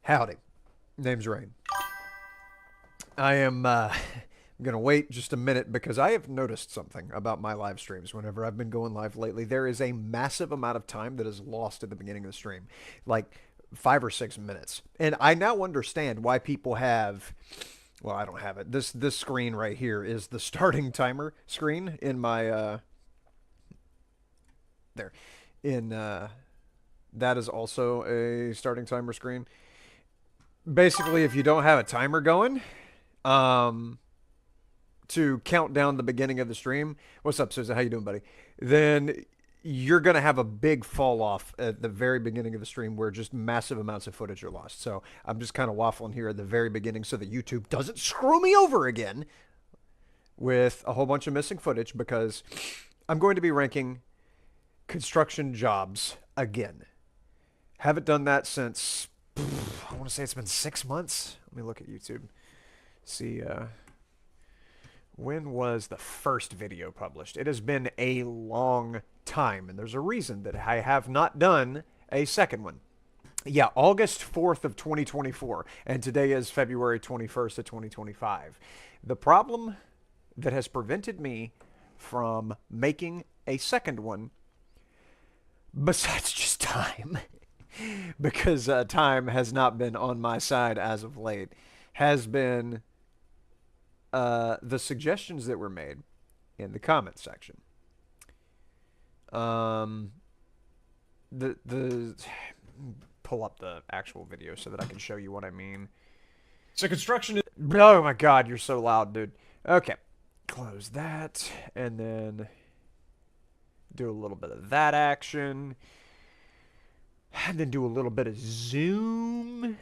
Howdy. Name's Rain. I am going to wait just a minute because I have noticed something about my live streams whenever I've been going live lately. There is a massive amount of time that is lost at the beginning of the stream. Like 5 or 6 minutes. And I now understand why people have, well, I don't have it. This screen right here is the starting timer screen in my there. In that is also a starting timer screen. Basically, if you don't have a timer going, to count down the beginning of the stream, what's up, Susan? How you doing, buddy? Then you're gonna have a big fall off at the very beginning of the stream where just massive amounts of footage are lost. So I'm just kind of waffling here at the very beginning so that YouTube doesn't screw me over again with a whole bunch of missing footage because I'm going to be ranking construction jobs again. Haven't done that since, I want to say it's been 6 months. Let me look at YouTube. See, when was the first video published? It has been a long time, and there's a reason that I have not done a second one. Yeah, August 4th of 2024, and today is February 21st of 2025. The problem that has prevented me from making a second one, besides just time, because time has not been on my side as of late, has been the suggestions that were made in the comment section. Pull up the actual video so that I can show you what I mean. So construction is... Oh my god, you're so loud, dude. Okay. Close that, and then do a little bit of that action. And then do a little bit of zoom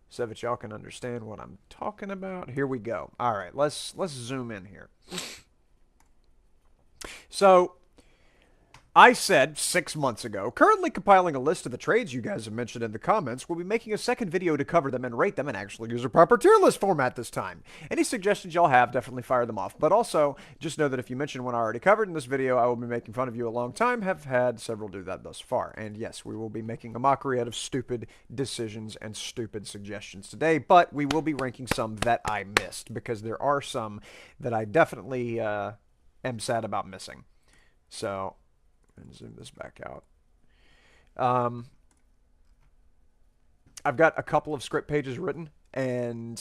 so that y'all can understand what I'm talking about. Here we go. All right, let's zoom in here. So, I said 6 months ago, currently compiling a list of the trades you guys have mentioned in the comments. We'll be making a second video to cover them and rate them and actually use a proper tier list format this time. Any suggestions y'all have, definitely fire them off. But also, just know that if you mention one I already covered in this video, I will be making fun of you a long time. Have had several do that thus far. And yes, we will be making a mockery out of stupid decisions and stupid suggestions today. But we will be ranking some that I missed, because there are some that I definitely am sad about missing. So... and zoom this back out. I've got a couple of script pages written, and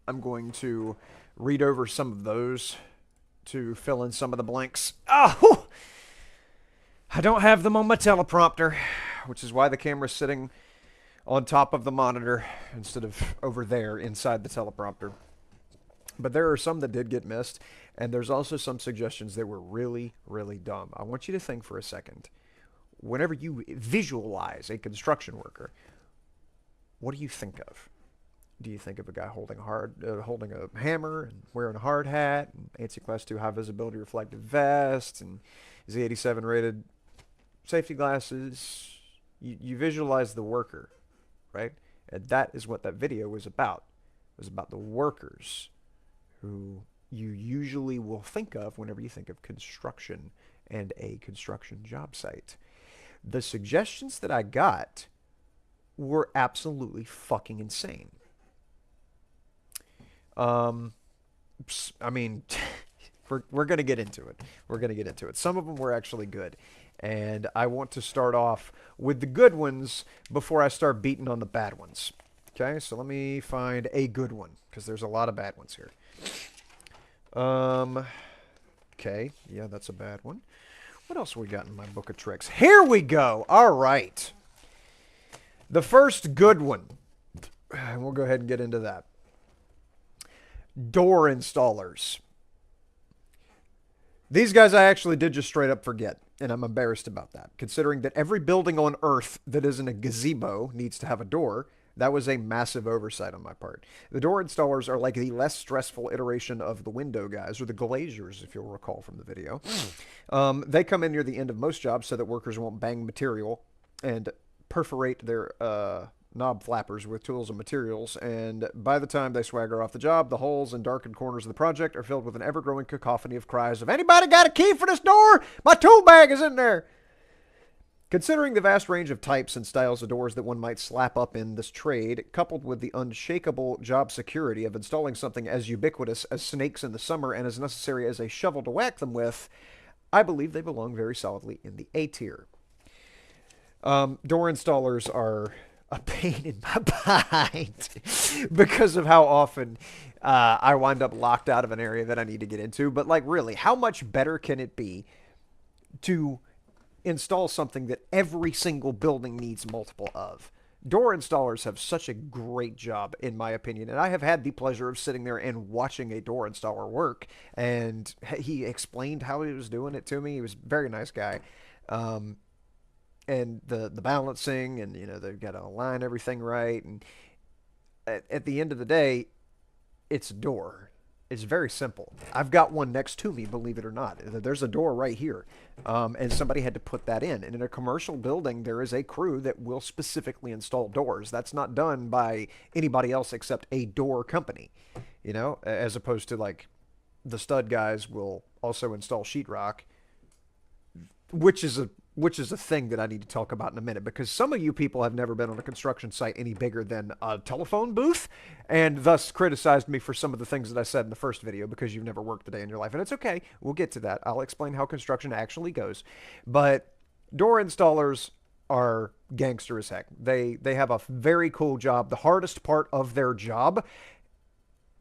I'm going to read over some of those to fill in some of the blanks. Oh! I don't have them on my teleprompter, which is why the camera's sitting on top of the monitor instead of over there inside the teleprompter. But there are some that did get missed, and there's also some suggestions that were really, really dumb. I want you to think for a second. Whenever you visualize a construction worker, what do you think of? Do you think of a guy holding a hammer and wearing a hard hat, and ANSI Class 2 high visibility reflective vest, and Z87 rated safety glasses? You visualize the worker, right? And that is what that video was about. It was about the workers who you usually will think of whenever you think of construction and a construction job site. The suggestions that I got were absolutely fucking insane. I mean, we're going to get into it. We're going to get into it. Some of them were actually good. And I want to start off with the good ones before I start beating on the bad ones. Okay, so let me find a good one, because there's a lot of bad ones here. Okay, yeah, that's a bad one. What else we got in my book of tricks? Here we go. All right. The first good one. We'll go ahead and get into that. Door installers. These guys I actually did just straight up forget, and I'm embarrassed about that, considering that every building on Earth that isn't a gazebo needs to have a door. That was a massive oversight on my part. The door installers are like the less stressful iteration of the window guys, or the glaziers, if you'll recall from the video. They come in near the end of most jobs so that workers won't bang material and perforate their knob flappers with tools and materials, and by the time they swagger off the job, the holes and darkened corners of the project are filled with an ever-growing cacophony of cries of, "Anybody got a key for this door? My tool bag is in there!" Considering the vast range of types and styles of doors that one might slap up in this trade, coupled with the unshakable job security of installing something as ubiquitous as snakes in the summer and as necessary as a shovel to whack them with, I believe they belong very solidly in the A tier. Door installers are a pain in my behind because of how often I wind up locked out of an area that I need to get into. But, like, really, how much better can it be to install something that every single building needs multiple of? Door installers have such a great job, in my opinion, and I have had the pleasure of sitting there and watching a door installer work, and he explained how he was doing it to me. He was a very nice guy. And the balancing, and, you know, they've got to align everything right, and at the end of the day, it's a door. It's very simple. I've got one next to me, believe it or not. There's a door right here, and somebody had to put that in. And in a commercial building, there is a crew that will specifically install doors. That's not done by anybody else except a door company, you know, as opposed to, like, the stud guys will also install sheetrock, which is a thing that I need to talk about in a minute, because some of you people have never been on a construction site any bigger than a telephone booth, and thus criticized me for some of the things that I said in the first video because you've never worked a day in your life. And it's okay. We'll get to that. I'll explain how construction actually goes. But door installers are gangster as heck. They have a very cool job. The hardest part of their job,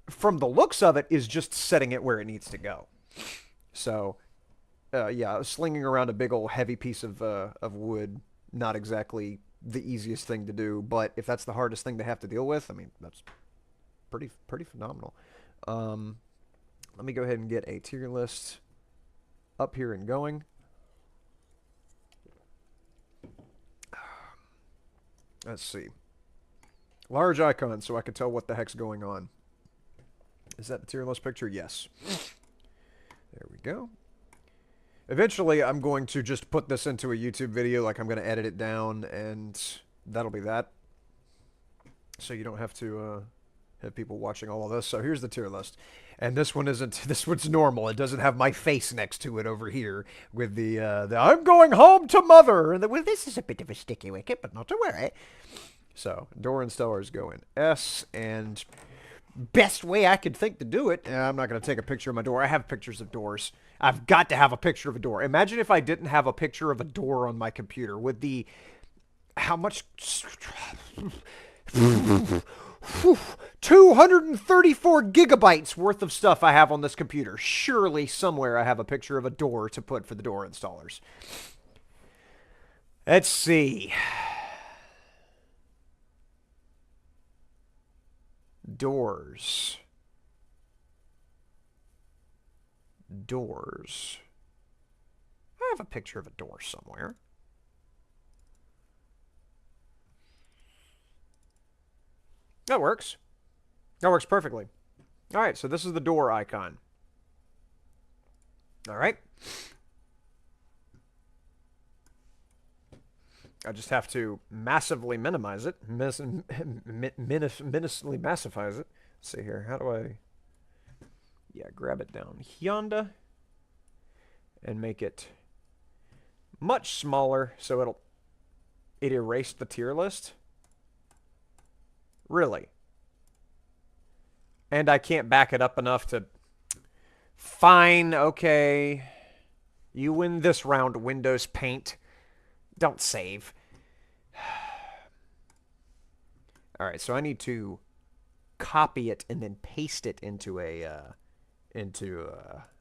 from the looks of it, is just setting it where it needs to go. So yeah, slinging around a big old heavy piece of wood, not exactly the easiest thing to do, but if that's the hardest thing to have to deal with, I mean, that's pretty phenomenal. Let me go ahead and get a tier list up here and going. Let's see. Large icon so I can tell what the heck's going on. Is that the tier list picture? Yes. There we go. Eventually, I'm going to just put this into a YouTube video, like I'm going to edit it down, and that'll be that. So you don't have to have people watching all of this. So here's the tier list. And this one isn't, this one's normal. It doesn't have my face next to it over here with the I'm going home to mother. And well, this is a bit of a sticky wicket, but not to worry. So door installers go in S, and best way I could think to do it, I'm not going to take a picture of my door. I have pictures of doors. I've got to have a picture of a door. Imagine if I didn't have a picture of a door on my computer with the, how much, 234 gigabytes worth of stuff I have on this computer. Surely somewhere I have a picture of a door to put for the door installers. Let's see. Doors. I have a picture of a door somewhere. That works. That works perfectly. All right, so this is the door icon. All right. I just have to massively minimize it. Menacingly massifize it. Let's see here. How do I... Yeah, grab it down yonder and make it much smaller so it erased the tier list. Really. And I can't back it up enough to... Fine, okay. You win this round, Windows Paint. Don't save. Alright, so I need to copy it and then paste it into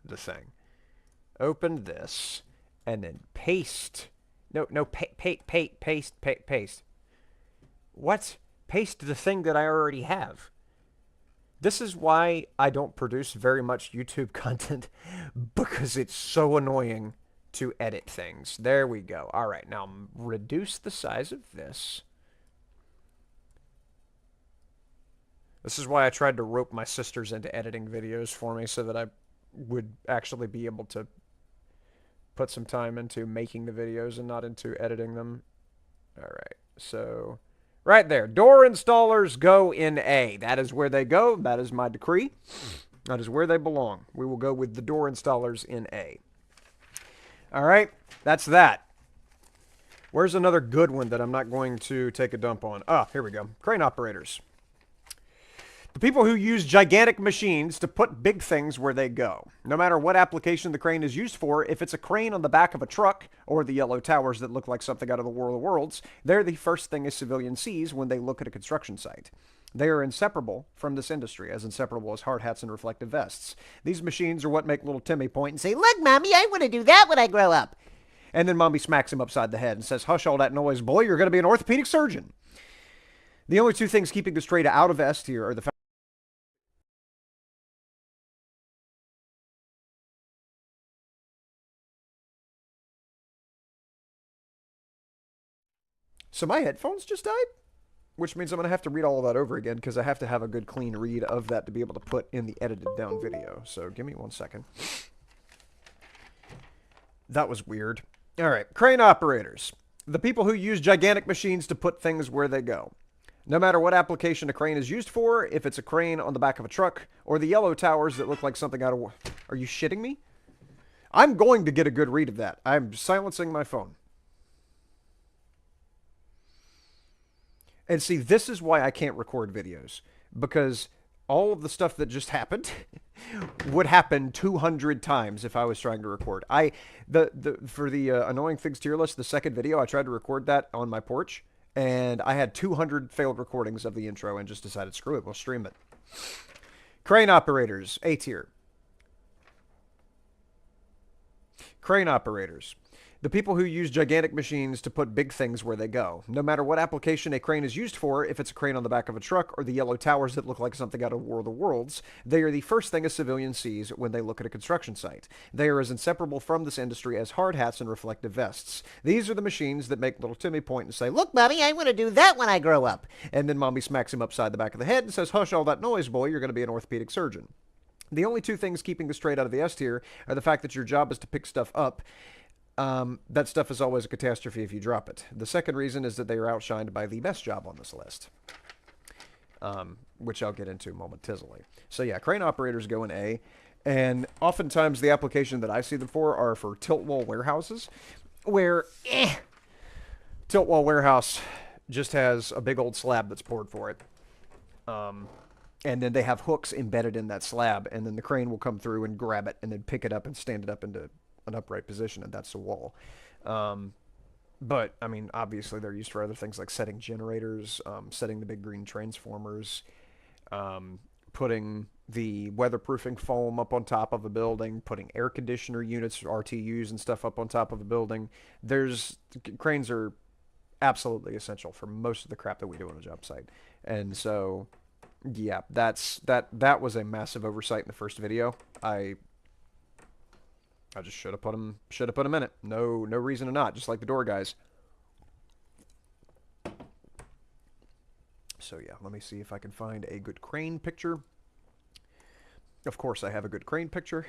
the thing. Open this and then paste. No, paste. What? Paste the thing that I already have. This is why I don't produce very much YouTube content, because it's so annoying to edit things. There we go. All right, now reduce the size of this. This is why I tried to rope my sisters into editing videos for me so that I would actually be able to put some time into making the videos and not into editing them. All right, so right there. Door installers go in A. That is where they go. That is my decree. That is where they belong. We will go with the door installers in A. All right, that's that. Where's another good one that I'm not going to take a dump on? Ah, here we go. Crane operators. The people who use gigantic machines to put big things where they go. No matter what application the crane is used for, if it's a crane on the back of a truck or the yellow towers that look like something out of the War of the Worlds, they're the first thing a civilian sees when they look at a construction site. They are inseparable from this industry, as inseparable as hard hats and reflective vests. These machines are what make little Timmy point and say, "Look, Mommy, I want to do that when I grow up." And then Mommy smacks him upside the head and says, "Hush all that noise, boy, you're going to be an orthopedic surgeon." The only two things keeping the strata out of S tier are the fact. So my headphones just died, which means I'm going to have to read all of that over again because I have to have a good clean read of that to be able to put in the edited down video. So give me 1 second. That was weird. All right, crane operators. The people who use gigantic machines to put things where they go. No matter what application a crane is used for, if it's a crane on the back of a truck or the yellow towers that look like something out of... Are you shitting me? I'm going to get a good read of that. I'm silencing my phone. And see, this is why I can't record videos. Because all of the stuff that just happened would happen 200 times if I was trying to record. For the Annoying Things tier list, the second video, I tried to record that on my porch. And I had 200 failed recordings of the intro and just decided, screw it, we'll stream it. Crane operators, A tier. Crane operators. The people who use gigantic machines to put big things where they go. No matter what application a crane is used for, if it's a crane on the back of a truck or the yellow towers that look like something out of War of the Worlds, they are the first thing a civilian sees when they look at a construction site. They are as inseparable from this industry as hard hats and reflective vests. These are the machines that make little Timmy point and say, "Look, Mommy, I want to do that when I grow up." And then Mommy smacks him upside the back of the head and says, "Hush all that noise, boy, you're going to be an orthopedic surgeon." The only two things keeping the straight out of the S tier are the fact that your job is to pick stuff up. That stuff is always a catastrophe if you drop it. The second reason is that they are outshined by the best job on this list, which I'll get into momentarily. So yeah, crane operators go in A, and oftentimes the application that I see them for are for tilt wall warehouses, where tilt wall warehouse just has a big old slab that's poured for it. And then they have hooks embedded in that slab, and then the crane will come through and grab it and then pick it up and stand it up into an upright position, and that's the wall. But, I mean, obviously they're used for other things like setting generators, setting the big green transformers, putting the weatherproofing foam up on top of a building, putting air conditioner units, RTUs and stuff up on top of a building. Cranes are absolutely essential for most of the crap that we do on a job site. And so, yeah, that was a massive oversight in the first video. I just should have put them in it. No reason to not, just like the door guys. So yeah, let me see if I can find a good crane picture. Of course I have a good crane picture.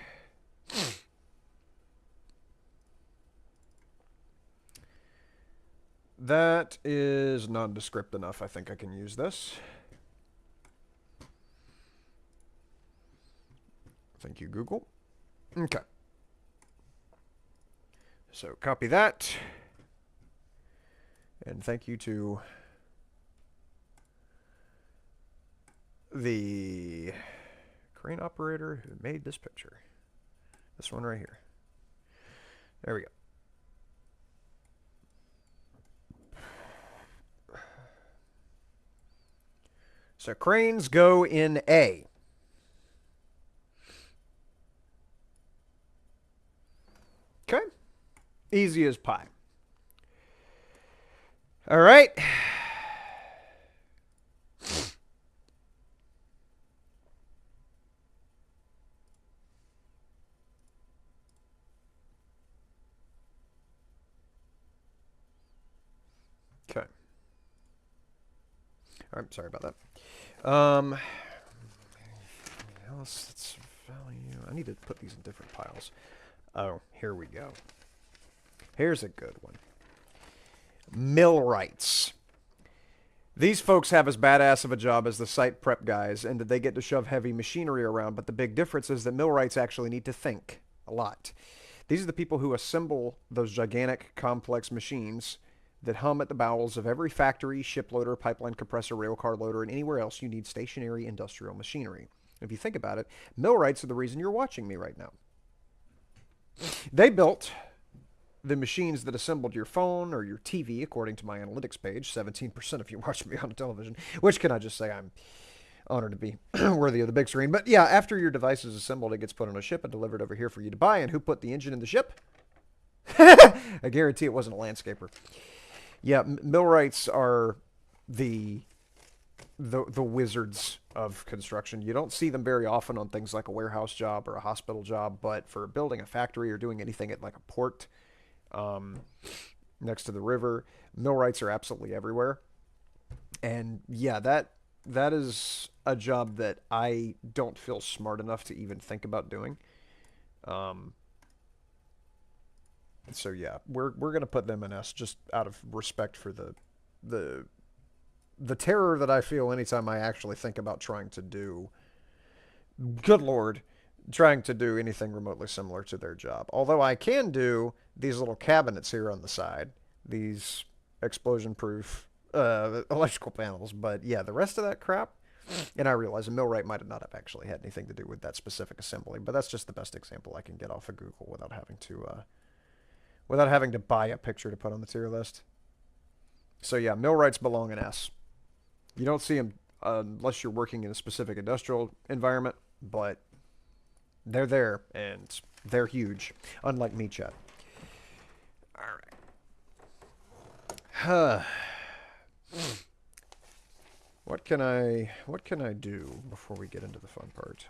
That is nondescript enough. I think I can use this. Thank you, Google. Okay. So copy that. And thank you to the crane operator who made this picture. This one right here. There we go. So cranes go in A. Okay. Easy as pie. All right. Okay. All right, sorry about that. Else, value. I need to put these in different piles. Oh, here we go. Here's a good one. Millwrights. These folks have as badass of a job as the site prep guys, and that they get to shove heavy machinery around, but the big difference is that millwrights actually need to think a lot. These are the people who assemble those gigantic, complex machines that hum at the bowels of every factory, ship loader, pipeline compressor, railcar loader, and anywhere else you need stationary industrial machinery. If you think about it, millwrights are the reason you're watching me right now. They built the machines that assembled your phone or your TV, according to my analytics page, 17% if you watch me on a television, which can I just say I'm honored to be worthy of the big screen. But yeah, after your device is assembled, it gets put on a ship and delivered over here for you to buy. And who put the engine in the ship? I guarantee it wasn't a landscaper. Yeah, millwrights are the wizards of construction. You don't see them very often on things like a warehouse job or a hospital job, but for building a factory or doing anything at like a port next to the river, millwrights are absolutely everywhere. And yeah, that is a job that I don't feel smart enough to even think about doing. Um, so yeah, we're gonna put them in S just out of respect for the the terror that I feel anytime I actually think about trying to do, good lord, trying to do anything remotely similar to their job. Although I can do these little cabinets here on the side, these explosion-proof electrical panels. But yeah, the rest of that crap, and I realize a millwright might not have actually had anything to do with that specific assembly, but that's just the best example I can get off of Google without having to buy a picture to put on the tier list. So yeah, millwrights belong in S. You don't see them unless you're working in a specific industrial environment, but they're there and they're huge, unlike me, chat. All right. What can I do before we get into the fun part?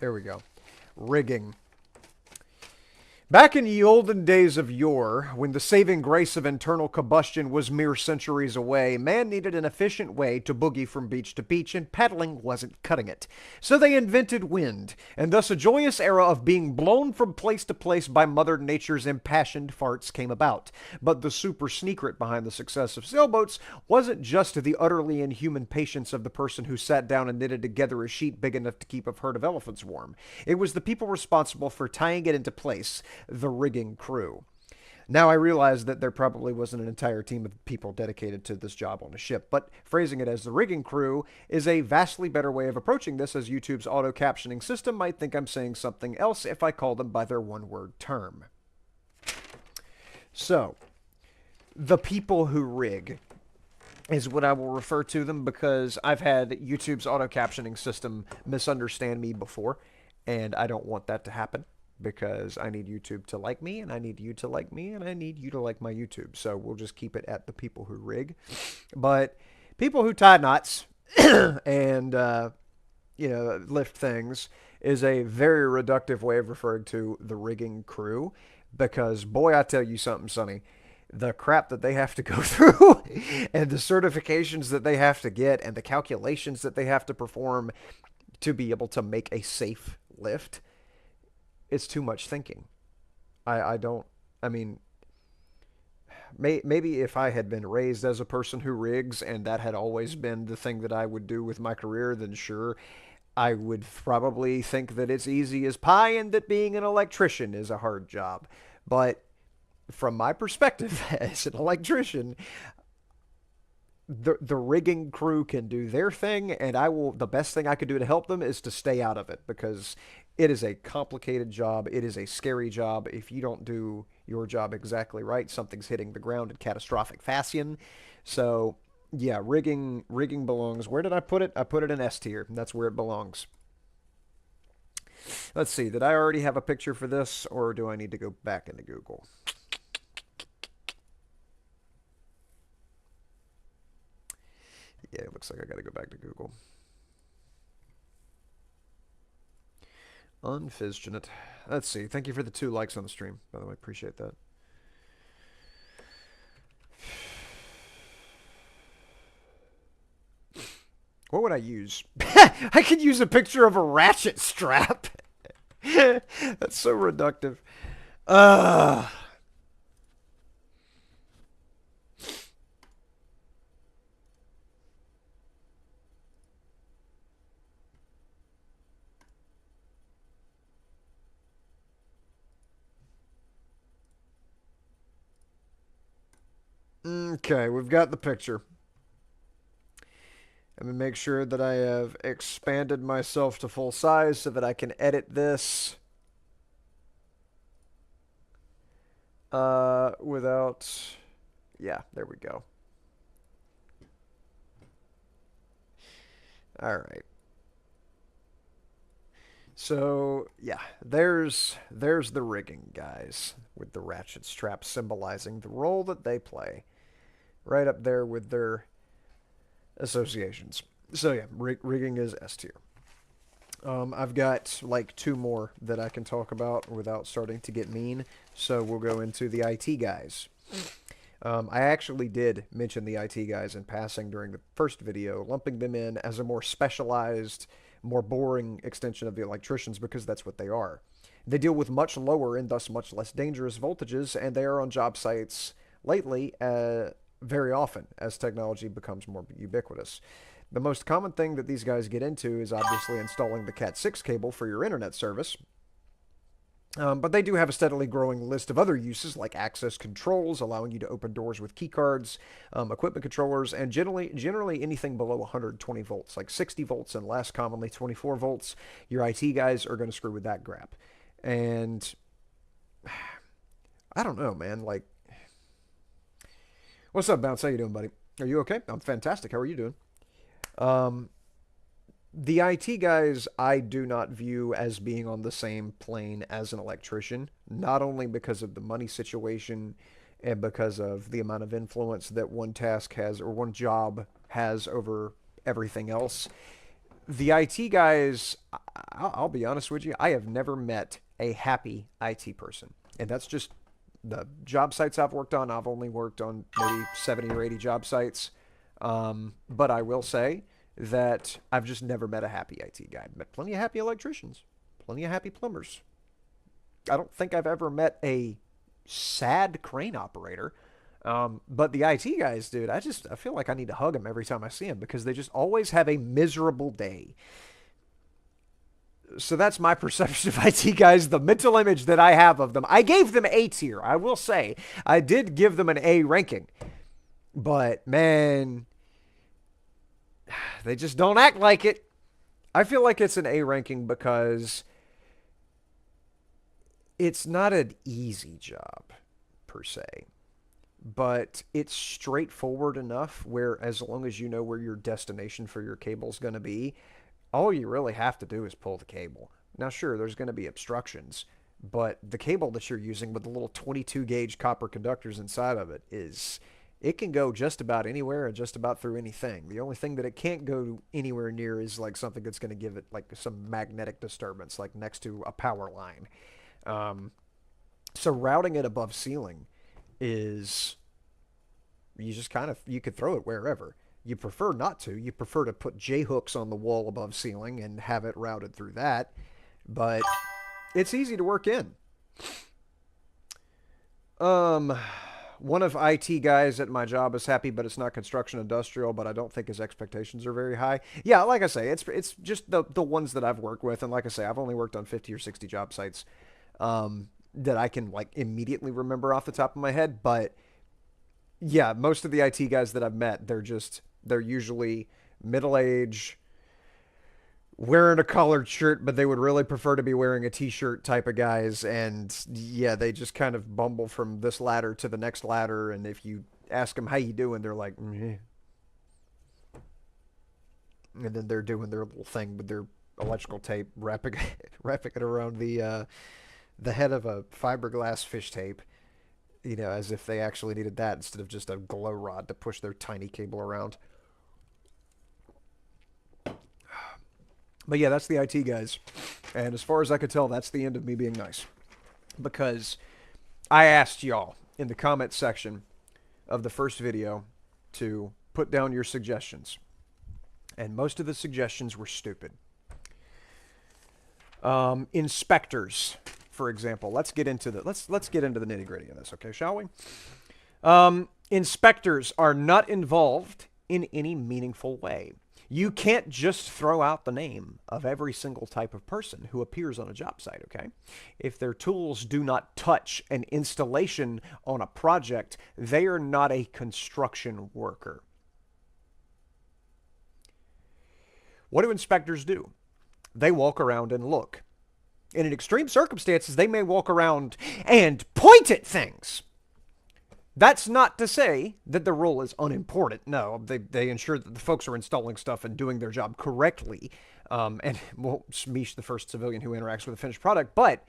There we go. Rigging. Back in the olden days of yore, when the saving grace of internal combustion was mere centuries away, man needed an efficient way to boogie from beach to beach, and paddling wasn't cutting it. So they invented wind, and thus a joyous era of being blown from place to place by Mother Nature's impassioned farts came about. But the super secret behind the success of sailboats wasn't just the utterly inhuman patience of the person who sat down and knitted together a sheet big enough to keep a herd of elephants warm. It was the people responsible for tying it into place, the rigging crew. Now I realize that there probably wasn't an entire team of people dedicated to this job on a ship, but phrasing it as the rigging crew is a vastly better way of approaching this, as YouTube's auto-captioning system might think I'm saying something else if I call them by their one-word term. So, the people who rig is what I will refer to them, because I've had YouTube's auto-captioning system misunderstand me before, and I don't want that to happen. Because I need YouTube to like me, and I need you to like me, and I need you to like my YouTube. So we'll just keep it at the people who rig. But people who tie knots and, lift things is a very reductive way of referring to the rigging crew. Because, boy, I tell you something, Sonny, the crap that they have to go through and the certifications that they have to get and the calculations that they have to perform to be able to make a safe lift, it's too much thinking. Maybe if I had been raised as a person who rigs and that had always been the thing that I would do with my career, then sure, I would probably think that it's easy as pie and that being an electrician is a hard job. But from my perspective as an electrician, the rigging crew can do their thing, and the best thing I could do to help them is to stay out of it, because it is a complicated job. It is a scary job. If you don't do your job exactly right, something's hitting the ground in catastrophic fashion. So yeah, rigging belongs. Where did I put it? I put it in S tier. That's where it belongs. Let's see. Did I already have a picture for this, or do I need to go back into Google? Yeah, it looks like I got to go back to Google. Unfizzgenet. Let's see. Thank you for the 2 likes on the stream, by the way. Appreciate that. What would I use? I could use a picture of a ratchet strap. That's so reductive. Okay, we've got the picture. Let me make sure that I have expanded myself to full size so that I can edit this without... Yeah, there we go. All right. So, yeah, there's the rigging, guys, with the ratchet straps symbolizing the role that they play. Right up there with their associations. So, yeah, rigging is S tier. I've got like two more that I can talk about without starting to get mean. So we'll go into the IT guys. I actually did mention the IT guys in passing during the first video, lumping them in as a more specialized, more boring extension of the electricians because that's what they are. They deal with much lower and thus much less dangerous voltages, and they are on job sites lately very often as technology becomes more ubiquitous. The most common thing that these guys get into is obviously installing the Cat6 cable for your internet service. But they do have a steadily growing list of other uses like access controls, allowing you to open doors with keycards, equipment controllers, and generally anything below 120 volts, like 60 volts and less, commonly 24 volts. Your IT guys are going to screw with that crap. And I don't know, man. Like, what's up, Bounce? How you doing, buddy? Are you okay? I'm fantastic. How are you doing? The IT guys I do not view as being on the same plane as an electrician, not only because of the money situation and because of the amount of influence that one task has or one job has over everything else. The IT guys, I'll be honest with you, I have never met a happy IT person. And that's just the job sites I've worked on. I've only worked on maybe 70 or 80 job sites. But I will say that I've just never met a happy IT guy. I've met plenty of happy electricians, plenty of happy plumbers. I don't think I've ever met a sad crane operator. But the IT guys, dude, I feel like I need to hug them every time I see them because they just always have a miserable day. So that's my perception of IT guys, the mental image that I have of them. I gave them A tier, I will say. I did give them an A ranking. But, man, they just don't act like it. I feel like it's an A ranking because it's not an easy job, per se. But it's straightforward enough where as long as you know where your destination for your cable is going to be, all you really have to do is pull the cable. Now, sure, there's going to be obstructions, but the cable that you're using with the little 22 gauge copper conductors inside of it it can go just about anywhere and just about through anything. The only thing that it can't go anywhere near is like something that's going to give it like some magnetic disturbance, like next to a power line. So routing it above ceiling is, you just kind of, you could throw it wherever. You prefer not to. You prefer to put J-hooks on the wall above ceiling and have it routed through that. But it's easy to work in. One of IT guys at my job is happy, but it's not construction industrial, but I don't think his expectations are very high. Yeah, like I say, it's just the ones that I've worked with. And like I say, I've only worked on 50 or 60 job sites that I can like immediately remember off the top of my head. But yeah, most of the IT guys that I've met, they're usually middle-aged, wearing a collared shirt, but they would really prefer to be wearing a t-shirt type of guys. And yeah, they just kind of bumble from this ladder to the next ladder. And if you ask them, how you doing? They're like, meh. And then they're doing their little thing with their electrical tape, wrapping it around the head of a fiberglass fish tape, you know, as if they actually needed that instead of just a glow rod to push their tiny cable around. But yeah, that's the IT guys. And as far as I could tell, that's the end of me being nice. Because I asked y'all in the comment section of the first video to put down your suggestions. And most of the suggestions were stupid. Inspectors, for example. Let's get into the nitty-gritty of this, okay, shall we? Inspectors are not involved in any meaningful way. You can't just throw out the name of every single type of person who appears on a job site, okay? If their tools do not touch an installation on a project, they are not a construction worker. What do inspectors do? They walk around and look. In extreme circumstances, they may walk around and point at things. That's not to say that the role is unimportant. No, they ensure that the folks are installing stuff and doing their job correctly. And well, Mish, the first civilian who interacts with a finished product. But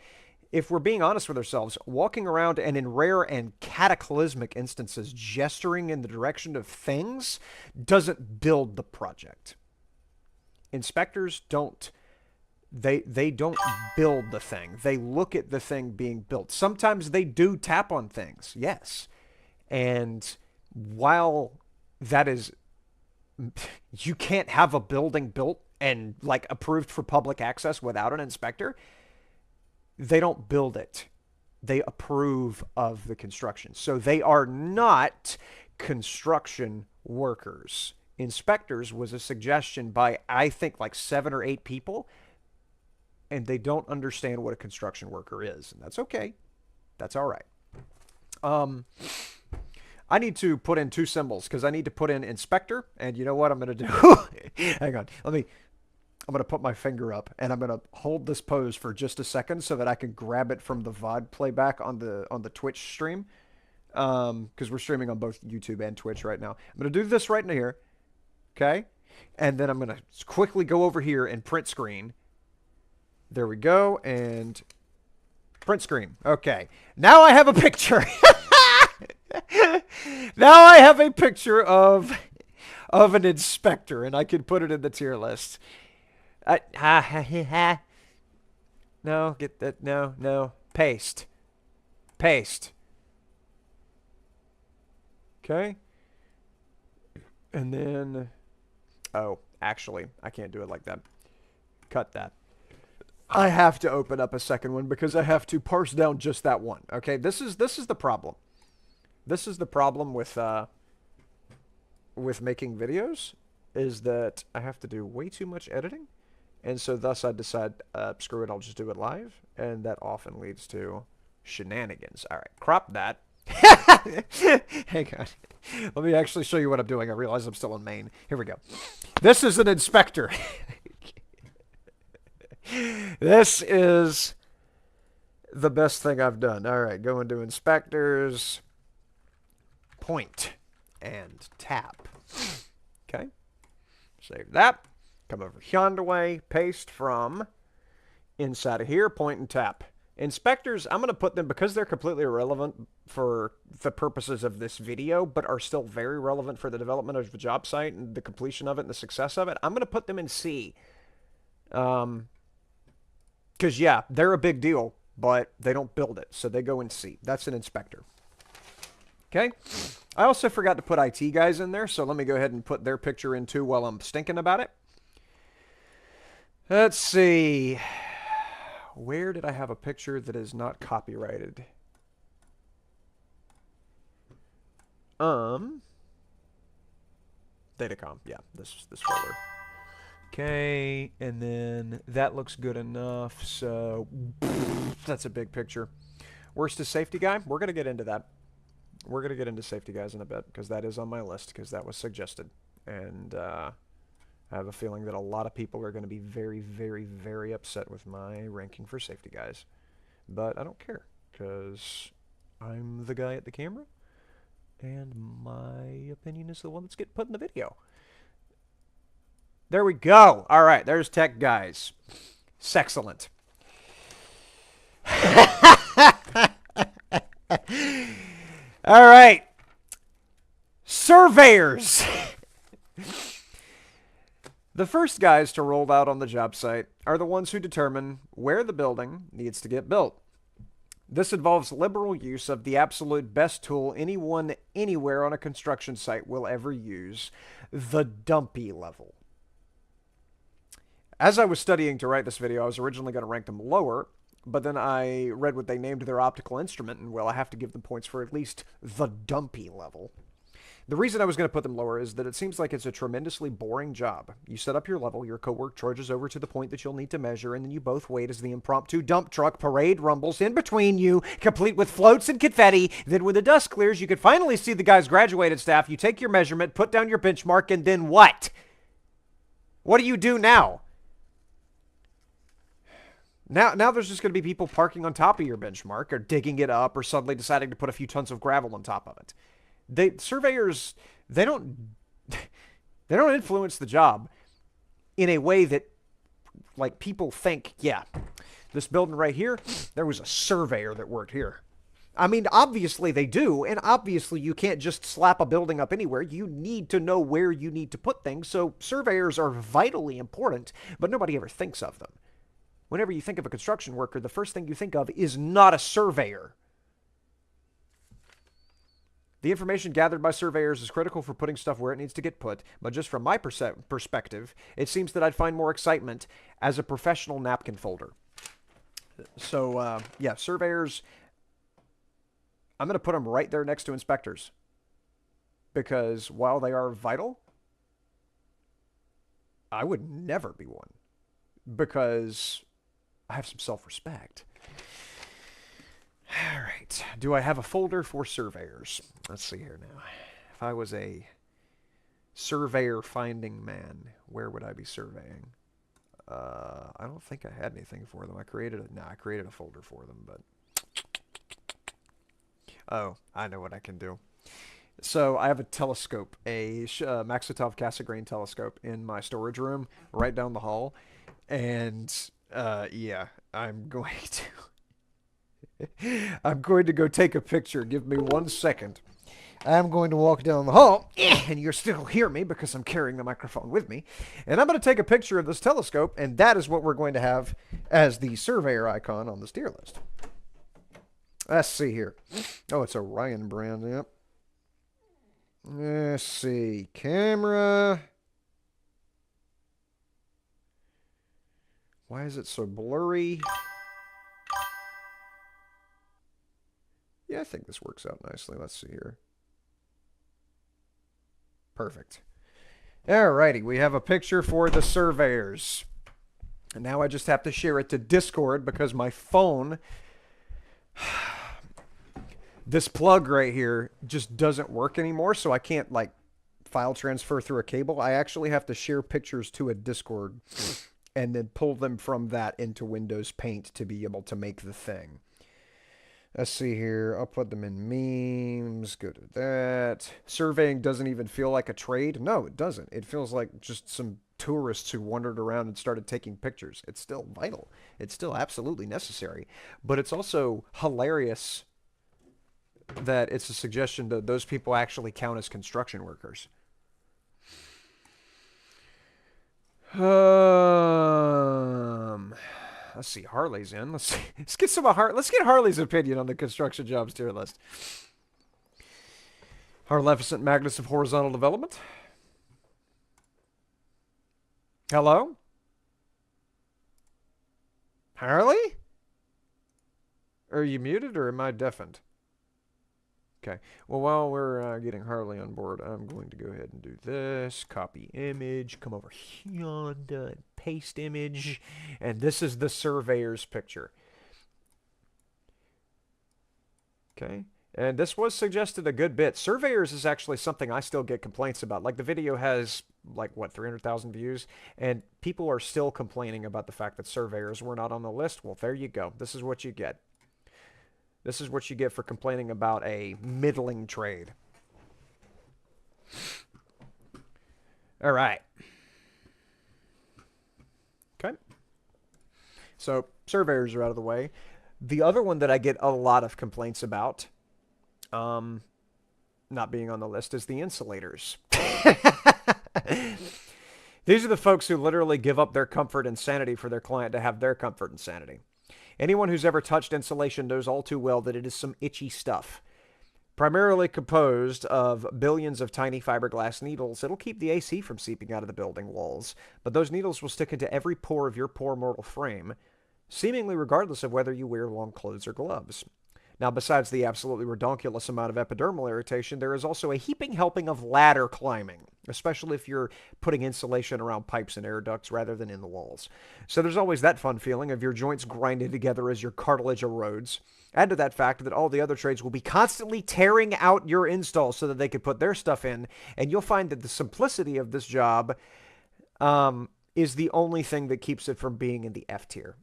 if we're being honest with ourselves, walking around and in rare and cataclysmic instances, gesturing in the direction of things doesn't build the project. Inspectors don't. They don't build the thing. They look at the thing being built. Sometimes they do tap on things, yes. And while that is, you can't have a building built and like approved for public access without an inspector, they don't build it. They approve of the construction. So they are not construction workers. Inspectors was a suggestion by, I think, like 7 or 8 people, and they don't understand what a construction worker is. And that's okay. That's all right. I need to put in 2 symbols because I need to put in inspector. And you know what I'm going to do? Hang on. I'm going to put my finger up and I'm going to hold this pose for just a second so that I can grab it from the VOD playback on the Twitch stream. Because we're streaming on both YouTube and Twitch right now. I'm going to do this right in here. Okay. And then I'm going to quickly go over here and print screen. There we go, and print screen. Okay, now I have a picture. Now I have a picture of an inspector, and I can put it in the tier list. No, get that. No. Paste. Okay. And then, oh, actually, I can't do it like that. Cut that. I have to open up a second one because I have to parse down just that one. Okay, this is the problem. This is the problem with making videos, is that I have to do way too much editing, and so thus I decide, screw it, I'll just do it live, and that often leads to shenanigans. All right, crop that. Hang on. Let me actually show you what I'm doing. I realize I'm still in main. Here we go. This is an inspector. This is the best thing I've done. All right, go into inspectors, point, and tap. Okay, save that. Come over yonder way, paste from inside of here, point and tap. Inspectors, I'm going to put them, because they're completely irrelevant for the purposes of this video, but are still very relevant for the development of the job site and the completion of it and the success of it. I'm going to put them in C. Because, yeah, they're a big deal, but they don't build it, so they go in C. That's an inspector. Okay? I also forgot to put IT guys in there, so let me go ahead and put their picture in too while I'm stinking about it. Let's see. Where did I have a picture that is not copyrighted? Datacom. Yeah, this folder. Okay, and then that looks good enough, so that's a big picture. Worst is safety guy. We're going to get into that. We're going to get into safety guys in a bit, because that is on my list, because that was suggested. And I have a feeling that a lot of people are going to be very, very, very upset with my ranking for safety guys. But I don't care, because I'm the guy at the camera, and my opinion is the one that's getting put in the video. There we go. All right, there's tech guys. Sexcellent. All right. Surveyors. The first guys to roll out on the job site are the ones who determine where the building needs to get built. This involves liberal use of the absolute best tool anyone anywhere on a construction site will ever use, the dumpy level. As I was studying to write this video, I was originally going to rank them lower, but then I read what they named their optical instrument, and well, I have to give them points for at least the dumpy level. The reason I was going to put them lower is that it seems like it's a tremendously boring job. You set up your level, your coworker charges over to the point that you'll need to measure, and then you both wait as the impromptu dump truck parade rumbles in between you, complete with floats and confetti. Then when the dust clears, you can finally see the guy's graduated staff. You take your measurement, put down your benchmark, and then what? What do you do now? Now there's just going to be people parking on top of your benchmark or digging it up or suddenly deciding to put a few tons of gravel on top of it. Surveyors, they don't influence the job in a way that, like, people think, yeah, this building right here, there was a surveyor that worked here. I mean, obviously they do, and obviously you can't just slap a building up anywhere. You need to know where you need to put things, so surveyors are vitally important, but nobody ever thinks of them. Whenever you think of a construction worker, the first thing you think of is not a surveyor. The information gathered by surveyors is critical for putting stuff where it needs to get put, but just from my perspective, it seems that I'd find more excitement as a professional napkin folder. So, yeah, surveyors, I'm going to put them right there next to inspectors. Because while they are vital, I would never be one. Because I have some self-respect. All right. Do I have a folder for surveyors? Let's see here now. If I was a surveyor finding man, where would I be surveying? I don't think I had anything for them. I created a folder for them, but... Oh, I know what I can do. So I have a telescope, a Maxitov Cassegrain telescope in my storage room right down the hall. And, yeah, I'm going to go take a picture. Give me 1 second. I'm going to walk down the hall, and you'll still hear me because I'm carrying the microphone with me. And I'm going to take a picture of this telescope, and that is what we're going to have as the surveyor icon on this tier list. Let's see here. Oh, it's Orion brand, yep. Let's see. Camera. Why is it so blurry? Yeah, I think this works out nicely. Let's see here. Perfect. Alrighty, we have a picture for the surveyors. And now I just have to share it to Discord because my phone, this plug right here just doesn't work anymore, so I can't, like, file transfer through a cable. I actually have to share pictures to a Discord and then pull them from that into Windows Paint to be able to make the thing. Let's see here. I'll put them in memes. Go to that. Surveying doesn't even feel like a trade. No, it doesn't. It feels like just some tourists who wandered around and started taking pictures. It's still vital. It's still absolutely necessary. But it's also hilarious that it's a suggestion that those people actually count as construction workers. Let's see. Harley's in. Let's get some of let's get Harley's opinion on the construction jobs tier list. Harleficent Magnus of Horizontal Development. Hello? Harley? Are you muted or am I deafened? Okay. Well, while we're getting Harley on board, I'm going to go ahead and do this. Copy image. Come over here and paste image. And this is the surveyor's picture. Okay. And this was suggested a good bit. Surveyors is actually something I still get complaints about. Like, the video has, like, what, 300,000 views? And people are still complaining about the fact that surveyors were not on the list. Well, there you go. This is what you get. This is what you get for complaining about a middling trade. All right. Okay. So, surveyors are out of the way. The other one that I get a lot of complaints about, not being on the list, is the insulators. These are the folks who literally give up their comfort and sanity for their client to have their comfort and sanity. Anyone who's ever touched insulation knows all too well that it is some itchy stuff. Primarily composed of billions of tiny fiberglass needles, it'll keep the AC from seeping out of the building walls, but those needles will stick into every pore of your poor mortal frame, seemingly regardless of whether you wear long clothes or gloves. Now, besides the absolutely redonkulous amount of epidermal irritation, there is also a heaping helping of ladder climbing, especially if you're putting insulation around pipes and air ducts rather than in the walls. So there's always that fun feeling of your joints grinding together as your cartilage erodes. Add to that fact that all the other trades will be constantly tearing out your install so that they can put their stuff in, and you'll find that the simplicity of this job is the only thing that keeps it from being in the F tier.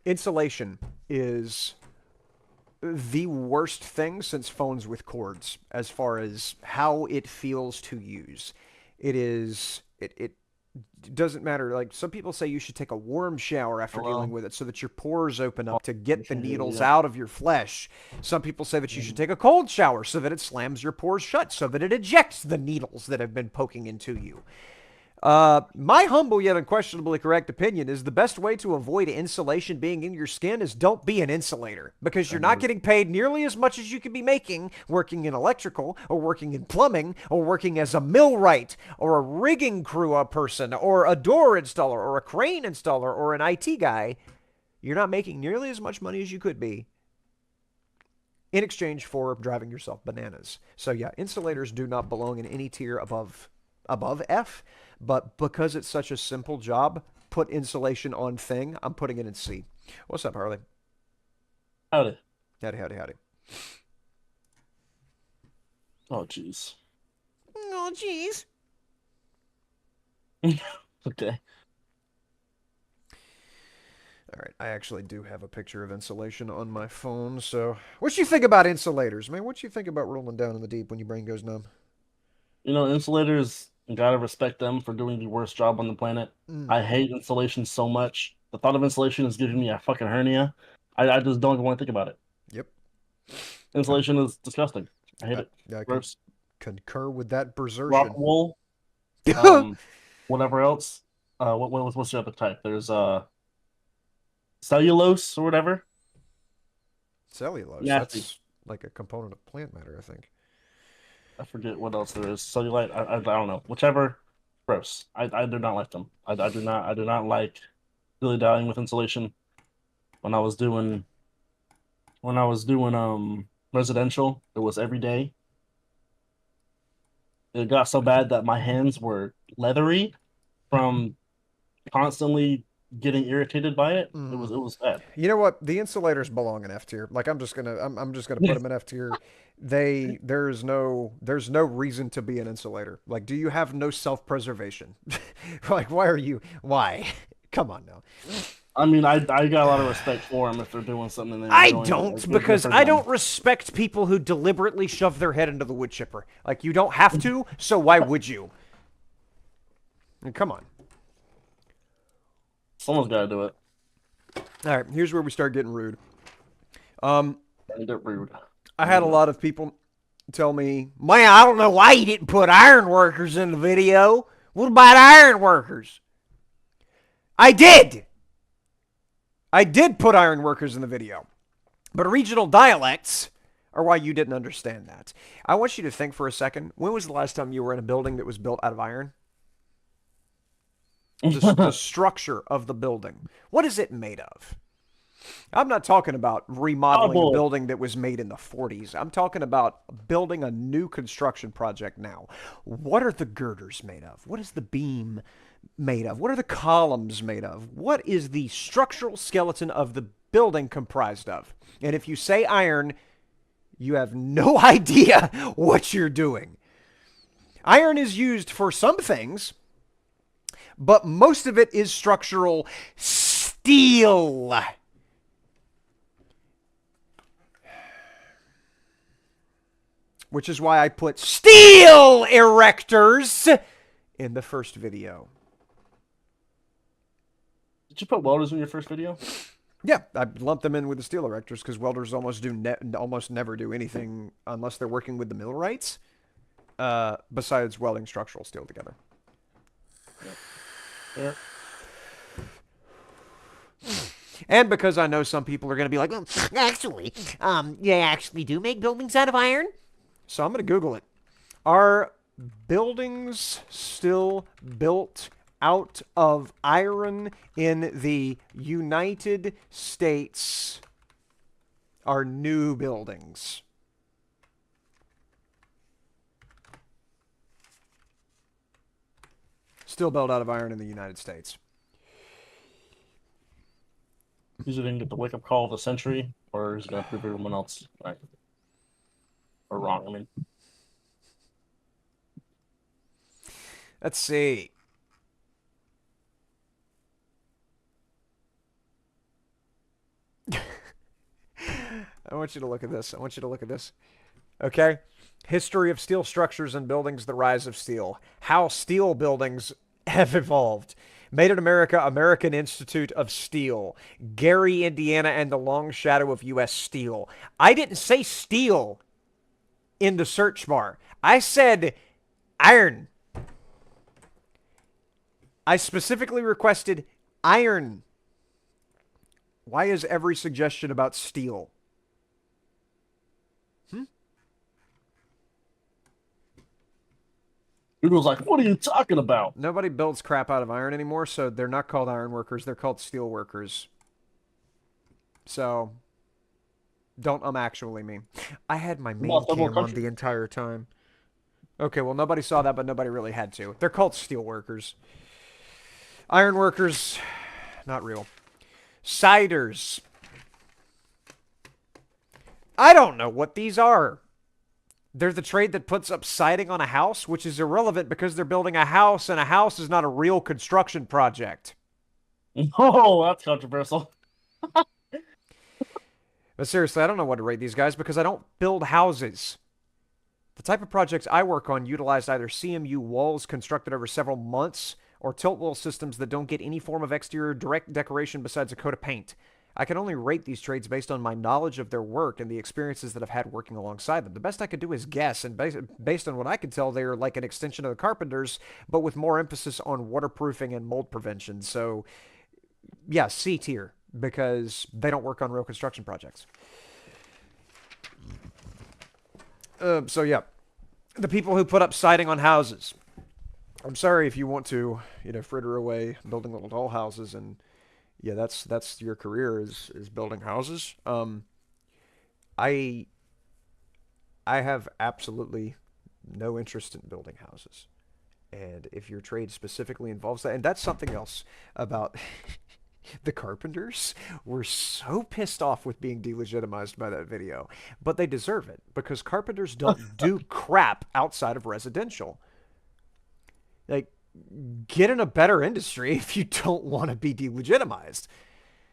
Insulation is the worst thing since phones with cords as far as how it feels to use. It doesn't matter. Like, some people say you should take a warm shower after dealing with it so that your pores open up to get the needles out of your flesh. Some people say that you should take a cold shower so that it slams your pores shut, so that it ejects the needles that have been poking into you. My humble yet unquestionably correct opinion is the best way to avoid insulation being in your skin is don't be an insulator, because you're not getting paid nearly as much as you could be making working in electrical or working in plumbing or working as a millwright or a rigging crew person or a door installer or a crane installer or an IT guy. You're not making nearly as much money as you could be in exchange for driving yourself bananas. So yeah, insulators do not belong in any tier above F. But because it's such a simple job, put insulation on thing, I'm putting it in C. What's up, Harley? Howdy. Howdy, howdy, howdy. Oh, jeez. Oh, jeez. Okay. All right, I actually do have a picture of insulation on my phone, so... What you think about insulators, man? What you think about rolling down in the deep when your brain goes numb? Insulators, you gotta respect them for doing the worst job on the planet. I hate insulation so much. The thought of insulation is giving me a fucking hernia. I just don't even want to think about it. Yep. Insulation is disgusting. I hate it. I Gross. concur with that Rock bersertion. wool, whatever else. What's the other type? There's cellulose or whatever. Cellulose. Nasty. That's like a component of plant matter, I think. I forget what else there is. Cellulite. I don't know. Whichever. Gross. I do not like them. I do not like dilly dallying with insulation. When I was doing residential, it was every day. It got so bad that my hands were leathery from constantly getting irritated by it. It was bad. You know what? The insulators belong in F tier. Like, I'm just gonna put them in F tier. There's no reason to be an insulator. Like, do you have no self-preservation? Like, why? Come on now. I mean, I got a lot of respect for them if they're doing something. I don't, because I don't respect people who deliberately shove their head into the wood chipper. Like, you don't have to, so why would you? I mean, come on. Someone's got to do it. All right, here's where we start getting rude. They're rude. I had a lot of people tell me, man, I don't know why you didn't put iron workers in the video. What about iron workers? I did. I did put iron workers in the video. But regional dialects are why you didn't understand that. I want you to think for a second. When was the last time you were in a building that was built out of iron? The structure of the building. What is it made of? I'm not talking about remodeling a building that was made in the 40s. I'm talking about building a new construction project now. What are the girders made of? What is the beam made of? What are the columns made of? What is the structural skeleton of the building comprised of? And if you say iron, you have no idea what you're doing. Iron is used for some things, but most of it is structural steel. Which is why I put steel erectors in the first video. Did you put welders in your first video? Yeah, I lumped them in with the steel erectors because welders almost never do anything unless they're working with the millwrights, besides welding structural steel together. Yeah. And because I know some people are going to be like, well, actually, you actually do make buildings out of iron? So I'm going to Google it. Are buildings still built out of iron in the United States are new buildings. Still built out of iron in the United States. He's either gonna get the wake up call of the century, or he's gonna prove everyone else right or wrong. I mean, Let's see. I want you to look at this. I want you to look at this. Okay? History of steel structures and buildings, the rise of steel. How steel buildings have evolved. Made in America, American Institute of Steel. Gary, Indiana, and the long shadow of U.S. Steel. I didn't say steel in the search bar. I said iron. I specifically requested iron. Why is every suggestion about steel? Google's like, "What are you talking about?" Nobody builds crap out of iron anymore, so they're not called iron workers. They're called steel workers. So, don't actually me. I had my main Well, third world cam on country. the entire time. Okay, well, nobody saw that, but nobody really had to. They're called steel workers. Iron workers, not real. Siders. I don't know what these are. They're the trade that puts up siding on a house, which is irrelevant because they're building a house, and a house is not a real construction project. Oh, that's controversial. But seriously, I don't know what to rate these guys because I don't build houses. The type of projects I work on utilize either CMU walls constructed over several months or tilt wall systems that don't get any form of exterior direct decoration besides a coat of paint. I can only rate these trades based on my knowledge of their work and the experiences that I've had working alongside them. The best I could do is guess, and based on what I could tell, they're like an extension of the Carpenters, but with more emphasis on waterproofing and mold prevention. So, yeah, C tier, because they don't work on real construction projects. So, yeah, the people who put up siding on houses. I'm sorry if you want to, fritter away building little doll houses and yeah, that's your career is building houses. I I have absolutely no interest in building houses. And if your trade specifically involves that, and that's something else about the Carpenters were so pissed off with being delegitimized by that video, but they deserve it because Carpenters don't do crap outside of residential. Like, get in a better industry if you don't want to be delegitimized.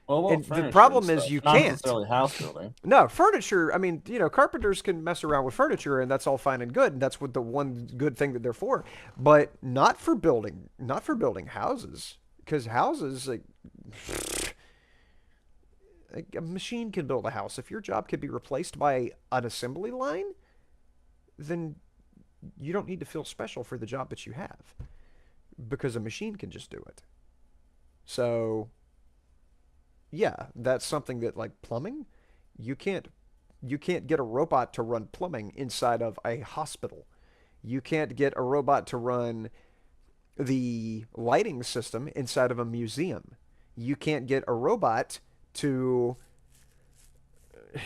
Well, And the furniture and problem is stuff, you not can't. necessarily house building. No, furniture, I mean, carpenters can mess around with furniture and that's all fine and good. And that's what the one good thing that they're for. But not for building houses. Because houses, like a machine can build a house. If your job can be replaced by an assembly line, then you don't need to feel special for the job that you have. Because a machine can just do it. So yeah, that's something that like plumbing, you can't you can't get a robot to run plumbing inside of a hospital. You can't get a robot to run the lighting system inside of a museum. You can't get a robot to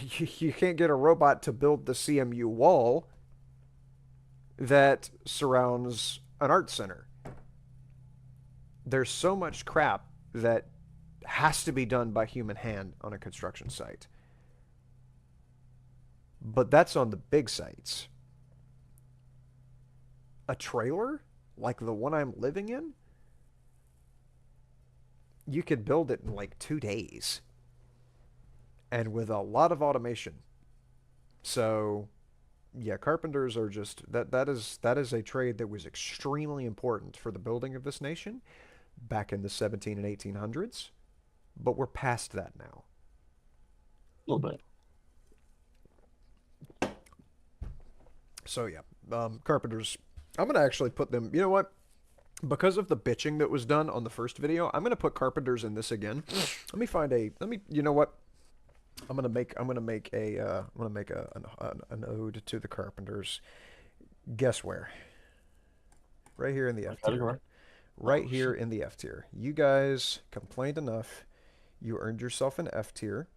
you can't get a robot to build the CMU wall that surrounds an art center. There's so much crap that has to be done by human hand on a construction site. But that's on the big sites. A trailer, like the one I'm living in, you could build it in like 2 days. And with a lot of automation. So yeah, carpenters are just that is a trade that was extremely important for the building of this nation back in the 17 and 1800s, but we're past that now. A little bit. So yeah, carpenters. I'm gonna actually put them. You know what? Because of the bitching that was done on the first video, I'm gonna put carpenters in this again. Let me find a. Let me. You know what? I'm gonna make an ode to the carpenters. Guess where? Right here in the F tier. Right here in the F tier. You guys complained enough. You earned yourself an F tier.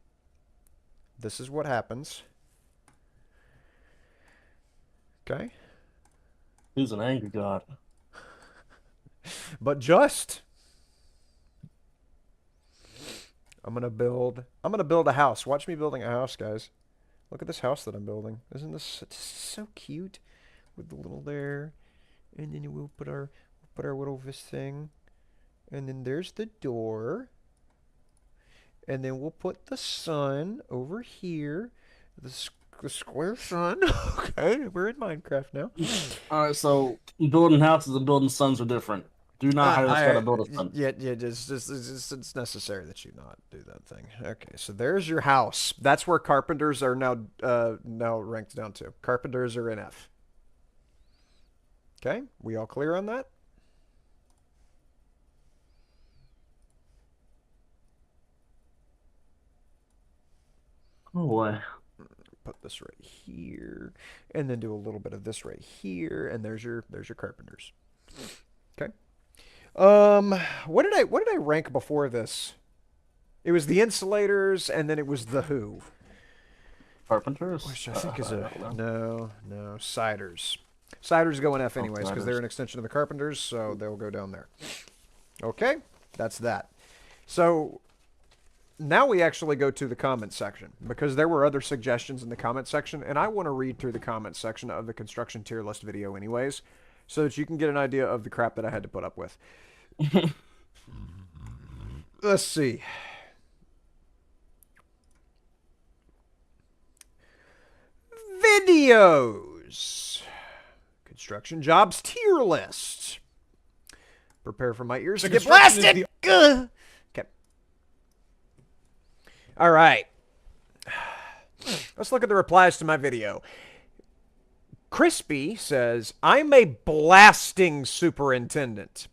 This is what happens. Okay. He's an angry god. But just I'm gonna build a house. Watch me building a house, guys. Look at this house that I'm building. Isn't this so cute? With the little there. And then we'll put our little this thing. And then there's the door. And then we'll put the sun over here. The square sun. Okay, we're in Minecraft now. All right, so building houses and building suns are different. Do not hire this guy to build a sun. Yeah, it's necessary that you not do that thing. Okay, so there's your house. That's where carpenters are now ranked down to. Carpenters are in F. Okay, we all clear on that? Oh boy. Put this right here, and then do a little bit of this right here, and there's your carpenters. Okay. What did I rank before this? It was the Insulators, and then it was the Who, Carpenters? which I think is Siders. Siders go in F Oh, anyways because they're an extension of the Carpenters, so they'll go down there. Okay, that's that. So now we actually go to the comment section because there were other suggestions in the comment section, and I want to read through the comment section of the construction tier list video anyways, so that you can get an idea of the crap that I had to put up with. Let's see. Videos. Construction jobs tier list. Prepare for my ears to get blasted. Okay. All right. Let's look at the replies to my video. Crispy says, I'm a blasting superintendent.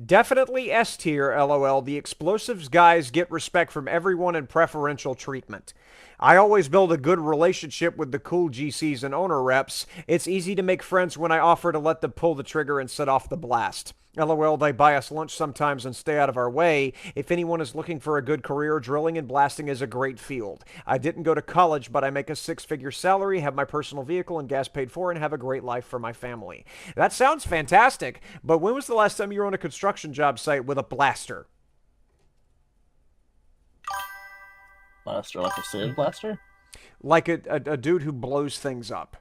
Definitely S tier, lol. The explosives guys get respect from everyone and preferential treatment. I always build a good relationship with the cool GCs and owner reps. It's easy to make friends when I offer to let them pull the trigger and set off the blast. LOL, they buy us lunch sometimes and stay out of our way. If anyone is looking for a good career, drilling and blasting is a great field. I didn't go to college, but I make a 6-figure salary, have my personal vehicle and gas paid for, and have a great life for my family. That sounds fantastic, but when was the last time you were on a construction job site with a blaster? Blaster, like a sand blaster? Like a dude who blows things up.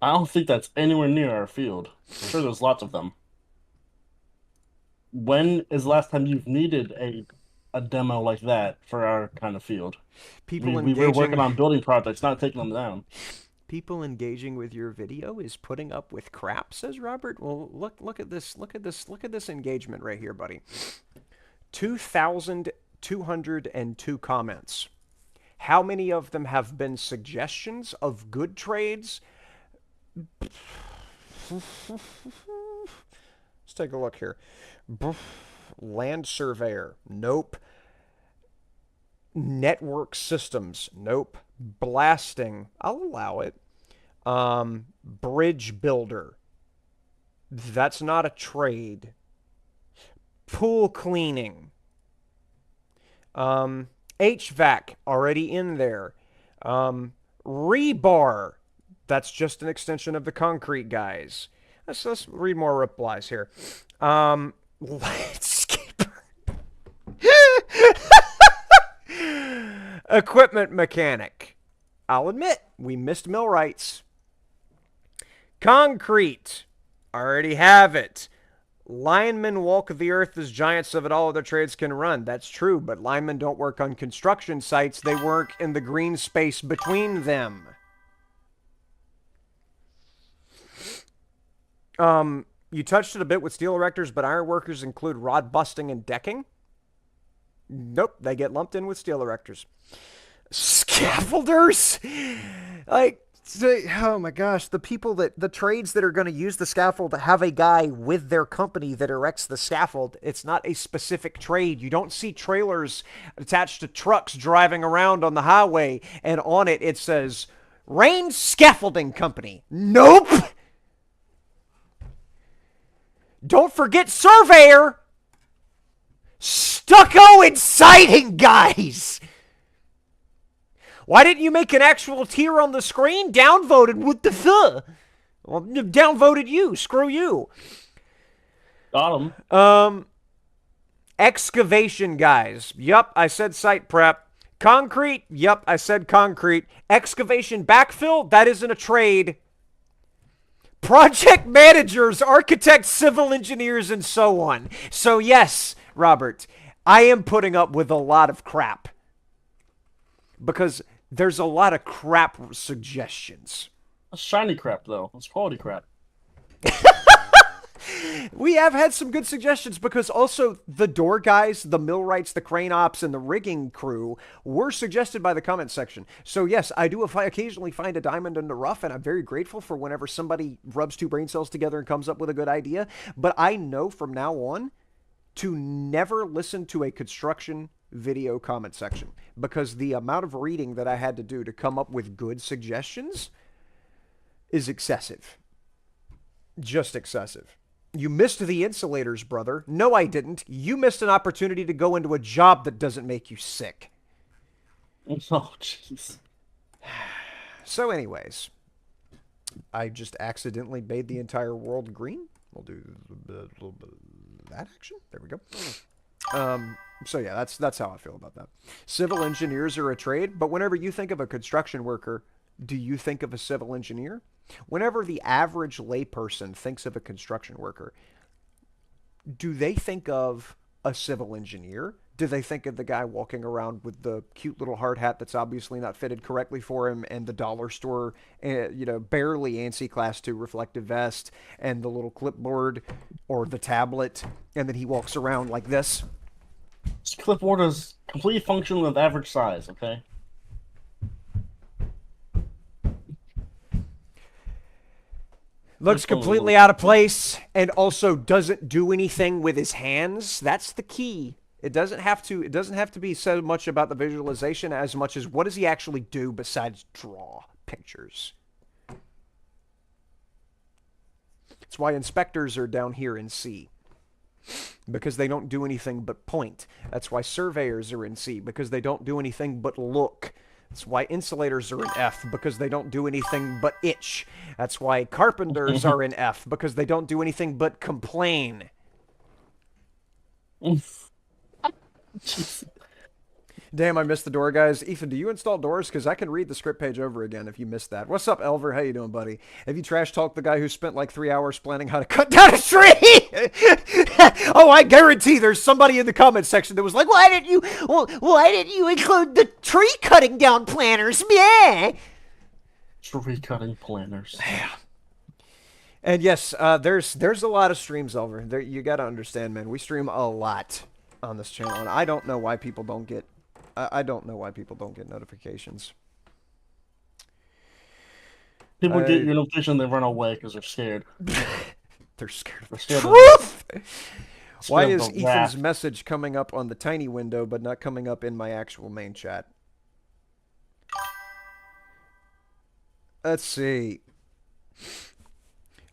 I don't think that's anywhere near our field. I'm sure there's lots of them. When is the last time you've needed a demo like that for our kind of field? We were working on building projects, not taking them down. People engaging with your video is putting up with crap, says Robert. Well, look at this engagement right here, buddy. 2,202 comments. How many of them have been suggestions of good trades? Let's take a look here. Land surveyor. Nope. Network systems. Nope. Blasting. I'll allow it. Bridge builder. That's not a trade. Pool cleaning. HVAC. Already in there. Rebar. That's just an extension of the concrete guys. Let's read more replies here. Landscaper. Equipment mechanic. I'll admit, we missed Millwrights. Concrete. Already have it. Linemen walk the earth as giants of it all other trades can run. That's true, but linemen don't work on construction sites. They work in the green space between them. You touched it a bit with steel erectors, but iron workers include rod busting and decking? Nope, they get lumped in with steel erectors. Scaffolders? Like, oh my gosh, the trades that are going to use the scaffold have a guy with their company that erects the scaffold. It's not a specific trade. You don't see trailers attached to trucks driving around on the highway, and on it says, Rain Scaffolding Company. Nope! Don't forget Surveyor! Stucco and siding guys! Why didn't you make an actual tier on the screen? Downvoted. What the fuck? Well, downvoted you. Screw you. Got him. Excavation guys. Yup, I said site prep. Concrete. Yup, I said concrete. Excavation backfill. That isn't a trade. Project managers, architects, civil engineers, and so on. So yes, Robert, I am putting up with a lot of crap. Because there's a lot of crap suggestions. That's shiny crap, though. That's quality crap. We have had some good suggestions because also the door guys, the millwrights, the crane ops, and the rigging crew were suggested by the comment section. So yes, I do occasionally find a diamond in the rough, and I'm very grateful for whenever somebody rubs two brain cells together and comes up with a good idea. But I know from now on to never listen to a construction video comment section because the amount of reading that I had to do to come up with good suggestions is excessive. Just excessive. You missed the insulators, brother. No, I didn't. You missed an opportunity to go into a job that doesn't make you sick. Oh, jeez. So anyways, I just accidentally made the entire world green. We'll do a little bit of that action. There we go. So yeah, that's how I feel about that. Civil engineers are a trade, but whenever you think of a construction worker, do you think of a civil engineer? Whenever the average layperson thinks of a construction worker, do they think of a civil engineer? Do they think of the guy walking around with the cute little hard hat that's obviously not fitted correctly for him and the dollar store, barely ANSI Class 2 reflective vest and the little clipboard or the tablet, and then he walks around like this? This clipboard is completely functional of average size, okay? Looks completely out of place and also doesn't do anything with his hands. That's the key. It doesn't have to be so much about the visualization as much as what does he actually do besides draw pictures. That's why inspectors are down here in C. Because they don't do anything but point. That's why surveyors are in C. Because they don't do anything but look. That's why insulators are in F, because they don't do anything but itch. That's why carpenters are in F, because they don't do anything but complain. Damn, I missed the door, guys. Ethan, do you install doors? Because I can read the script page over again if you missed that. What's up, Elver? How you doing, buddy? Have you trash-talked the guy who spent like 3 hours planning how to cut down a tree? Oh, I guarantee there's somebody in the comment section that was like, why didn't you include the tree cutting down planners? Yeah. Tree cutting planners. And yes, there's a lot of streams, Elver. You got to understand, man. We stream a lot on this channel, and I don't know why people don't get notifications. People get your notification, they run away because they're scared. They're scared of They're the scared truth. Why scared is of the Ethan's wrath. message coming up on the tiny window but not coming up in my actual main chat? Let's see.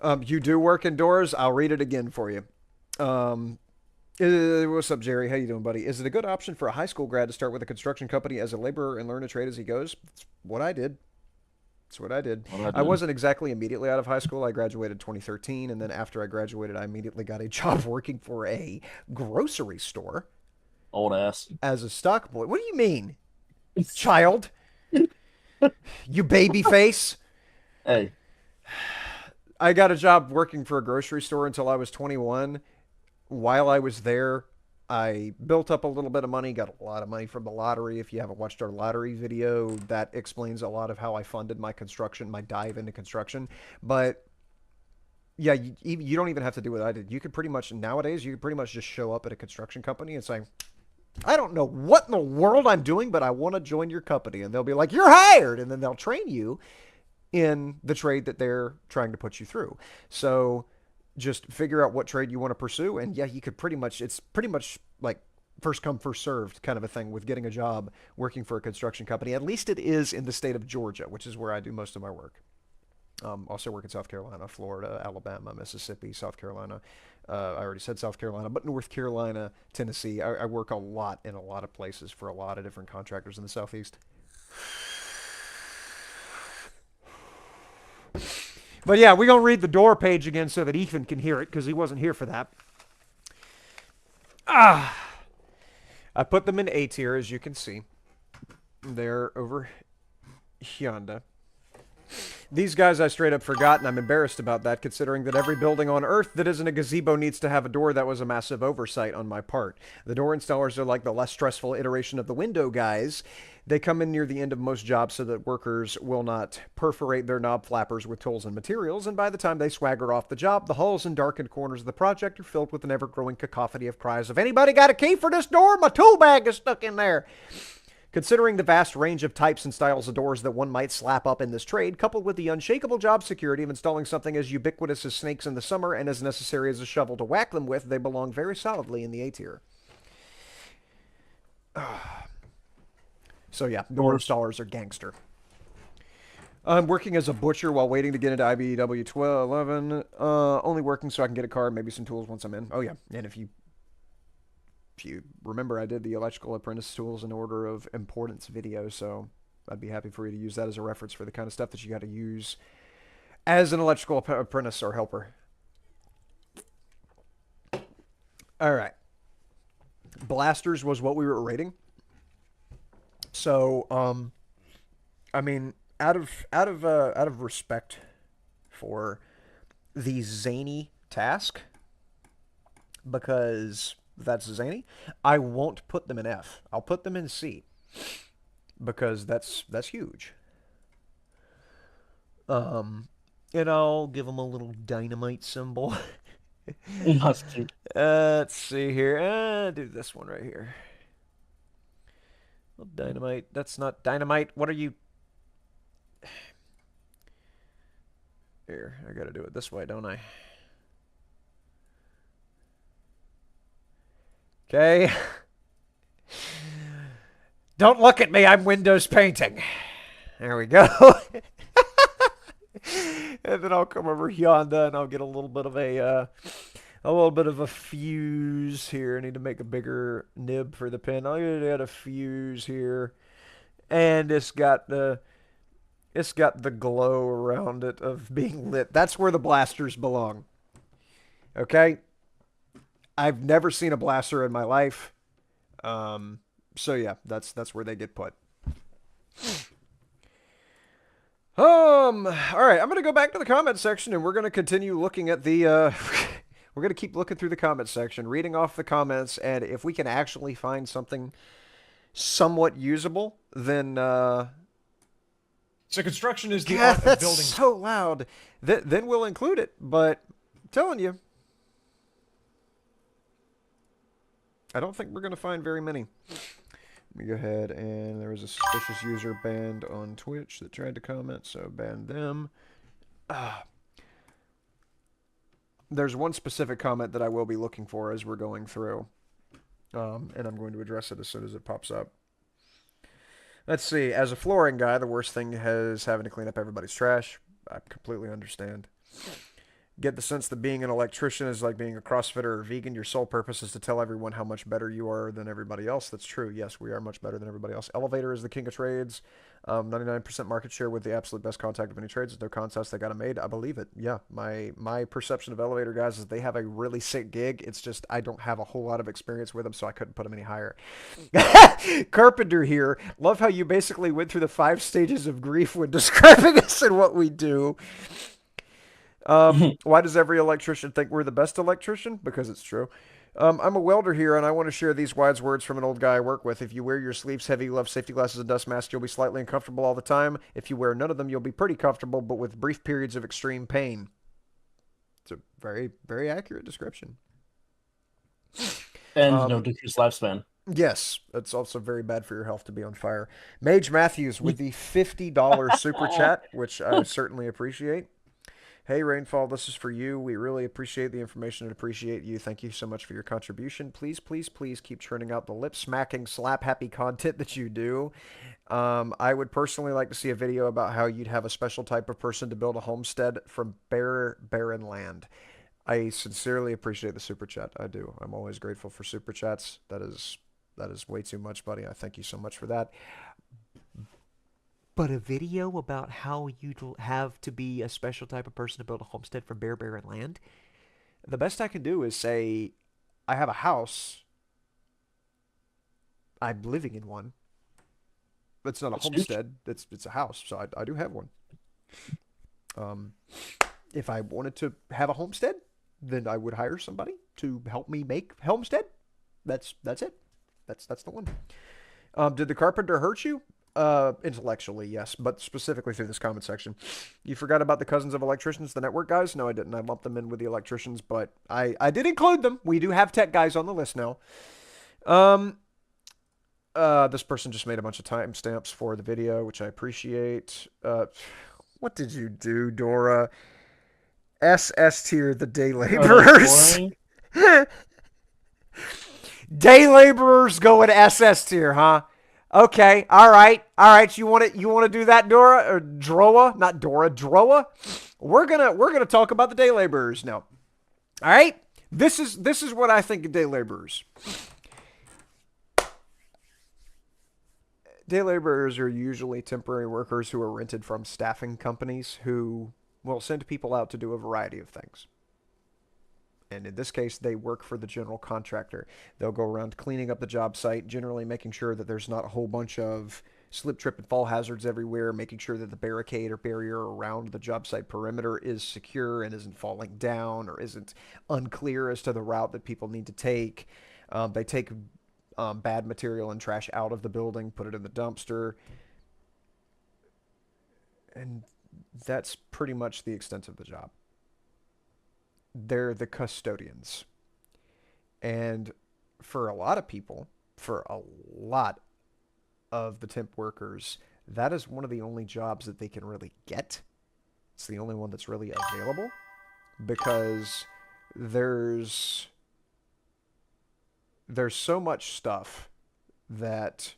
You do work indoors? I'll read it again for you. What's up, Jerry? How you doing, buddy? Is it a good option for a high school grad to start with a construction company as a laborer and learn a trade as he goes? That's what I did. That's what I did. I wasn't exactly immediately out of high school. I graduated 2013, and then after I graduated, I immediately got a job working for a grocery store. Old ass. As a stock boy. What do you mean? Child? You baby face? Hey. I got a job working for a grocery store until I was 21. While I was there, I built up a little bit of money, got a lot of money from the lottery. If you haven't watched our lottery video, that explains a lot of how I funded my construction, my dive into construction. But yeah, you don't even have to do what I did. You could pretty much, nowadays, you could pretty much just show up at a construction company and say, I don't know what in the world I'm doing, but I want to join your company. And they'll be like, you're hired. And then they'll train you in the trade that they're trying to put you through. So just figure out what trade you want to pursue. And yeah, you could it's pretty much like first come, first served kind of a thing with getting a job working for a construction company. At least it is in the state of Georgia, which is where I do most of my work. Also work in South Carolina, Florida, Alabama, Mississippi, South Carolina. I already said South Carolina, but North Carolina, Tennessee. I work a lot in a lot of places for a lot of different contractors in the Southeast. But yeah, we're going to read the door page again so that Ethan can hear it because he wasn't here for that. I put them in A tier, as you can see. They're over yonder. These guys I straight up forgot, and I'm embarrassed about that, considering that every building on Earth that isn't a gazebo needs to have a door. That was a massive oversight on my part. The door installers are like the less stressful iteration of the window guys. They come in near the end of most jobs so that workers will not perforate their knob flappers with tools and materials, and by the time they swagger off the job, the halls and darkened corners of the project are filled with an ever-growing cacophony of cries of, "Anybody got a key for this door? My tool bag is stuck in there." Considering the vast range of types and styles of doors that one might slap up in this trade, coupled with the unshakable job security of installing something as ubiquitous as snakes in the summer and as necessary as a shovel to whack them with, they belong very solidly in the A tier. So yeah, door installers are gangster. I'm working as a butcher while waiting to get into IBEW 1211. Only working so I can get a car, maybe some tools once I'm in. Oh yeah, and if you remember, I did the electrical apprentice tools in order of importance video, so I'd be happy for you to use that as a reference for the kind of stuff that you got to use as an electrical apprentice or helper. All right. Blasters was what we were rating. So, I mean, out of respect for the zany task, because that's zany, I won't put them in F. I'll put them in C because that's huge. And I'll give them a little dynamite symbol. That's cute. Let's see here. Do this one right here. Well, dynamite. That's not dynamite. What are you? Here, I gotta do it this way, don't I? Okay. Don't look at me. I'm Windows painting. There we go. And then I'll come over yonder and I'll get a little bit of a fuse here. I need to make a bigger nib for the pen. I'll add a fuse here, and it's got the glow around it of being lit. That's where the blasters belong. Okay. I've never seen a blaster in my life. So yeah, that's where they get put. All right, I'm gonna go back to the comment section, and we're gonna continue looking at the. We're gonna keep looking through the comment section, reading off the comments, and if we can actually find something somewhat usable, then. So construction is the God, art of that's building. so loud. Then we'll include it. But I'm telling you, I don't think we're gonna find very many. Let me go ahead, and there was a suspicious user banned on Twitch that tried to comment, so ban them. There's one specific comment that I will be looking for as we're going through, and I'm going to address it as soon as it pops up. Let's see. As a flooring guy, the worst thing is having to clean up everybody's trash. I completely understand. Get the sense that being an electrician is like being a CrossFitter or vegan. Your sole purpose is to tell everyone how much better you are than everybody else. That's true. Yes, we are much better than everybody else. Elevator is the king of trades. 99% market share with the absolute best contact of any trades. There's no contest. They got it made. I believe it. Yeah, my perception of elevator guys is they have a really sick gig. It's just I don't have a whole lot of experience with them, so I couldn't put them any higher. Carpenter here. Love how you basically went through the 5 stages of grief when describing us and what we do. Why does every electrician think we're the best electrician? Because it's true. I'm a welder here, and I want to share these wise words from an old guy I work with. If you wear your sleeves heavy, gloves, safety glasses, and dust mask, you'll be slightly uncomfortable all the time. If you wear none of them, you'll be pretty comfortable, but with brief periods of extreme pain. It's a very, very accurate description. And decreased lifespan. Yes, it's also very bad for your health to be on fire. Mage Matthews with the $50 super chat, which I certainly appreciate. Hey, Rainfall, this is for you. We really appreciate the information and appreciate you. Thank you so much for your contribution. Please, please, please keep churning out the lip-smacking, slap-happy content that you do. I would personally like to see a video about how you'd have a special type of person to build a homestead from barren land. I sincerely appreciate the super chat. I do. I'm always grateful for super chats. That is way too much, buddy. I thank you so much for that. But a video about how you'd have to be a special type of person to build a homestead from bare barren land? The best I can do is say, I have a house. I'm living in one. It's not a That's huge. homestead. It's a house, so I do have one. Um, if I wanted to have a homestead, then I would hire somebody to help me make homestead. That's it. That's the one. Did the carpenter hurt you? Intellectually, yes, but specifically through this comment section. You forgot about the cousins of electricians, the network guys? No, I didn't. I lumped them in with the electricians, but I did include them. We do have tech guys on the list now. This person just made a bunch of timestamps for the video, which I appreciate. What did you do, Dora? SS tier, the day laborers. Day laborers go in SS tier, huh? Okay, all right. You want to do that, Dora or Droa? Not Dora, Droa. We're gonna talk about the day laborers now. All right. This is what I think of day laborers. Day laborers are usually temporary workers who are rented from staffing companies who will send people out to do a variety of things. And in this case, they work for the general contractor. They'll go around cleaning up the job site, generally making sure that there's not a whole bunch of slip, trip, and fall hazards everywhere, making sure that the barricade or barrier around the job site perimeter is secure and isn't falling down or isn't unclear as to the route that people need to take. They take bad material and trash out of the building, put it in the dumpster. And that's pretty much the extent of the job. They're the custodians. And for a lot of people, for a lot of the temp workers, that is one of the only jobs that they can really get. It's the only one that's really available because there's so much stuff that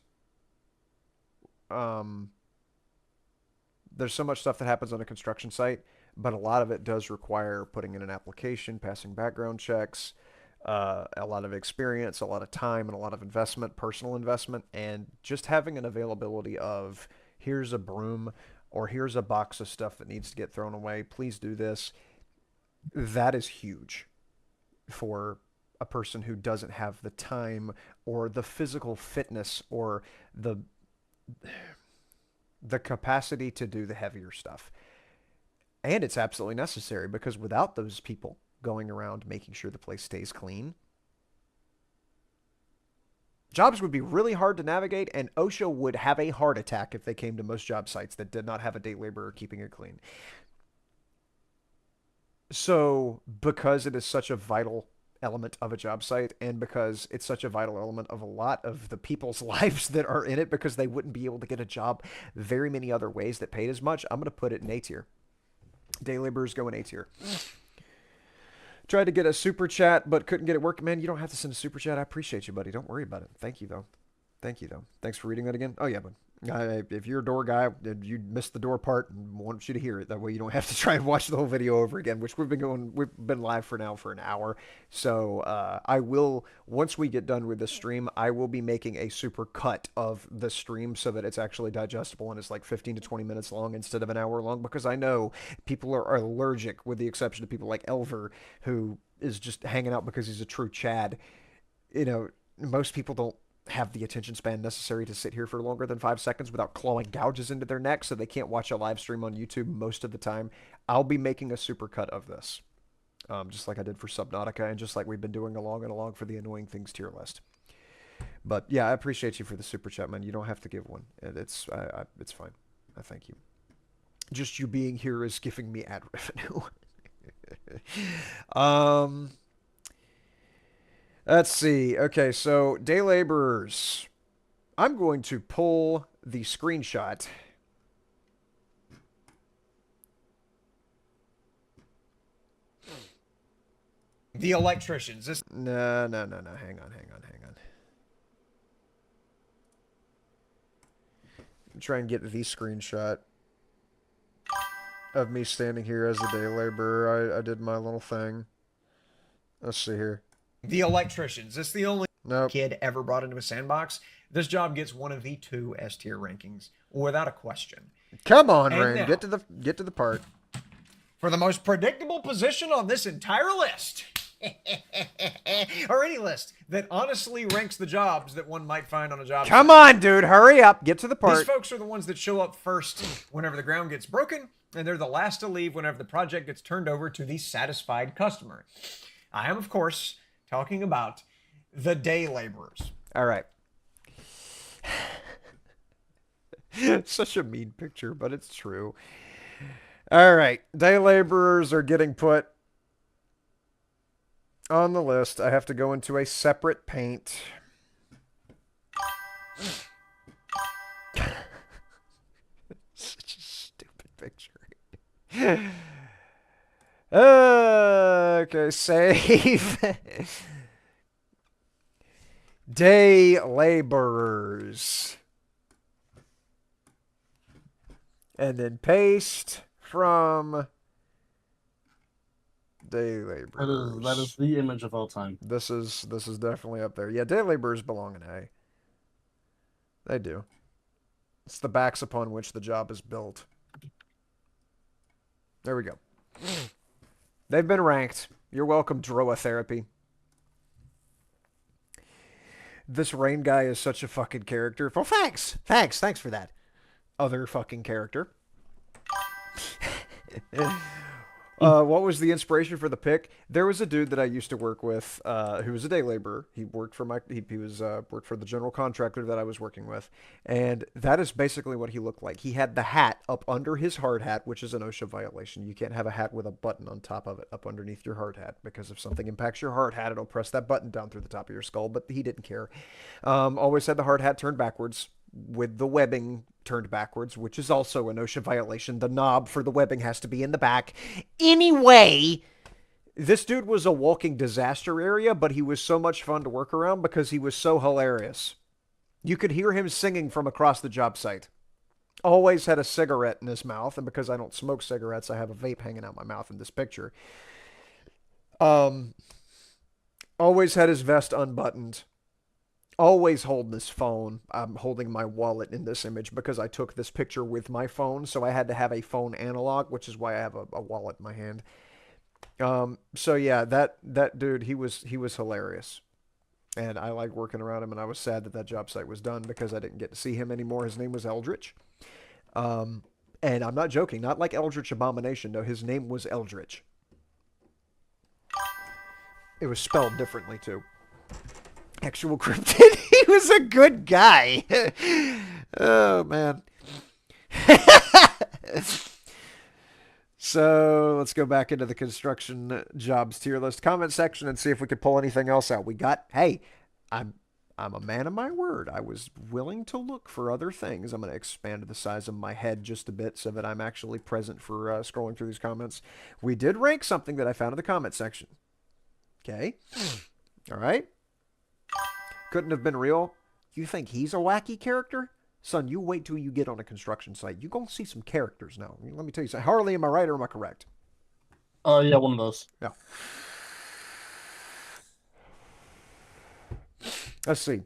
there's so much stuff that happens on a construction site, but a lot of it does require putting in an application, passing background checks, a lot of experience, a lot of time, and a lot of investment, personal investment, and just having an availability of here's a broom or here's a box of stuff that needs to get thrown away. Please do this. That is huge for a person who doesn't have the time or the physical fitness or the capacity to do the heavier stuff. And it's absolutely necessary because without those people going around making sure the place stays clean, jobs would be really hard to navigate, and OSHA would have a heart attack if they came to most job sites that did not have a day laborer keeping it clean. So, because it is such a vital element of a job site, and because it's such a vital element of a lot of the people's lives that are in it, because they wouldn't be able to get a job very many other ways that paid as much, I'm going to put it in A tier. Day laborers go in A tier. Tried to get a super chat, but couldn't get it working. Man, you don't have to send a super chat. I appreciate you, buddy. Don't worry about it. Thank you, though. Thank you, though. Thanks for reading that again. Oh, yeah, but if you're a door guy, you missed the door part and want you to hear it. That way you don't have to try and watch the whole video over again, which we've been live for now for an hour. So I will, once we get done with this stream, I will be making a super cut of the stream so that it's actually digestible and it's like 15 to 20 minutes long instead of an hour long, because I know people are allergic, with the exception of people like Elver, who is just hanging out because he's a true Chad. You know, most people don't have the attention span necessary to sit here for longer than 5 seconds without clawing gouges into their neck, so they can't watch a live stream on YouTube most of the time. I'll be making a super cut of this, just like I did for Subnautica, and just like we've been doing along for the annoying things tier list. But yeah, I appreciate you for the super chat, man. You don't have to give one. It's fine. I thank you. Just you being here is giving me ad revenue. Let's see. Okay, so day laborers. I'm going to pull the screenshot. The electricians. No. Hang on. Try and get the screenshot of me standing here as a day laborer. I did my little thing. Let's see here. The electricians. It's the only... Nope. kid ever brought into a sandbox, this job gets one of the 2 S tier rankings without a question. Come on, And Rain. now, Get to the part. for the most predictable position on this entire list, or any list that honestly ranks the jobs that one might find on a job Come site. on, dude. Hurry up. Get to the part. These folks are the ones that show up first whenever the ground gets broken, and they're the last to leave whenever the project gets turned over to the satisfied customer. I am, of course, talking about the day laborers. All right. Such a mean picture, but it's true. All right. Day laborers are getting put on the list. I have to go into a separate paint. Such a stupid picture. Okay, save. Day laborers. And then paste from day laborers. That is the image of all time. This is definitely up there. Yeah, day laborers belong in A. They do. It's the backs upon which the job is built. There we go. They've been ranked. You're welcome, Droa Therapy. This Rain guy is such a fucking character. Well, thanks. Thanks for that. Other fucking character. What was the inspiration for the pick? There was a dude that I used to work with who was a day laborer. He worked for worked for the general contractor that I was working with, and that is basically what he looked like. He had the hat up under his hard hat, which is an OSHA violation. You can't have a hat with a button on top of it up underneath your hard hat, because if something impacts your hard hat, it'll press that button down through the top of your skull. But he didn't care. Always had the hard hat turned backwards, with the webbing turned backwards, which is also an OSHA violation. The knob for the webbing has to be in the back. Anyway, this dude was a walking disaster area, but he was so much fun to work around because he was so hilarious. You could hear him singing from across the job site. Always had a cigarette in his mouth, and because I don't smoke cigarettes, I have a vape hanging out my mouth in this picture. Always had his vest unbuttoned. Always holding his phone. I'm holding my wallet in this image because I took this picture with my phone, so I had to have a phone analog, which is why I have a wallet in my hand. So yeah, that dude, he was hilarious, and I liked working around him. And I was sad that job site was done because I didn't get to see him anymore. His name was Eldritch, and I'm not joking. Not like Eldritch Abomination. No, his name was Eldritch. It was spelled differently too. Actual cryptid. He was a good guy. Oh, man. So let's go back into the construction jobs tier list comment section and see if we could pull anything else out. We got, hey, I'm a man of my word. I was willing to look for other things. I'm going to expand the size of my head just a bit so that I'm actually present for scrolling through these comments. We did rank something that I found in the comment section. Okay. All right. Couldn't have been real. You think he's a wacky character? Son, you wait till you get on a construction site. You're going to see some characters now. Let me tell you something. Harley, am I right or am I correct? Yeah, one of those. Yeah. Let's see.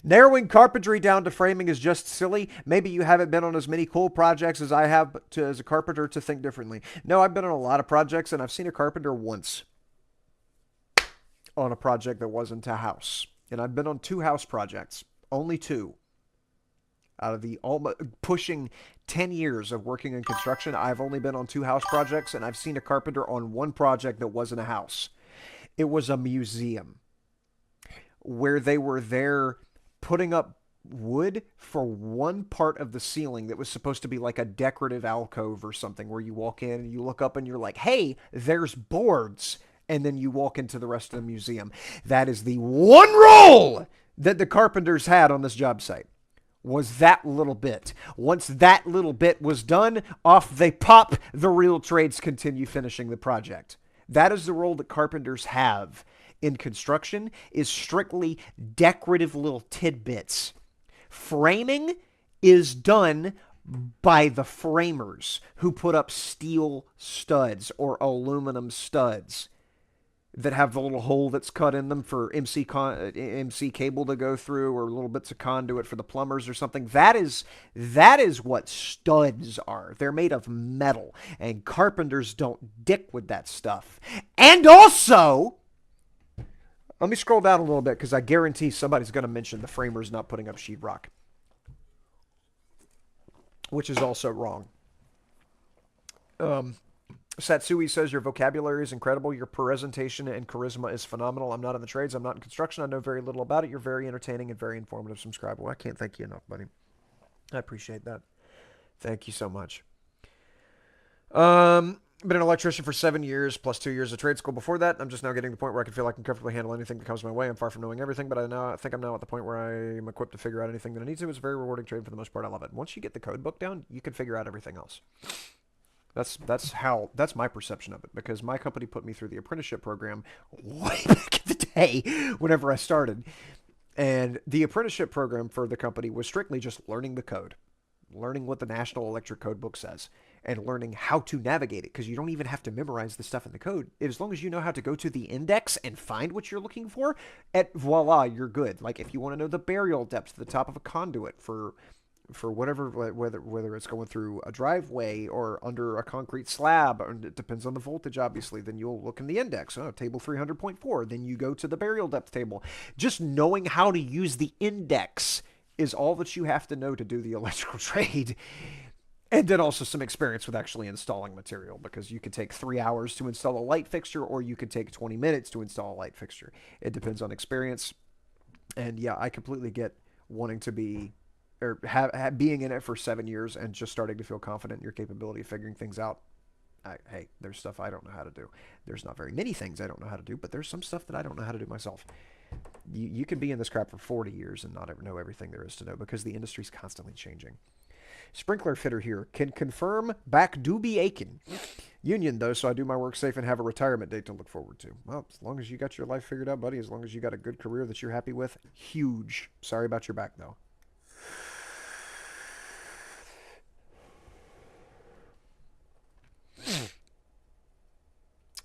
Narrowing carpentry down to framing is just silly. Maybe you haven't been on as many cool projects as I have as a carpenter to think differently. No, I've been on a lot of projects, and I've seen a carpenter once on a project that wasn't a house. And I've been on 2 house projects. Only 2. Out of the almost pushing 10 years of working in construction, I've only been on 2 house projects, and I've seen a carpenter on 1 project that wasn't a house. It was a museum where they were there putting up wood for one part of the ceiling that was supposed to be like a decorative alcove or something, where you walk in and you look up and you're like, hey, there's boards. And then you walk into the rest of the museum. That is the one role that the Carpenters had on this job site, was that little bit. Once that little bit was done, off they pop. The real trades continue finishing the project. That is the role that Carpenters have in construction, is strictly decorative little tidbits. Framing is done by the framers who put up steel studs or aluminum studs. that have the little hole that's cut in them for MC cable to go through, or little bits of conduit for the plumbers or something. That is what studs are. They're made of metal, and carpenters don't dick with that stuff. And also, let me scroll down a little bit because I guarantee somebody's going to mention the framers not putting up sheetrock, which is also wrong. Satsui says your vocabulary is incredible. Your presentation and charisma is phenomenal. I'm not in the trades. I'm not in construction. I know very little about it. You're very entertaining and very informative. Subscribe. Well, I can't thank you enough, buddy. I appreciate that. Thank you so much. Been an electrician for 7 years, plus 2 years of trade school before that. I'm just now getting to the point where I can feel I can comfortably handle anything that comes my way. I'm far from knowing everything, but I think I'm now at the point where I'm equipped to figure out anything that I need to. It's a very rewarding trade for the most part. I love it. Once you get the code book down, you can figure out everything else. That's my perception of it, because my company put me through the apprenticeship program way back in the day whenever I started. And the apprenticeship program for the company was strictly just learning the code, learning what the National Electric Code Book says, and learning how to navigate it, because you don't even have to memorize the stuff in the code. As long as you know how to go to the index and find what you're looking for, voila, you're good. Like if you want to know the burial depth to the top of a conduit for whatever, whether it's going through a driveway or under a concrete slab, and it depends on the voltage, obviously, then you'll look in the index, table 300.4, then you go to the burial depth table. Just knowing how to use the index is all that you have to know to do the electrical trade. And then also some experience with actually installing material, because you could take 3 hours to install a light fixture, or you could take 20 minutes to install a light fixture. It depends on experience. And yeah, I completely get wanting to be, or being in it for 7 years and just starting to feel confident in your capability of figuring things out. Hey, there's stuff I don't know how to do. There's not very many things I don't know how to do, but there's some stuff that I don't know how to do myself. You can be in this crap for 40 years and not ever know everything there is to know, because the industry's constantly changing. Sprinkler fitter here can confirm back do be aching. Union though, so I do my work safe and have a retirement date to look forward to. Well, as long as you got your life figured out, buddy, as long as you got a good career that you're happy with, huge. Sorry about your back though.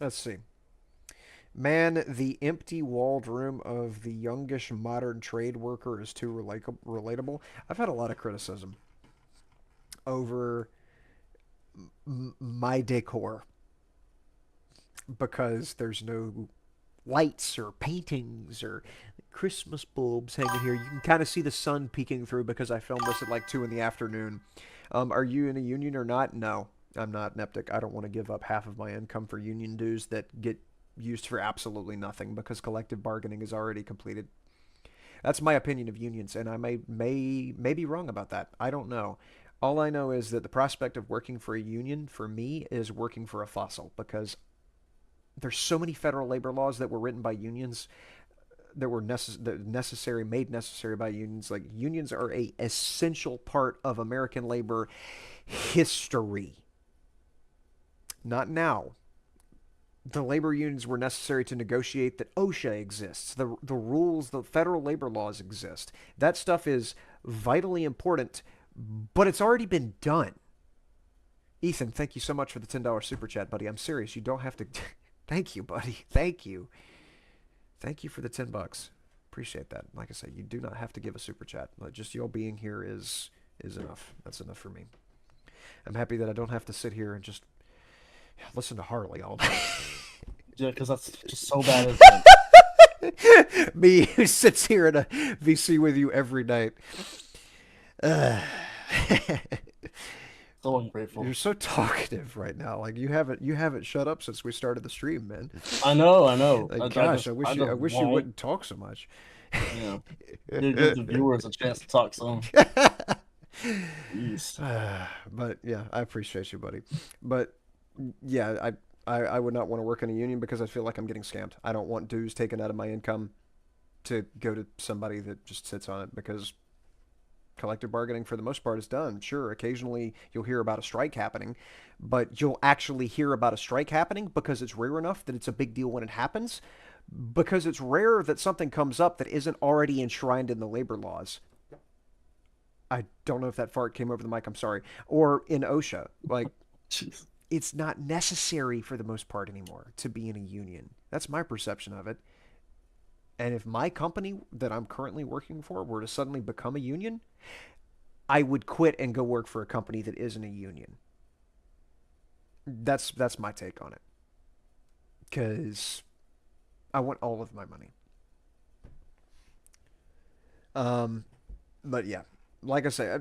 Let's see. Man, the empty walled room of the youngish modern trade worker is too relatable. I've had a lot of criticism over my decor because there's no lights or paintings or Christmas bulbs hanging here. You can kind of see the sun peeking through because I filmed this at like 2 in the afternoon. Are you in a union or not? No, I'm not, Neptic. I don't want to give up half of my income for union dues that get used for absolutely nothing because collective bargaining is already completed. That's my opinion of unions, and I may be wrong about that. I don't know. All I know is that the prospect of working for a union, for me, is working for a fossil, because there's so many federal labor laws that were written by unions that were made necessary by unions. Like, unions are a essential part of American labor history. Not now. The labor unions were necessary to negotiate that OSHA exists. The rules, the federal labor laws exist. That stuff is vitally important, but it's already been done. Ethan, thank you so much for the $10 super chat, buddy. I'm serious. You don't have to... Thank you, buddy. Thank you. Thank you for the $10. Appreciate that. Like I said, you do not have to give a super chat. Just your being here is enough. That's enough for me. I'm happy that I don't have to sit here and just listen to Harley all day. Yeah, because that's just so bad, isn't it? Me, who sits here in a VC with you every night. So ungrateful. You're so talkative right now. Like you haven't shut up since we started the stream, man. I know. Like, gosh, I wish you wouldn't talk so much. Yeah, you give the viewers a chance to talk some. But yeah, I appreciate you, buddy. But yeah, I would not want to work in a union because I feel like I'm getting scammed. I don't want dues taken out of my income to go to somebody that just sits on it, because collective bargaining for the most part is done. Sure, occasionally you'll hear about a strike happening, but you'll actually hear about a strike happening because it's rare enough that it's a big deal when it happens, because it's rare that something comes up that isn't already enshrined in the labor laws. I don't know if that fart came over the mic, I'm sorry. Or in OSHA. Like, it's not necessary for the most part anymore to be in a union. That's my perception of it. And if my company that I'm currently working for were to suddenly become a union, I would quit and go work for a company that isn't a union. That's my take on it. Because I want all of my money. But yeah, like I say,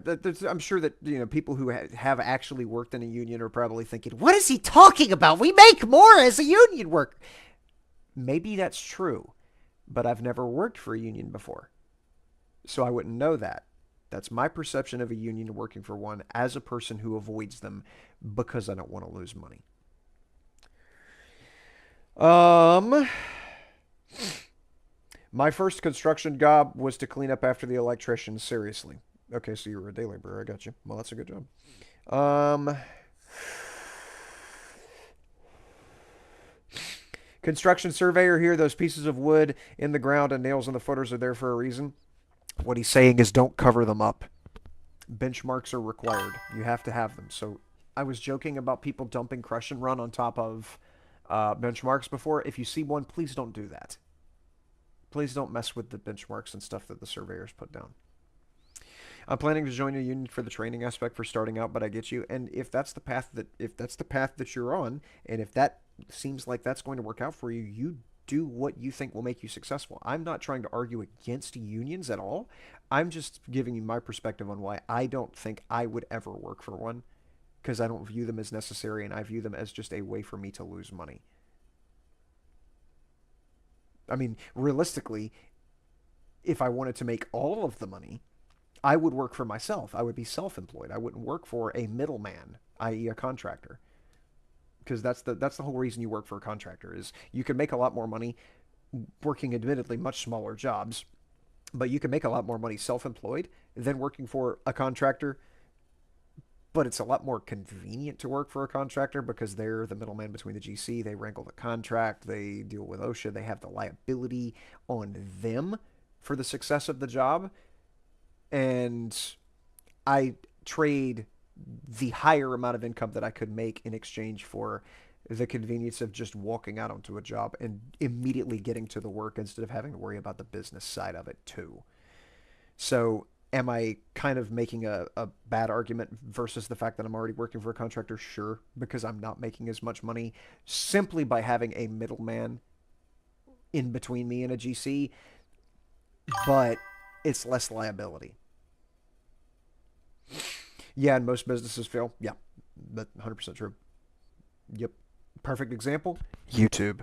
I'm sure that people who have actually worked in a union are probably thinking, "What is he talking about? We make more as a union worker." Maybe that's true, but I've never worked for a union before, so I wouldn't know that. That's my perception of a union working for one as a person who avoids them because I don't want to lose money. Um, my first construction job was to clean up after the electricians. Seriously. Okay, so you were a day laborer. I got you. Well, that's a good job. Construction surveyor here. Those pieces of wood in the ground and nails in the footers are there for a reason. What he's saying is don't cover them up. Benchmarks are required. You have to have them. So I was joking about people dumping crush and run on top of benchmarks before. If you see one, please don't do that. Please don't mess with the benchmarks and stuff that the surveyors put down. I'm planning to join a union for the training aspect for starting out, but I get you. And if that's the path that you're on, and if that seems like that's going to work out for you, you do what you think will make you successful. I'm not trying to argue against unions at all. I'm just giving you my perspective on why I don't think I would ever work for one, because I don't view them as necessary, and I view them as just a way for me to lose money. I mean, realistically, if I wanted to make all of the money, I would work for myself. I would be self-employed. I wouldn't work for a middleman, i.e. a contractor. Because that's the whole reason you work for a contractor is you can make a lot more money working admittedly much smaller jobs, but you can make a lot more money self-employed than working for a contractor. But it's a lot more convenient to work for a contractor because they're the middleman between the GC. They wrangle the contract. They deal with OSHA. They have the liability on them for the success of the job. And I trade the higher amount of income that I could make in exchange for the convenience of just walking out onto a job and immediately getting to the work instead of having to worry about the business side of it too. So am I kind of making a bad argument versus the fact that I'm already working for a contractor? Sure, because I'm not making as much money simply by having a middleman in between me and a GC, but it's less liability. Yeah, and most businesses fail. Yeah, that's 100% true. Yep. Perfect example, YouTube.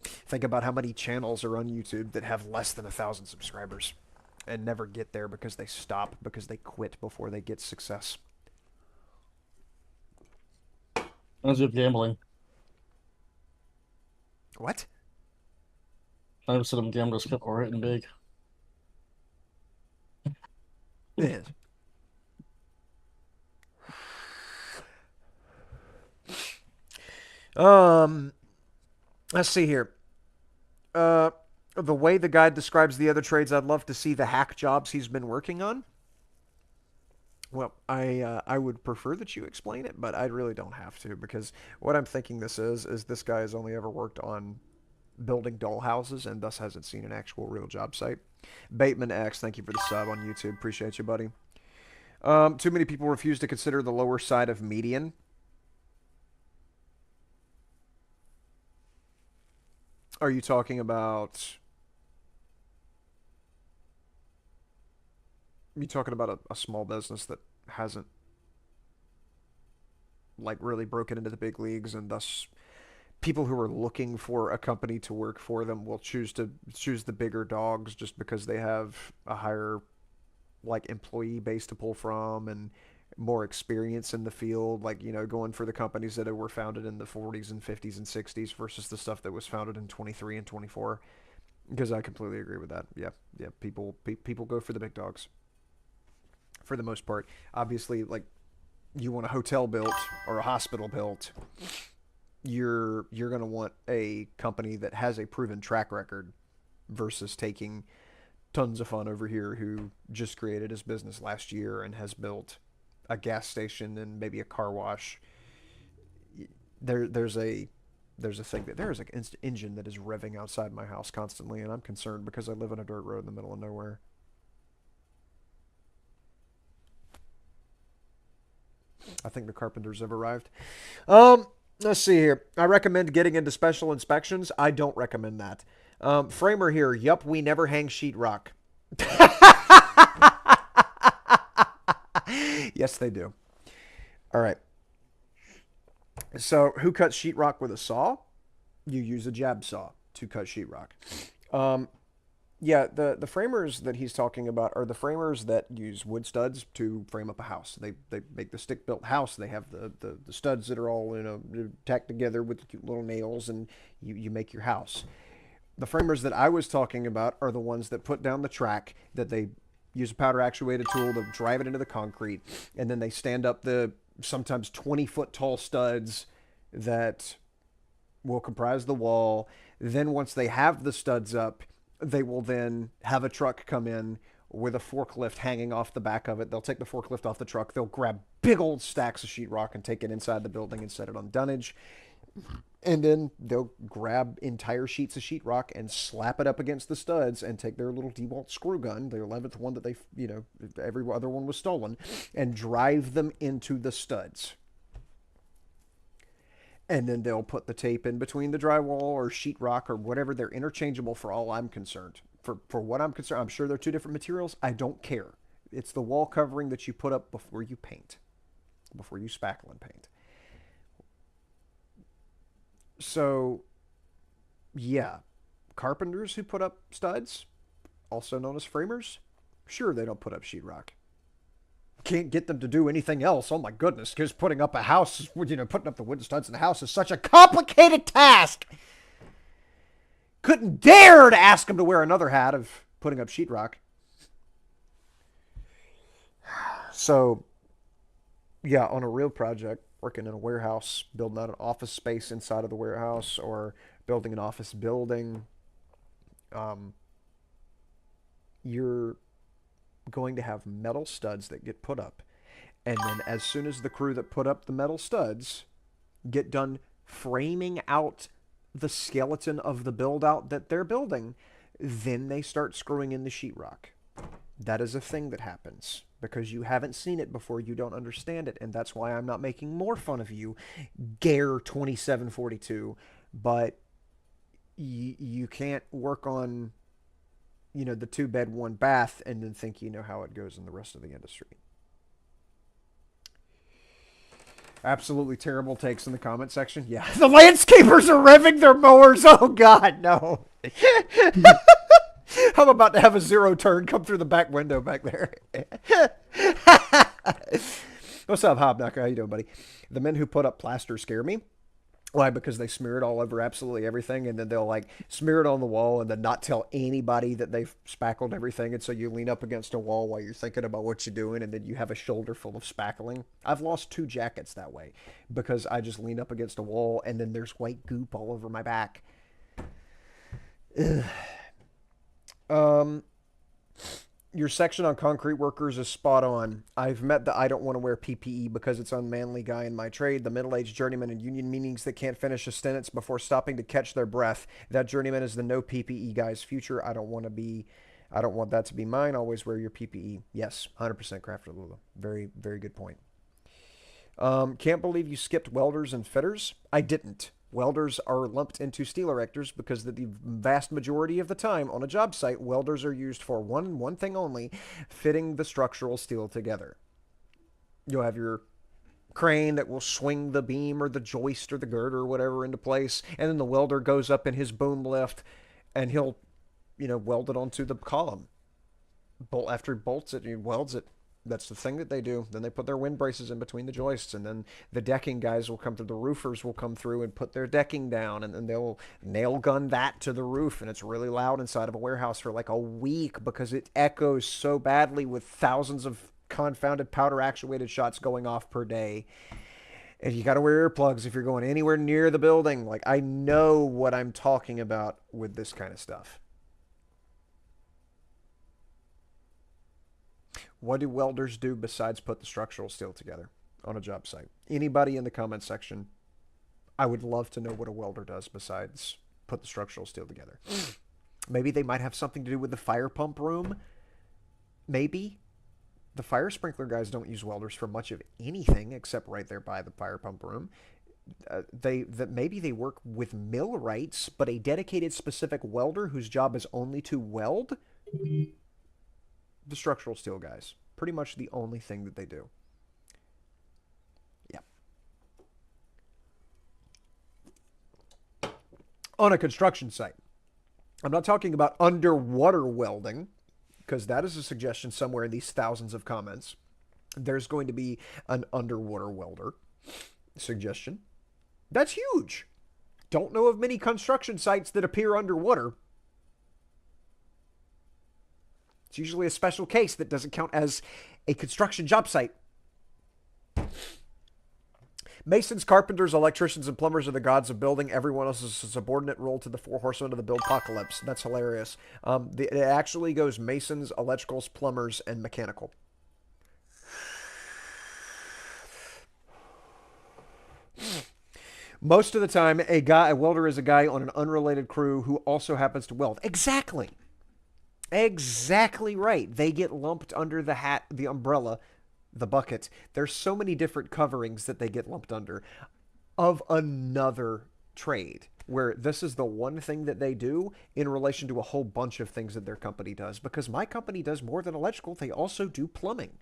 Think about how many channels are on YouTube that have less than 1,000 subscribers and never get there because they stop, because they quit before they get success. As with gambling. What? I've seen them gamblers kept written big. Yeah. Let's see here. The way the guy describes the other trades, I'd love to see the hack jobs he's been working on. Well, I would prefer that you explain it, but I really don't have to because what I'm thinking this is this guy has only ever worked on building doll houses and thus hasn't seen an actual real job site. Bateman X, thank you for the sub on YouTube. Appreciate you, buddy. Too many people refuse to consider the lower side of median. Are you talking about... You talking about a small business that hasn't like really broken into the big leagues, and thus people who are looking for a company to work for them will choose the bigger dogs just because they have a higher like employee base to pull from and more experience in the field, like going for the companies that were founded in the 40s and 50s and 60s versus the stuff that was founded in 23 and 24. Because I completely agree with that. Yeah, people go for the big dogs for the most part. Obviously, like you want a hotel built or a hospital built, you're going to want a company that has a proven track record versus taking tons of fun over here who just created his business last year and has built a gas station and maybe a car wash. There's a there's a thing that there is an engine that is revving outside my house constantly, and I'm concerned because I live on a dirt road in the middle of nowhere. I think the Carpenters have arrived. Let's see here. I recommend getting into special inspections. I don't recommend that. Framer here. Yup, we never hang sheetrock. Yes, they do. All right. So, who cuts sheetrock with a saw? You use a jab saw to cut sheetrock. Yeah, the framers that he's talking about are the framers that use wood studs to frame up a house. They make the stick-built house. They have the studs that are all, you know, tacked together with cute little nails, and you make your house. The framers that I was talking about are the ones that put down the track, that they use a powder actuated tool to drive it into the concrete, and then they stand up the sometimes 20-foot tall studs that will comprise the wall. Then once they have the studs up, they will then have a truck come in with a forklift hanging off the back of it. They'll take the forklift off the truck. They'll grab big old stacks of sheetrock and take it inside the building and set it on dunnage. And then they'll grab entire sheets of sheetrock and slap it up against the studs and take their little DeWalt screw gun, the 11th one that they, you know, every other one was stolen, and drive them into the studs. And then they'll put the tape in between the drywall or sheetrock or whatever. They're interchangeable for all I'm concerned. For what I'm concerned, I'm sure they're two different materials. I don't care. It's the wall covering that you put up before you paint, before you spackle and paint. So, yeah, carpenters who put up studs, also known as framers, sure, they don't put up sheetrock. Can't get them to do anything else. Oh my goodness, because putting up a house, you know, putting up the wooden studs in the house is such a complicated task. Couldn't dare to ask them to wear another hat of putting up sheetrock. So, yeah, on a real project, working in a warehouse, building out an office space inside of the warehouse, or building an office building, you're going to have metal studs that get put up. And then as soon as the crew that put up the metal studs get done framing out the skeleton of the build-out that they're building, then they start screwing in the sheetrock. That is a thing that happens. Because you haven't seen it before, you don't understand it. And that's why I'm not making more fun of you, Gare 2742. But you can't work on, you know, the 2-bed, 1-bath and then think you know how it goes in the rest of the industry. Absolutely terrible takes in the comment section. Yeah, the landscapers are revving their mowers. Oh, God, no. I'm about to have a zero turn come through the back window back there. What's up, Hobknocker? How you doing, buddy? The men who put up plaster scare me. Why? Because they smear it all over absolutely everything, and then they'll, like, smear it on the wall and then not tell anybody that they've spackled everything, and so you lean up against a wall while you're thinking about what you're doing, and then you have a shoulder full of spackling. I've lost 2 jackets that way because I just lean up against a wall, and then there's white goop all over my back. Ugh. Your section on concrete workers is spot on. I've met the I don't want to wear PPE because it's unmanly guy in my trade, the middle-aged journeyman in union meetings that can't finish a sentence before stopping to catch their breath. That journeyman is the no PPE guy's future. I don't want that to be mine. Always wear your PPE. Yes, 100% Crafter Lula. Very, very good point. Can't believe you skipped welders and fitters. I didn't. Welders are lumped into steel erectors because the vast majority of the time on a job site, welders are used for one thing only, fitting the structural steel together. You'll have your crane that will swing the beam or the joist or the girder or whatever into place, and then the welder goes up in his boom lift and he'll, you know, weld it onto the column. After he bolts it, he welds it. That's the thing that they do. Then they put their wind braces in between the joists, and then the decking guys will come through, the roofers will come through and put their decking down, and then they'll nail gun that to the roof, and it's really loud inside of a warehouse for like a week because it echoes so badly with thousands of confounded powder actuated shots going off per day. And you got to wear earplugs if you're going anywhere near the building. Like, I know what I'm talking about with this kind of stuff. What do welders do besides put the structural steel together on a job site? Anybody in the comment section, I would love to know what a welder does besides put the structural steel together. Maybe they might have something to do with the fire pump room. Maybe. The fire sprinkler guys don't use welders for much of anything except right there by the fire pump room. Maybe they work with millwrights, but a dedicated specific welder whose job is only to weld. The structural steel guys. Pretty much the only thing that they do. Yeah. On a construction site. I'm not talking about underwater welding, because that is a suggestion somewhere in these thousands of comments. There's going to be an underwater welder suggestion. That's huge. Don't know of many construction sites that appear underwater. It's usually a special case that doesn't count as a construction job site. Masons, carpenters, electricians, and plumbers are the gods of building. Everyone else is a subordinate role to the four horsemen of the build apocalypse. That's hilarious. It actually goes masons, electricals, plumbers, and mechanical. Most of the time, a welder is a guy on an unrelated crew who also happens to weld. Exactly. Exactly right. They get lumped under the hat, the umbrella, the bucket. There's so many different coverings that they get lumped under of another trade, where this is the one thing that they do in relation to a whole bunch of things that their company does. Because my company does more than electrical. They also do plumbing.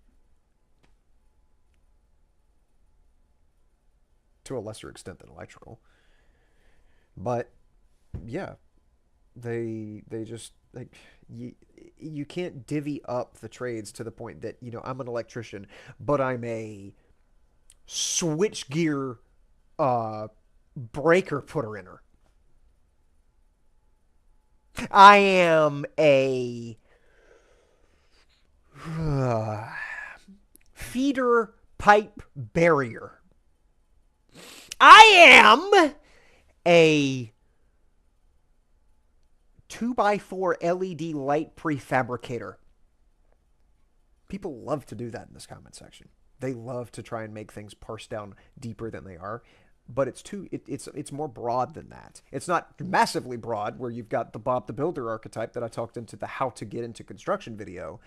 To a lesser extent than electrical. But yeah, they just, like, you can't divvy up the trades to the point that, you know, I'm an electrician, but I'm a switchgear breaker putter-inner. I am a feeder pipe barrier. I am a 2x4 LED light prefabricator. People love to do that in this comment section. They love to try and make things parse down deeper than they are, but it's more broad than that. It's not massively broad, where you've got the Bob the Builder archetype that I talked into the how to get into construction video,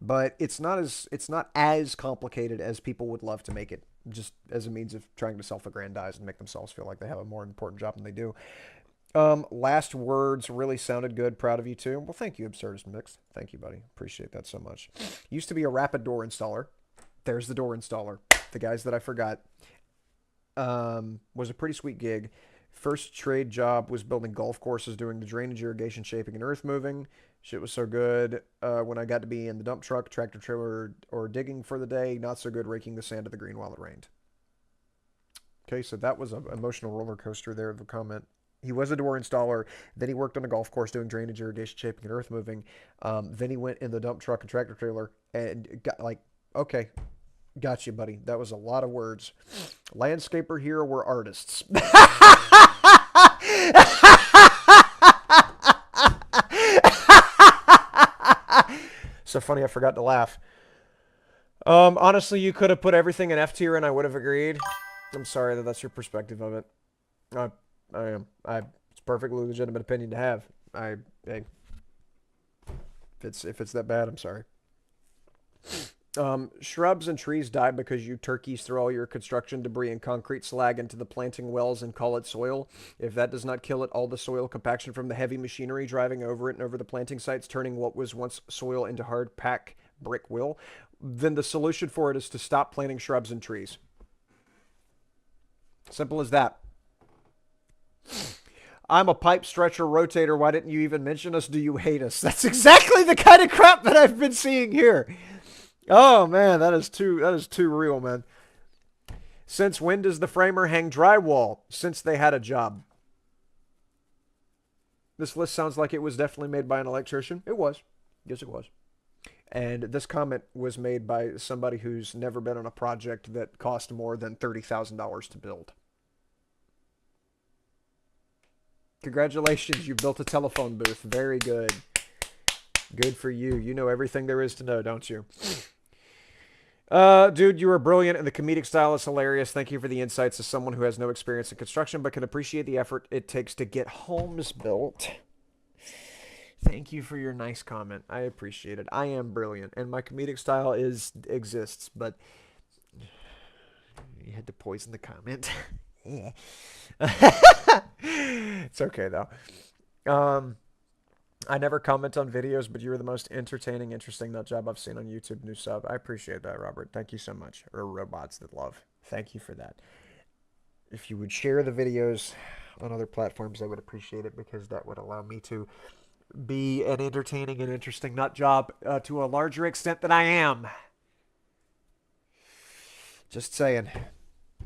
but it's not as complicated as people would love to make it, just as a means of trying to self-aggrandize and make themselves feel like they have a more important job than they do. Last words really sounded good. Proud of you too. Well, thank you, Absurdist Mix. Thank you, buddy. Appreciate that so much. Used to be a rapid door installer. There's the door installer. The guys that I forgot. Was a pretty sweet gig. First trade job was building golf courses, doing the drainage, irrigation, shaping, and earth moving. Shit was so good. When I got to be in the dump truck, tractor trailer, or digging for the day, not so good raking the sand of the green while it rained. Okay, so that was an emotional roller coaster there of a comment. He was a door installer. Then he worked on a golf course doing drainage, irrigation, shaping, and earth moving. Then he went in the dump truck and tractor trailer and got like, okay, got you, buddy. That was a lot of words. Landscaper here, we're artists. So funny, I forgot to laugh. Honestly, you could have put everything in F tier and I would have agreed. I'm sorry that that's your perspective of it. I am. It's a perfectly legitimate opinion to have. Hey, if it's that bad, I'm sorry. Shrubs and trees die because you turkeys throw all your construction debris and concrete slag into the planting wells and call it soil. If that does not kill it, all the soil compaction from the heavy machinery driving over it and over the planting sites, turning what was once soil into hard pack brick will, then the solution for it is to stop planting shrubs and trees. Simple as that. I'm a pipe stretcher rotator. Why didn't you even mention us? Do you hate us? That's exactly the kind of crap that I've been seeing here. Oh man, that is too real, man. Since when does the framer hang drywall? Since they had a job. This list sounds like it was definitely made by an electrician. It was. Yes, it was. And this comment was made by somebody who's never been on a project that cost more than $30,000 to build. Congratulations, you built a telephone booth. Very good. Good for you. You know everything there is to know, don't you? Dude, you are brilliant and the comedic style is hilarious. Thank you for the insights as someone who has no experience in construction but can appreciate the effort it takes to get homes built. Thank you for your nice comment. I appreciate it. I am brilliant and my comedic style exists, but you had to poison the comment. Yeah. It's okay though. I never comment on videos, but you are the most entertaining, interesting nut job I've seen on YouTube. New sub. I appreciate that, Robert. Thank you so much. Or robots that love. Thank you for that. If you would share the videos on other platforms, I would appreciate it because that would allow me to be an entertaining and interesting nut job to a larger extent than I am. Just saying.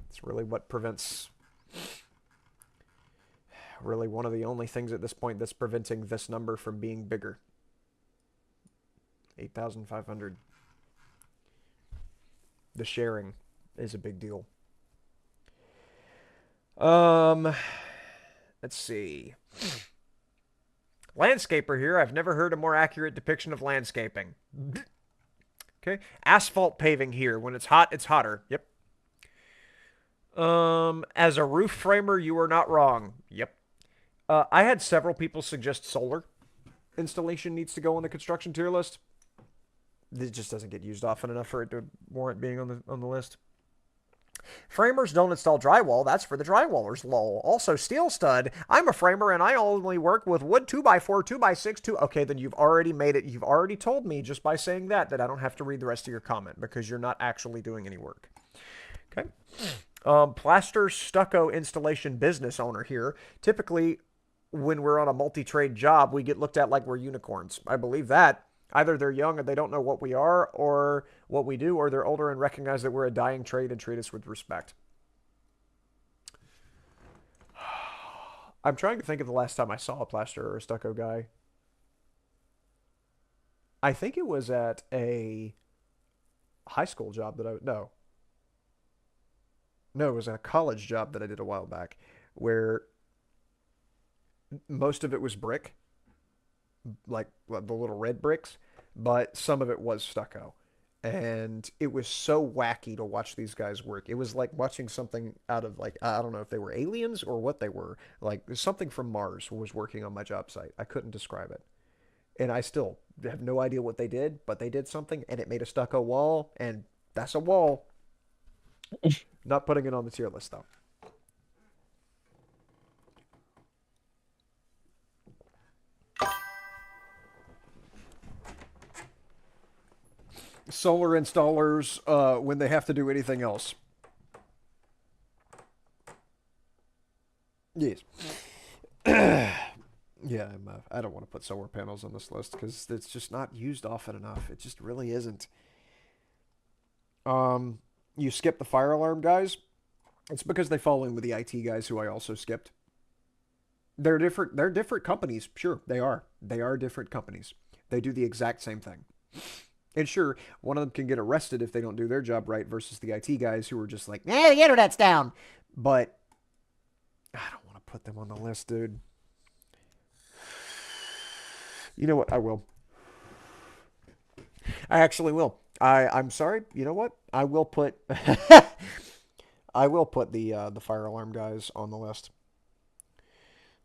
It's really what prevents... Really one of the only things at this point that's preventing this number from being bigger. 8,500. The sharing is a big deal. Let's see. Landscaper here. I've never heard a more accurate depiction of landscaping. Okay. Asphalt paving here. When it's hot, it's hotter. Yep. As a roof framer, you are not wrong. Yep. I had several people suggest solar installation needs to go on the construction tier list. It just doesn't get used often enough for it to warrant being on the list. Framers don't install drywall. That's for the drywallers, lol. Also, steel stud. I'm a framer and I only work with wood 2x4, 2x6, 2... Okay, then you've already made it. You've already told me just by saying that I don't have to read the rest of your comment because you're not actually doing any work. Okay. Plaster stucco installation business owner here. Typically, when we're on a multi-trade job, we get looked at like we're unicorns. I believe that. Either they're young and they don't know what we are or what we do, or they're older and recognize that we're a dying trade and treat us with respect. I'm trying to think of the last time I saw a plaster or a stucco guy. I think it was at a high school job that No, it was at a college job that I did a while back where most of it was brick, like the little red bricks, but some of it was stucco. And it was so wacky to watch these guys work. It was like watching something out of, like, I don't know if they were aliens or what they were. Like something from Mars was working on my job site. I couldn't describe it. And I still have no idea what they did, but they did something and it made a stucco wall, and that's a wall. Not putting it on the tier list though. Solar installers when they have to do anything else. Yes. Yeah, I don't want to put solar panels on this list because it's just not used often enough. It just really isn't. You skip the fire alarm guys. It's because they fall in with the IT guys who I also skipped. They're different. They're different companies. Sure, they are. They are different companies. They do the exact same thing. And sure, one of them can get arrested if they don't do their job right versus the IT guys who are just like, the internet's down. But I don't want to put them on the list, dude. You know what? I will. I actually will. I'm sorry. You know what? I will put I will put the fire alarm guys on the list.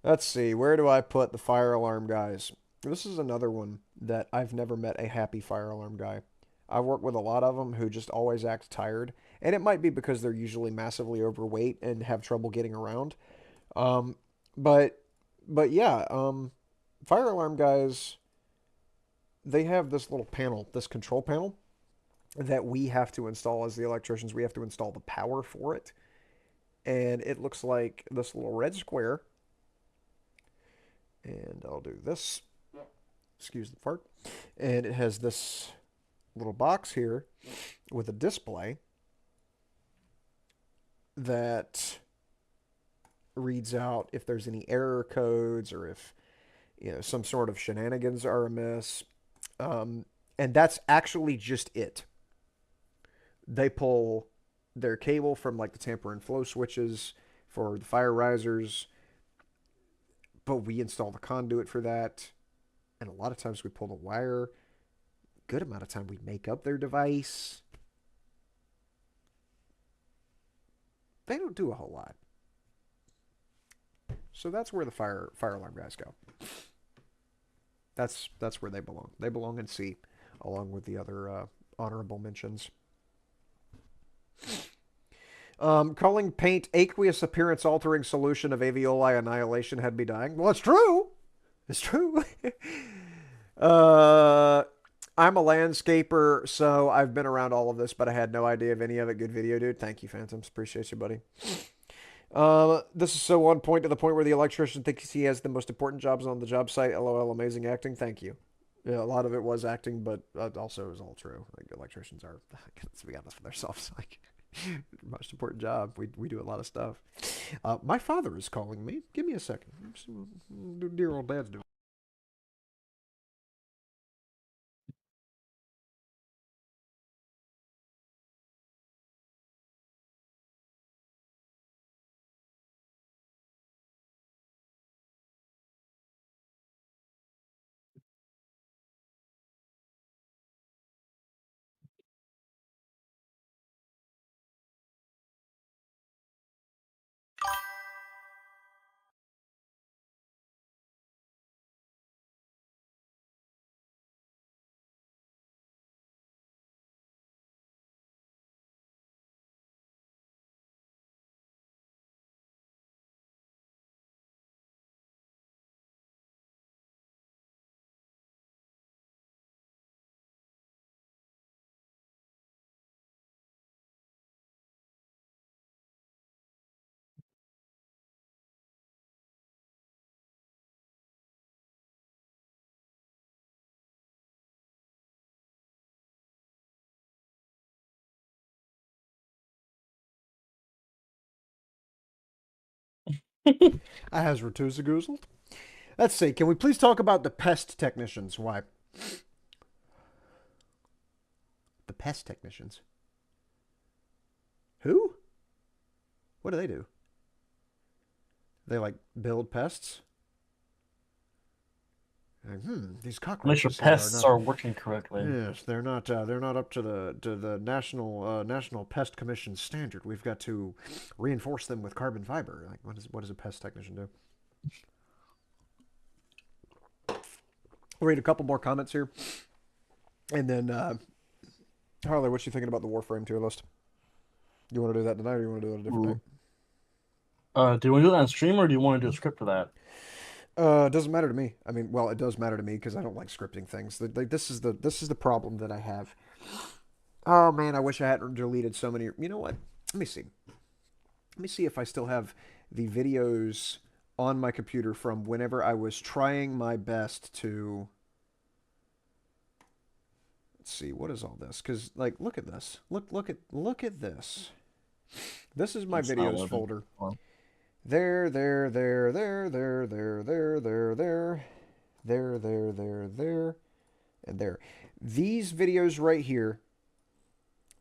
Let's see. Where do I put the fire alarm guys? This is another one that I've never met a happy fire alarm guy. I've worked with a lot of them who just always act tired. And it might be because they're usually massively overweight and have trouble getting around. But yeah, fire alarm guys, they have this little panel, this control panel that we have to install as the electricians. We have to install the power for it. And it looks like this little red square. And I'll do this. Excuse the fart. And it has this little box here with a display that reads out if there's any error codes or if, you know, some sort of shenanigans are amiss. And that's actually just it. They pull their cable from like the tamper and flow switches for the fire risers, but we install the conduit for that. And a lot of times we pull the wire. Good amount of time we make up their device. don't do a whole lot. So that's where the fire alarm guys go. That's where they belong. They belong in C, along with the other honorable mentions. Calling paint aqueous appearance altering solution of alveoli annihilation had me dying. Well, it's true. It's true. I'm a landscaper, so I've been around all of this, but I had no idea of any of it. Good video, dude. Thank you, Phantoms. Appreciate you, buddy. This is so on point to the point where the electrician thinks he has the most important jobs on the job site. LOL, amazing acting. Thank you. Yeah, a lot of it was acting, but also it was all true. Like electricians are, let's be honest with ourselves, like most important job. We do a lot of stuff. My father is calling me. Give me a second. Dear old dad's doing. I has Ratuzagoozled. Let's see. Can we please talk about the pest technicians? Why? The pest technicians? Who? What do they do? They like build pests? These cockroaches. Make sure pests are working correctly. Yes, they're not up to the national pest commission standard. We've got to reinforce them with carbon fiber. Like what does a pest technician do? We'll read a couple more comments here, and then Harley, what you thinking about the Warframe tier list? You want to do that tonight, or you want to do it a different day? Do you want to do that on stream, or do you want to do a script for that? It doesn't matter to me. I mean, well, it does matter to me because I don't like scripting things. Like this is the problem that I have. Oh man, I wish I hadn't deleted so many. You know what? Let me see. Let me see if I still have the videos on my computer from whenever I was trying my best to. Let's see, what is all this? Because like, look at this. Look at this. This is my videos folder. There, and there. These videos right here,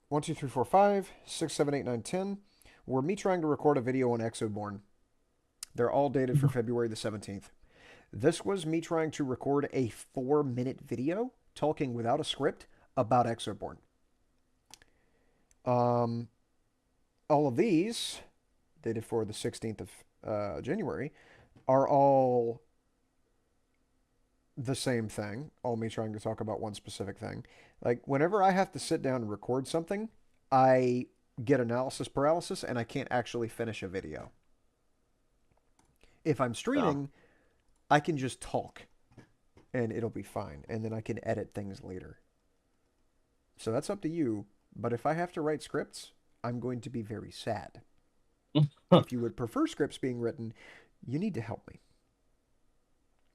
1, 2, 3, 4, 5, 6, 7, 8, 9, 10, were me trying to record a video on Exoborn. They're all dated for February the 17th. This was me trying to record a 4-minute video talking without a script about Exoborn. All of these, dated for the 16th of January, are all the same thing. All me trying to talk about one specific thing. Like, whenever I have to sit down and record something, I get analysis paralysis and I can't actually finish a video. If I'm streaming, I can just talk and it'll be fine. And then I can edit things later. So that's up to you. But if I have to write scripts, I'm going to be very sad. If you would prefer scripts being written, you need to help me.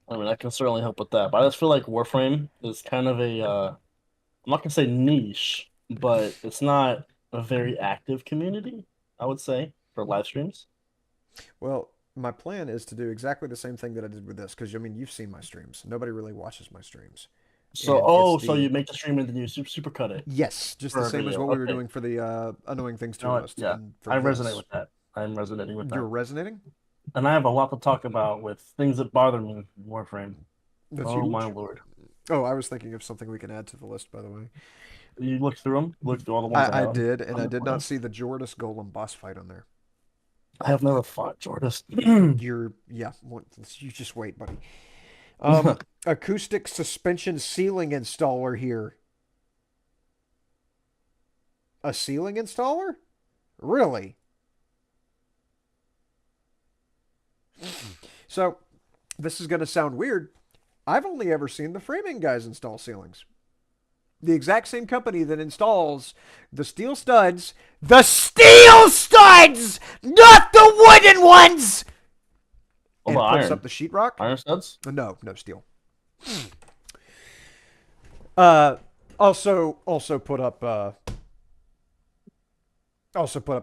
I mean, I can certainly help with that, but I just feel like Warframe is kind of a, I'm not gonna say niche, but it's not a very active community, I would say, for live streams. Well, my plan is to do exactly the same thing that I did with this, because, I mean, you've seen my streams. Nobody really watches my streams. So, so you make the stream and then you supercut it. Yes, just the same as what we were doing for the Annoying Things to List. Yeah, I resonate with that. I'm resonating with that. You're resonating? And I have a lot to talk about with things that bother me in Warframe. That's oh huge. my lord! Oh, I was thinking of something we can add to the list, by the way. You looked through them? Looked through all the ones I did, and I did not see the Jordis Golem boss fight on there. I have never fought Jordas. Yeah, you just wait, buddy. Acoustic suspension ceiling installer here. A ceiling installer? Really? So, this is going to sound weird. I've only ever seen the framing guys install ceilings. The exact same company that installs the steel studs, not the wooden ones, What and about puts iron? up the sheetrock. Iron studs? No steel. Also put up the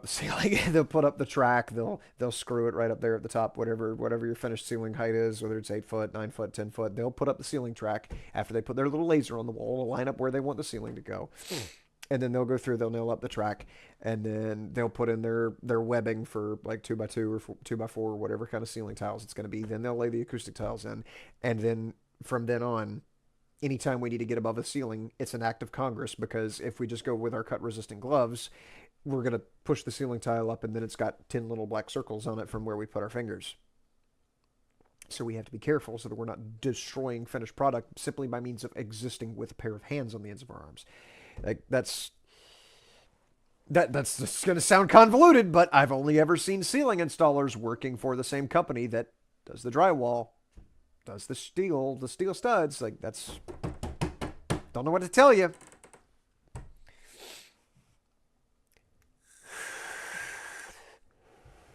ceiling. They'll put up the track. They'll screw it right up there at the top, whatever your finished ceiling height is, whether it's 8 foot, 9 foot, 10 foot. They'll put up the ceiling track after they put their little laser on the wall to line up where they want the ceiling to go. And then they'll go through. They'll nail up the track, and then they'll put in their webbing for like 2x2 or 2x4 or whatever kind of ceiling tiles it's going to be. Then they'll lay the acoustic tiles in, and then from then on, anytime we need to get above the ceiling, it's an act of Congress, because if we just go with our cut resistant gloves, we're going to push the ceiling tile up, and then it's got 10 little black circles on it from where we put our fingers. So we have to be careful so that we're not destroying finished product simply by means of existing with a pair of hands on the ends of our arms. Like, that's just going to sound convoluted, but I've only ever seen ceiling installers working for the same company that does the drywall, does the steel studs. Like, that's, don't know what to tell you.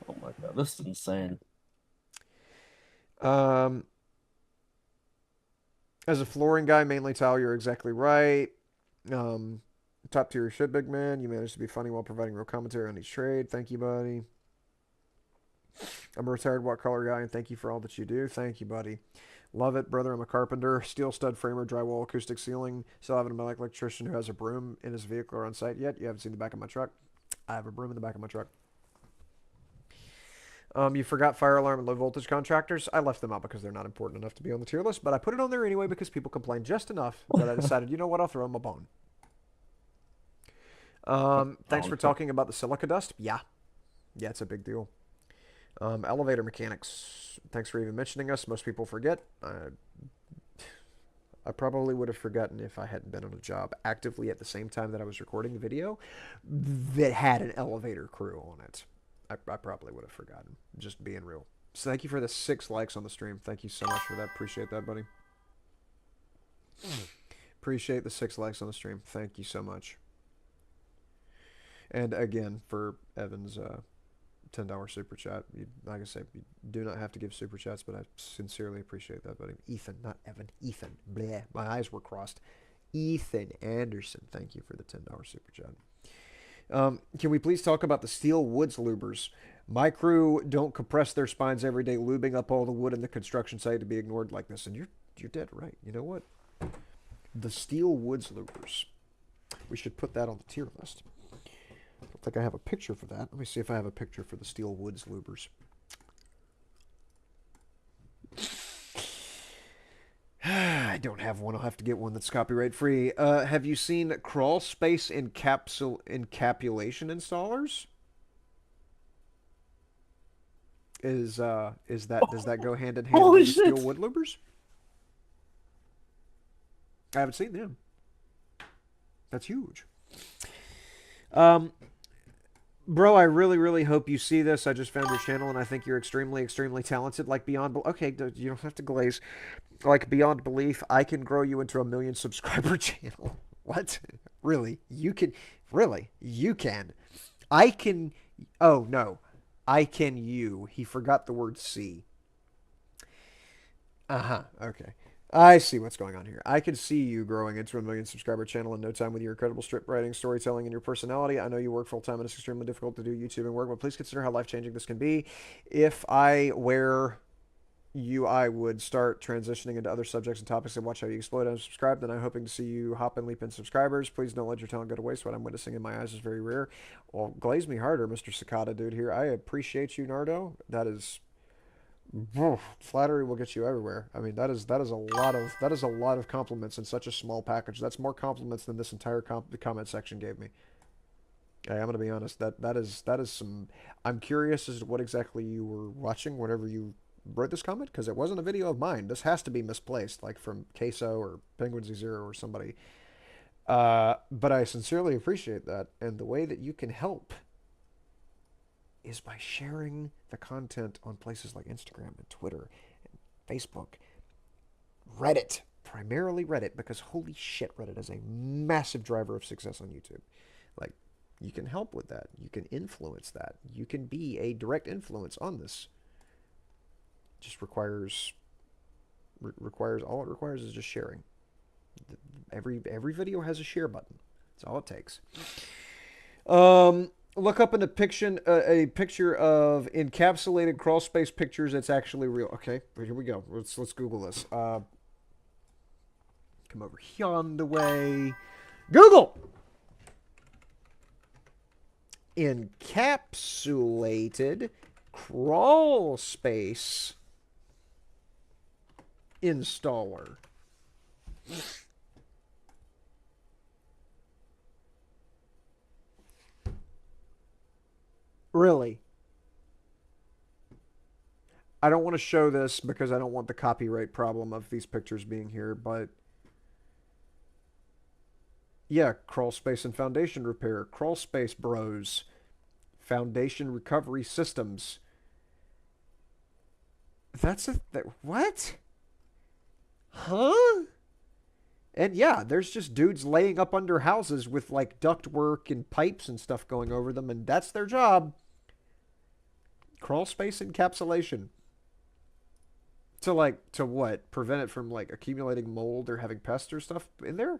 Oh my god, this is insane. As a flooring guy, mainly tile, you're exactly right. Top tier shit, big man. You managed to be funny while providing real commentary on each trade. Thank you, buddy. I'm a retired white collar guy, and thank you for all that you do. Thank you, buddy. Love it, brother. I'm a carpenter, steel stud framer, drywall, acoustic ceiling. Still have an electrician who has a broom in his vehicle or on site yet. You haven't seen the back of my truck? I have a broom in the back of my truck. You forgot fire alarm and low voltage contractors. I left them out because they're not important enough to be on the tier list, but I put it on there anyway because people complain just enough that I decided, you know what, I'll throw them a bone. Thanks for talking about the silica dust. Yeah, it's a big deal. Elevator mechanics. Thanks for even mentioning us. Most people forget. I probably would have forgotten if I hadn't been on a job actively at the same time that I was recording the video that had an elevator crew on it. I probably would have forgotten, just being real. So thank you for the 6 likes on the stream. Thank you so much for that. Appreciate that, buddy. Appreciate the 6 likes on the stream. Thank you so much. And again, for Evan's $10 super chat. Like I say, you do not have to give super chats, but I sincerely appreciate that, buddy. Ethan, not Evan. Ethan. Bleh. My eyes were crossed. Ethan Anderson. Thank you for the $10 super chat. Can we please talk about the steel woods lubers? My crew don't compress their spines every day, lubing up all the wood in the construction site to be ignored like this. And you're dead right. You know what? The steel woods lubers. We should put that on the tier list. I don't think I have a picture for that. Let me see if I have a picture for the steel woods lubers. I don't have one. I'll have to get one that's copyright free. Have you seen crawl space encapsulation installers? Does that go hand in hand Holy with the shit. steel wood lubers? I haven't seen them. That's huge. Bro, I really, really hope you see this. I just found your channel, and I think you're extremely, extremely talented. Like, beyond... Okay, you don't have to glaze. Like, beyond belief, I can grow you into a 1 million subscriber channel. What? Really? You can... Really? You can. I can... Oh, no. I can you. He forgot the word C. Uh-huh. Okay. I see what's going on here. I can see you growing into a 1 million subscriber channel in no time with your incredible strip writing, storytelling, and your personality. I know you work full time and it's extremely difficult to do YouTube and work, but please consider how life-changing this can be. If I were you, I would start transitioning into other subjects and topics and watch how you explode and subscribe. Then I'm hoping to see you hop and leap in subscribers. Please don't let your talent go to waste. What I'm witnessing in my eyes is very rare. Well, glaze me harder, Mr. Cicada dude here. I appreciate you, Nardo. That is... Flattery will get you everywhere. I mean, that is a lot of compliments in such a small package. That's more compliments than this entire comment section gave me. Hey, I'm gonna be honest. That is some. I'm curious as to what exactly you were watching whenever you wrote this comment, because it wasn't a video of mine. This has to be misplaced, like from Queso or Penguin Z0 or somebody. But I sincerely appreciate that, and the way that you can help is by sharing the content on places like Instagram and Twitter and Facebook, Reddit, primarily Reddit, because holy shit, Reddit is a massive driver of success on YouTube. Like, you can help with that. You can influence that. You can be a direct influence on this. Just requires all it requires is just sharing. Every video has a share button. That's all it takes. Look up a picture of encapsulated crawl space pictures. It's actually real. Okay, here we go. Let's Google this. Come over here on the way. Google encapsulated crawl space installer. Really? I don't want to show this because I don't want the copyright problem of these pictures being here, but yeah, crawl space and foundation repair, crawl space bros, foundation recovery systems. What? Huh? And yeah, there's just dudes laying up under houses with like ductwork and pipes and stuff going over them, and that's their job. Crawl space encapsulation. To what? Prevent it from like accumulating mold or having pests or stuff in there?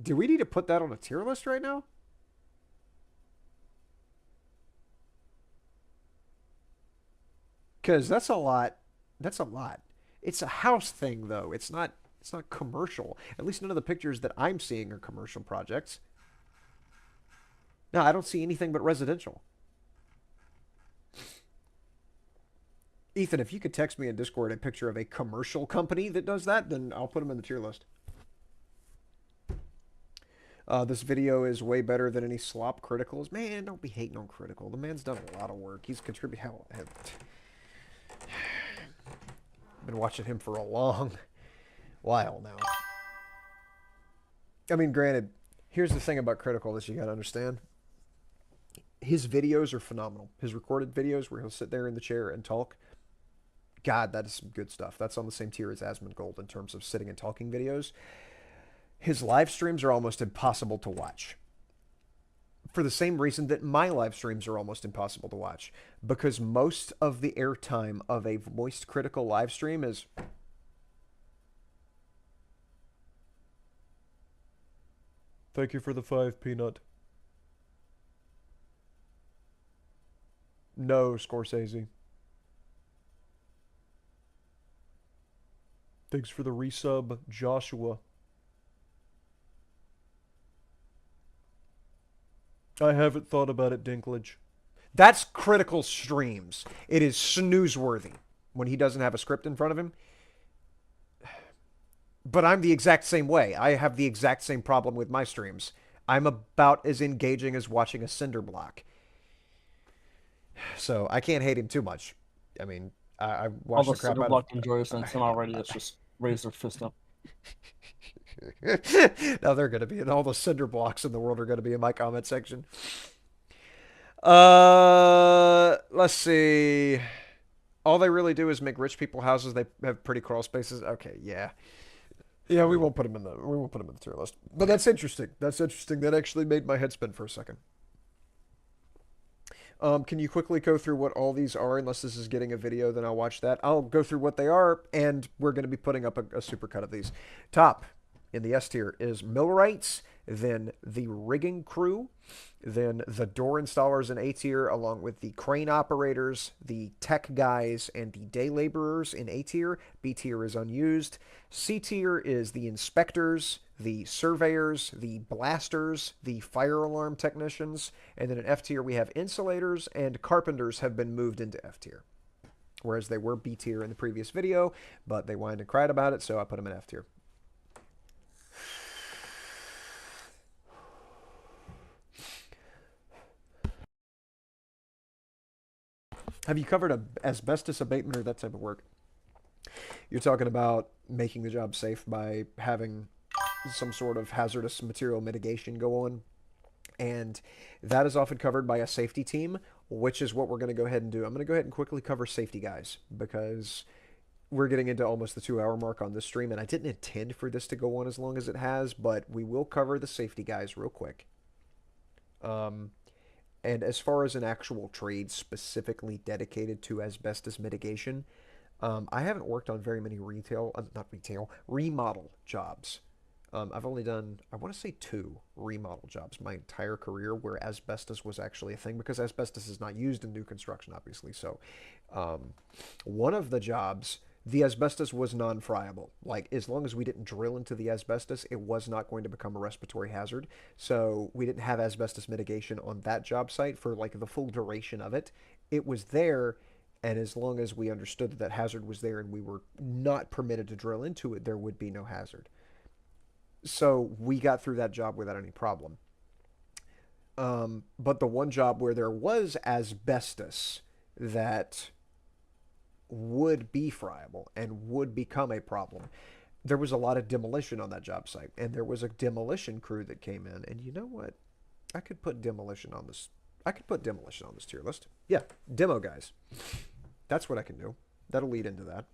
Do we need to put that on a tier list right now? Because that's a lot. That's a lot. It's a house thing, though. It's not commercial. At least none of the pictures that I'm seeing are commercial projects. No, I don't see anything but residential. Ethan, if you could text me in Discord a picture of a commercial company that does that, then I'll put them in the tier list. This video is way better than any slop criticals. Man, don't be hating on critical. The man's done a lot of work. He's contributed. Been watching him for a long while now. I mean, granted, here's the thing about critical that you gotta understand. His videos are phenomenal. His recorded videos where he'll sit there in the chair and talk. God, that is some good stuff. That's on the same tier as Asmongold in terms of sitting and talking videos. His live streams are almost impossible to watch. For the same reason that my live streams are almost impossible to watch. Because most of the airtime of a Moist Critical live stream is... Thank you for the 5, Peanut. No, Scorsese. Thanks for the resub, Joshua. I haven't thought about it, Dinklage. That's critical streams. It is snoozeworthy when he doesn't have a script in front of him. But I'm the exact same way. I have the exact same problem with my streams. I'm about as engaging as watching a cinder block. So I can't hate him too much. I mean, I watched the crap out of... block enjoyers since I'm already just raise their fist up. Now they're going to be, and all the cinder blocks in the world are going to be in my comment section. Let's see. All they really do is make rich people houses. They have pretty crawl spaces. Okay, yeah. Yeah, we won't put them in the tier list. But that's interesting. That's interesting. That actually made my head spin for a second. Can you quickly go through what all these are? Unless this is getting a video, then I'll watch that. I'll go through what they are, and we're going to be putting up a supercut of these. Top in the S tier is Millwrights, then the rigging crew, then the door installers in A tier, along with the crane operators, the tech guys, and the day laborers in A tier. B tier is unused. C tier is the inspectors, the surveyors, the blasters, the fire alarm technicians, and then in F tier we have insulators, and carpenters have been moved into F tier. Whereas they were B tier in the previous video, but they whined and cried about it, so I put them in F tier. Have you covered asbestos abatement or that type of work? You're talking about making the job safe by having some sort of hazardous material mitigation go on. And that is often covered by a safety team, which is what we're going to go ahead and do. I'm going to go ahead and quickly cover safety guys because we're getting into almost the 2 hour mark on this stream, and I didn't intend for this to go on as long as it has, but we will cover the safety guys real quick. And as far as an actual trade specifically dedicated to asbestos mitigation, I haven't worked on very many remodel jobs. I've only done, I want to say 2 remodel jobs my entire career where asbestos was actually a thing because asbestos is not used in new construction, obviously. So, one of the jobs, the asbestos was non-friable. Like, as long as we didn't drill into the asbestos, it was not going to become a respiratory hazard. So, we didn't have asbestos mitigation on that job site for like the full duration of it. It was there, and as long as we understood that that hazard was there and we were not permitted to drill into it, there would be no hazard. So we got through that job without any problem. But the one job where there was asbestos that would be friable and would become a problem, there was a lot of demolition on that job site. And there was a demolition crew that came in. And you know what? I could put demolition on this. I could put demolition on this tier list. Yeah, demo guys. That's what I can do. That'll lead into that.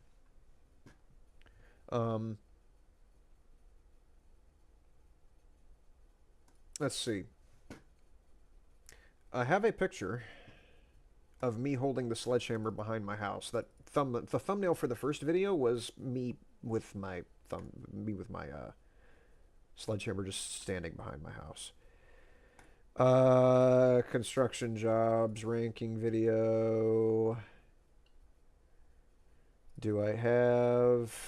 Let's see. I have a picture of me holding the sledgehammer behind my house. The thumbnail for the first video was me with my sledgehammer just standing behind my house. Construction jobs, ranking video. Do I have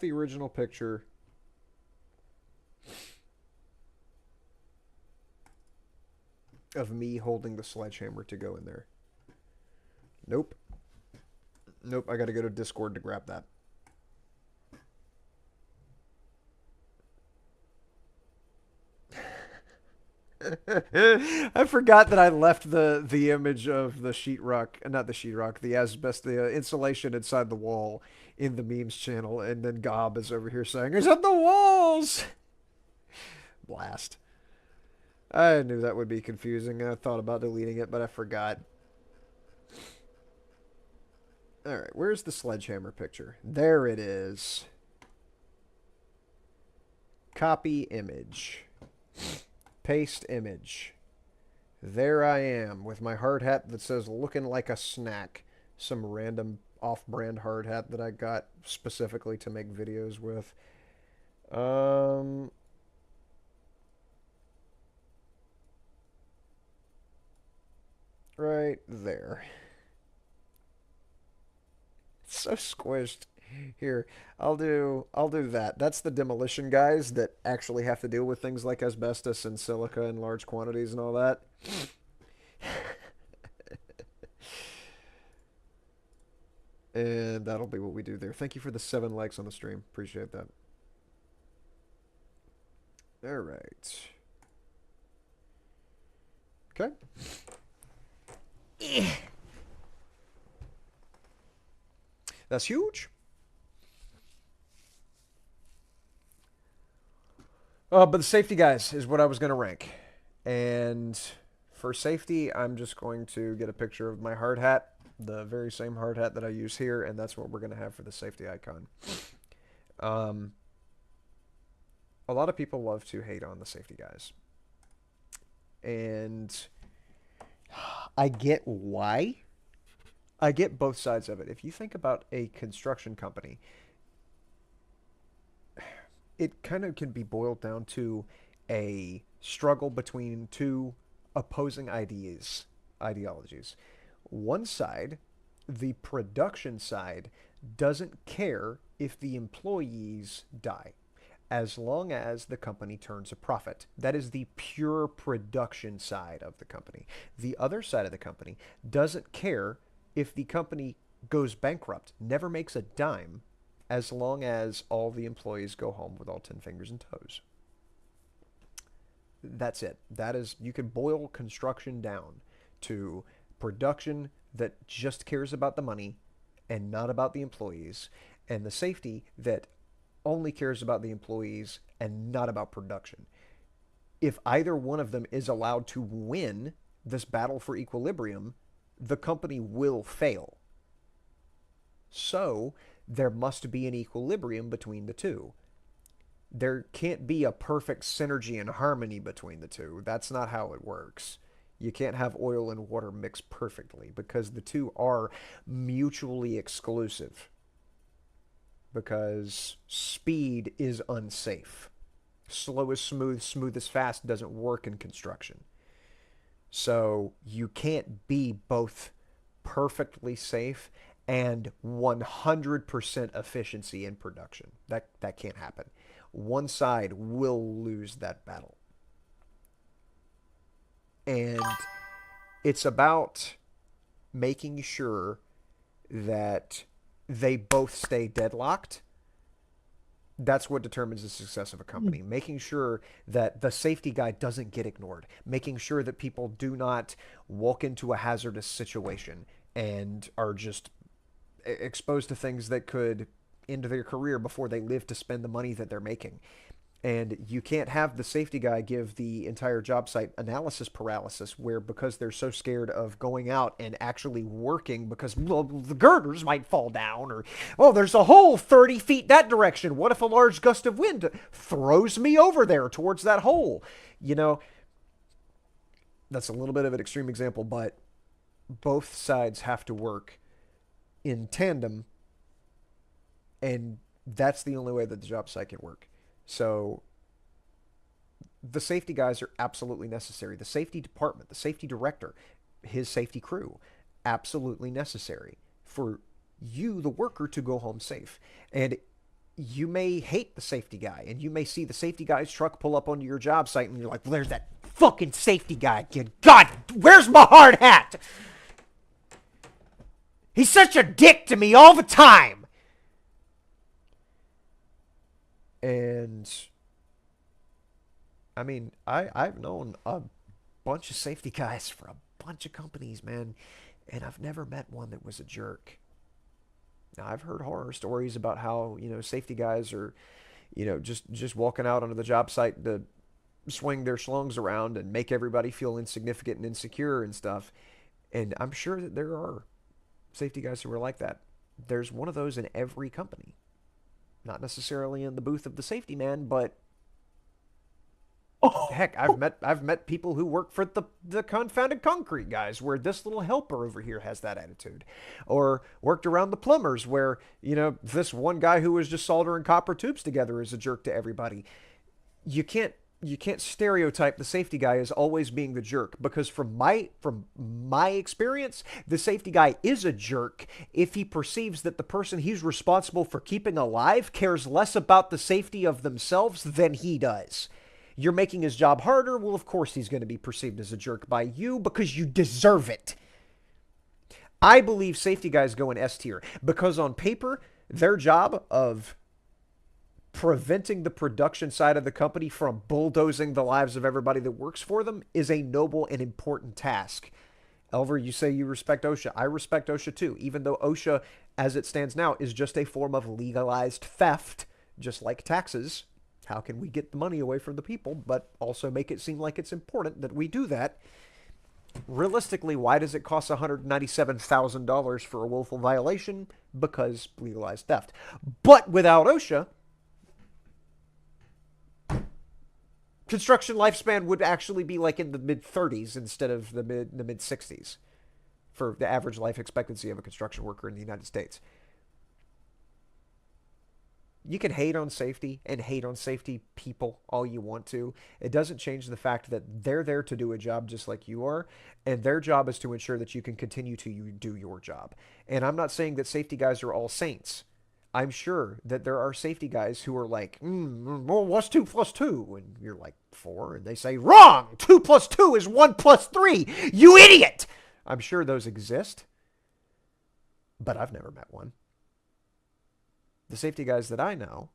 the original picture? Of me holding the sledgehammer to go in there. Nope. Nope, I gotta go to Discord to grab that. I forgot that I left the image of the sheetrock, not the sheetrock, the asbestos, the insulation inside the wall in the memes channel, and then Gob is over here saying, "It's on the walls!" Blast. I knew that would be confusing. I thought about deleting it, but I forgot. Alright, where's the sledgehammer picture? There it is. Copy image. Paste image. There I am with my hard hat that says looking like a snack. Some random off-brand hard hat that I got specifically to make videos with. Right there. It's so squished. Here, I'll do that. That's the demolition guys that actually have to deal with things like asbestos and silica in large quantities and all that. And that'll be what we do there. Thank you for the 7 likes on the stream. Appreciate that. All right. Okay. That's huge. But the safety guys is what I was going to rank. And for safety, I'm just going to get a picture of my hard hat, the very same hard hat that I use here, and that's what we're going to have for the safety icon. A lot of people love to hate on the safety guys. And I get why. I get both sides of it. If you think about a construction company, it kind of can be boiled down to a struggle between 2 opposing ideologies. One side, the production side, doesn't care if the employees die, as long as the company turns a profit. That is the pure production side of the company. The other side of the company doesn't care if the company goes bankrupt, never makes a dime, as long as all the employees go home with all 10 fingers and toes. That's it. That is, you could boil construction down to production that just cares about the money and not about the employees, and the safety that only cares about the employees and not about production. If either one of them is allowed to win this battle for equilibrium, the company will fail. So there must be an equilibrium between the two. There can't be a perfect synergy and harmony between the two. That's not how it works. You can't have oil and water mix perfectly because the two are mutually exclusive. Because speed is unsafe. Slow is smooth, smooth is fast doesn't work in construction. So you can't be both perfectly safe and 100% efficiency in production. That can't happen. One side will lose that battle. And it's about making sure that they both stay deadlocked. That's what determines the success of a company. Making sure that the safety guy doesn't get ignored. Making sure that people do not walk into a hazardous situation and are just exposed to things that could end their career before they live to spend the money that they're making. And you can't have the safety guy give the entire job site analysis paralysis where because they're so scared of going out and actually working because, well, the girders might fall down or, oh, there's a hole 30 feet that direction. What if a large gust of wind throws me over there towards that hole? You know, that's a little bit of an extreme example, but both sides have to work in tandem, and that's the only way that the job site can work. So the safety guys are absolutely necessary. The safety department, the safety director, his safety crew, absolutely necessary for you, the worker, to go home safe. And you may hate the safety guy, and you may see the safety guy's truck pull up onto your job site, and you're like, well, there's that fucking safety guy again. God, where's my hard hat? He's such a dick to me all the time. And I mean, I've known a bunch of safety guys for a bunch of companies, man, and I've never met one that was a jerk. Now, I've heard horror stories about how, safety guys are, just walking out onto the job site to swing their schlongs around and make everybody feel insignificant and insecure and stuff. And I'm sure that there are safety guys who are like that. There's one of those in every company. Not necessarily in the booth of the safety man, but heck, I've met people who work for the confounded concrete guys, where this little helper over here has that attitude, or worked around the plumbers, where this one guy who was just soldering copper tubes together is a jerk to everybody. You can't stereotype the safety guy as always being the jerk, because from my experience, the safety guy is a jerk if he perceives that the person he's responsible for keeping alive cares less about the safety of themselves than he does. You're making his job harder. Well, of course he's going to be perceived as a jerk by you because you deserve it. I believe safety guys go in S tier because on paper, their job of preventing the production side of the company from bulldozing the lives of everybody that works for them is a noble and important task. Elver, you say you respect OSHA. I respect OSHA too, even though OSHA, as it stands now, is just a form of legalized theft, just like taxes. How can we get the money away from the people, but also make it seem like it's important that we do that? Realistically, why does it cost $197,000 for a willful violation? Because legalized theft. But without OSHA, construction lifespan would actually be like in the mid-30s instead of the mid-60s for the average life expectancy of a construction worker in the United States. You can hate on safety and hate on safety people all you want to. It doesn't change the fact that they're there to do a job just like you are, and their job is to ensure that you can continue to do your job. And I'm not saying that safety guys are all saints. I'm sure that there are safety guys who are like, well, what's 2 plus 2? And you're like, 4. And they say, wrong! 2 plus 2 is 1 plus 3! You idiot! I'm sure those exist, but I've never met one. The safety guys that I know,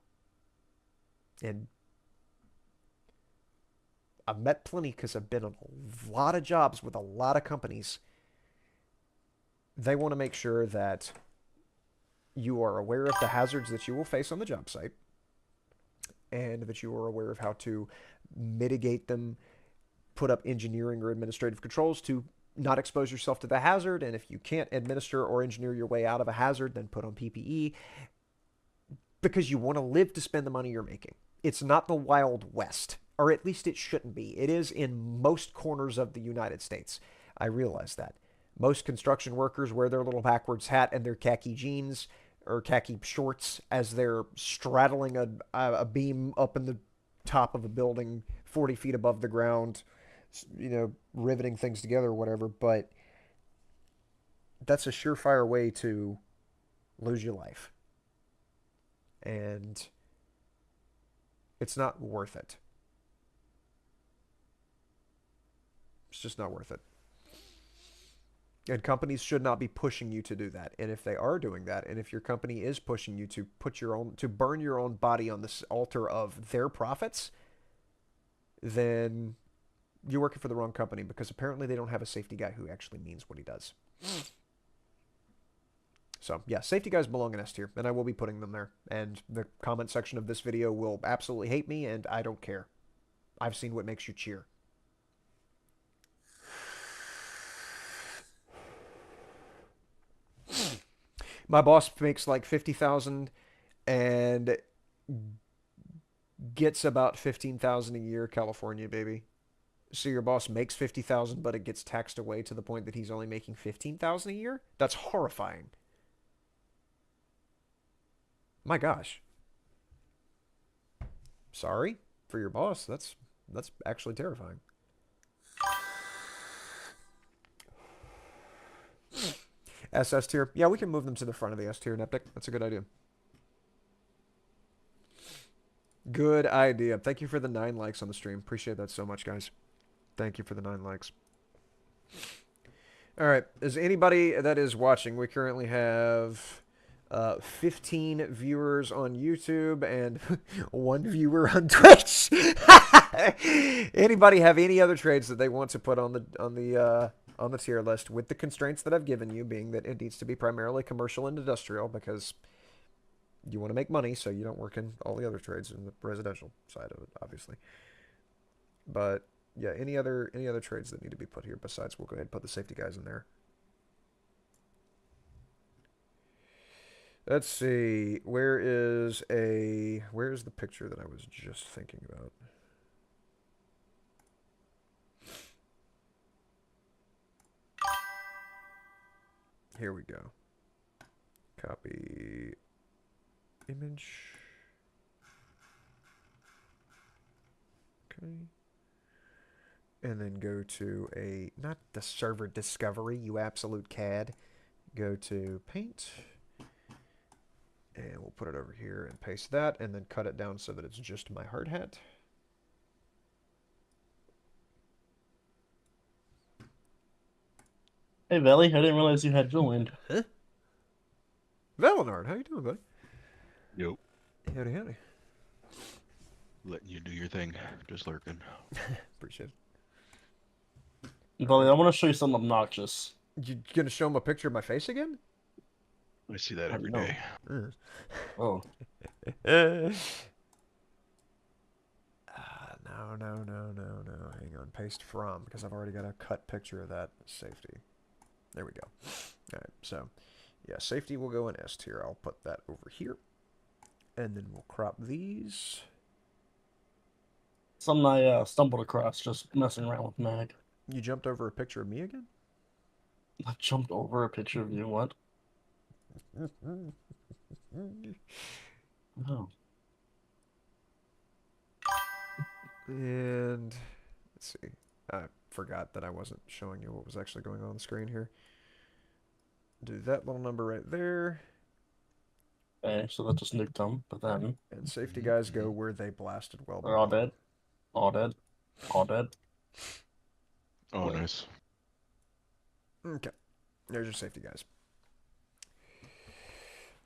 and I've met plenty because I've been on a lot of jobs with a lot of companies. They want to make sure that you are aware of the hazards that you will face on the job site and that you are aware of how to mitigate them, put up engineering or administrative controls to not expose yourself to the hazard. And if you can't administer or engineer your way out of a hazard, then put on PPE because you want to live to spend the money you're making. It's not the Wild West, or at least it shouldn't be. It is in most corners of the United States. I realize that. Most construction workers wear their little backwards hat and their khaki jeans or khaki shorts as they're straddling a beam up in the top of a building 40 feet above the ground, riveting things together or whatever. But that's a surefire way to lose your life. And it's not worth it. It's just not worth it. And companies should not be pushing you to do that. And if they are doing that, and if your company is pushing you to burn your own body on this altar of their profits, then you're working for the wrong company, because apparently they don't have a safety guy who actually means what he does. So, yeah, safety guys belong in S tier, and I will be putting them there. And the comment section of this video will absolutely hate me, and I don't care. I've seen what makes you cheer. My boss makes like $50,000 and gets about $15,000 a year, California, baby. So your boss makes $50,000, but it gets taxed away to the point that he's only making $15,000 a year? That's horrifying. My gosh. Sorry for your boss. That's actually terrifying. SS tier. Yeah, we can move them to the front of the S tier, Neptic. That's a good idea. Good idea. Thank you for the 9 likes on the stream. Appreciate that so much, guys. Thank you for the 9 likes. All right. Is anybody that is watching? We currently have 15 viewers on YouTube and 1 viewer on Twitch. Anybody have any other trades that they want to put on the tier list with the constraints that I've given you, being that it needs to be primarily commercial and industrial because you want to make money, so you don't work in all the other trades in the residential side of it, obviously. But yeah, any other trades that need to be put here besides, we'll go ahead and put the safety guys in there. Let's see. Where's the picture that I was just thinking about? Here we go. Copy image. Okay. And then go to not the server discovery, you absolute cad. Go to paint. And we'll put it over here and paste that, and then cut it down so that it's just my hard hat. Hey, Veli, I didn't realize you had joined. Huh? Valinard, how you doing, buddy? Yo, Howdy, howdy. letting you do your thing, just lurking. Appreciate it. Veli, I want to show you something obnoxious. You gonna show him a picture of my face again? I see that I every know. day. Oh. No. Hang on. Paste from, because I've already got a cut picture of that. Safety. There we go. Alright, so, yeah, safety will go in S tier. I'll put that over here. And then we'll crop these. Something I stumbled across just messing around with Mag. You jumped over a picture of me again? I jumped over a picture of you, what? Oh. And let's see. I forgot that I wasn't showing you what was actually going on the screen here. Do that little number right there. Okay, so that just nuked them, but then And safety guys go where they blasted well. they're all dead. All dead. All dead. Oh, Wait. nice. Okay. There's your safety guys.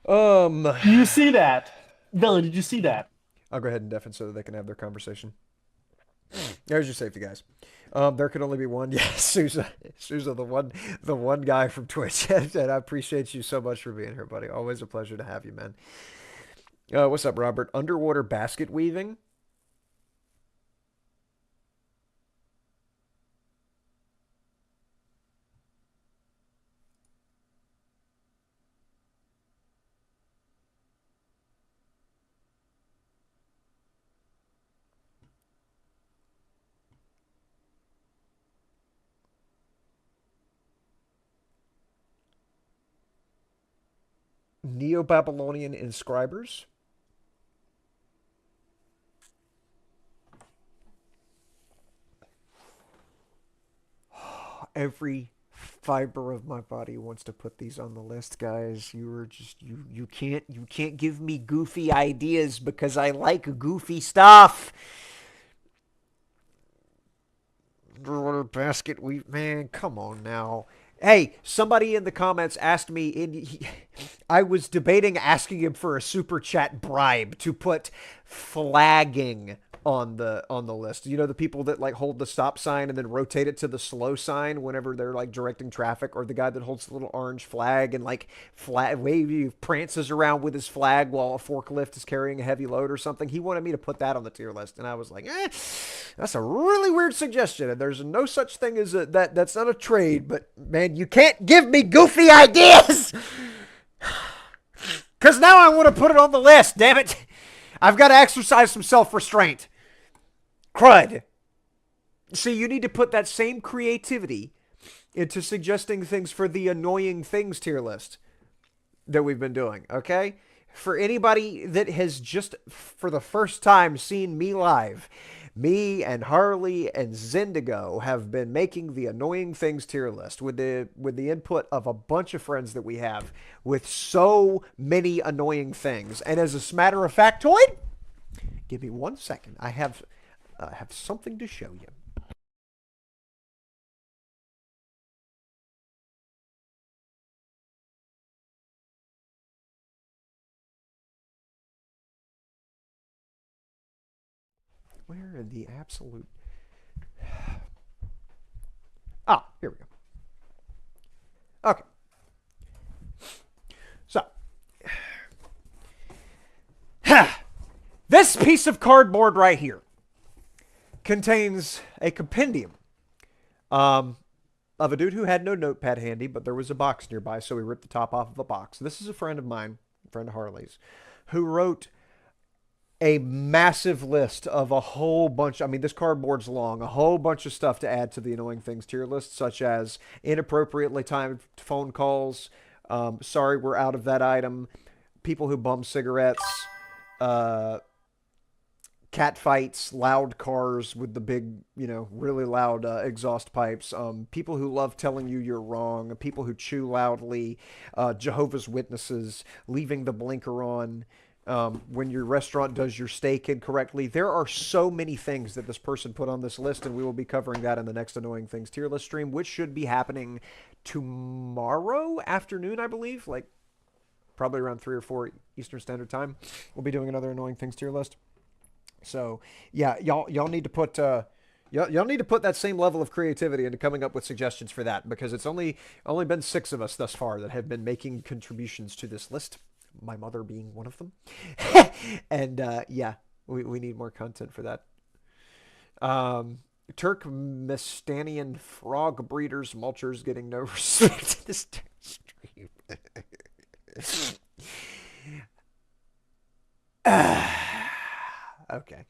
Did you see that? Veli, did you see that? I'll go ahead and deafen so that they can have their conversation. There's your safety guys. There can only be one. Yeah, Sousa, the one guy from Twitch, and I appreciate you so much for being here, buddy. Always a pleasure to have you, man. What's up, Robert? Underwater basket weaving. Neo-Babylonian inscribers. Every fiber of my body wants to put these on the list, guys. You can't give me goofy ideas because I like goofy stuff. Underwater basket weave, man, come on now. Hey, somebody in the comments asked me I was debating asking him for a super chat bribe to put flagging on the list. You know, the people that like hold the stop sign and then rotate it to the slow sign whenever they're like directing traffic, or the guy that holds the little orange flag and like wavy prances around with his flag while a forklift is carrying a heavy load or something. He wanted me to put that on the tier list, and I was like, that's a really weird suggestion, and there's no such thing as that's not a trade, but man, you can't give me goofy ideas! Because now I want to put it on the list, damn it! I've got to exercise some self-restraint. Crud. See, you need to put that same creativity into suggesting things for the annoying things tier list that we've been doing, okay? For anybody that has just, for the first time, seen me live, me and Harley and Zendigo have been making the annoying things tier list with the input of a bunch of friends that we have with so many annoying things. And as a matter of factoid, give me 1 second. I have something to show you. Where in the absolute... Ah, here we go. Okay. So. This piece of cardboard right here contains a compendium of a dude who had no notepad handy, but there was a box nearby, so he ripped the top off of a box. This is a friend of mine, a friend of Harley's, who wrote a massive list of a whole bunch. I mean, this cardboard's long, a whole bunch of stuff to add to the annoying things tier list, such as inappropriately timed phone calls, sorry, we're out of that item, people who bum cigarettes, cat fights, loud cars with the big, really loud exhaust pipes, people who love telling you you're wrong, people who chew loudly, Jehovah's Witnesses, leaving the blinker on, when your restaurant does your steak incorrectly. There are so many things that this person put on this list, and we will be covering that in the next Annoying Things tier list stream, which should be happening tomorrow afternoon, I believe, like probably around 3 or 4 Eastern Standard Time. We'll be doing another Annoying Things tier list. So yeah, y'all need to put y'all need to put that same level of creativity into coming up with suggestions for that, because it's only been 6 of us thus far that have been making contributions to this list. My mother being one of them. And yeah, we need more content for that. Turkmenistanian frog breeders, mulchers getting no respect in this stream. Okay.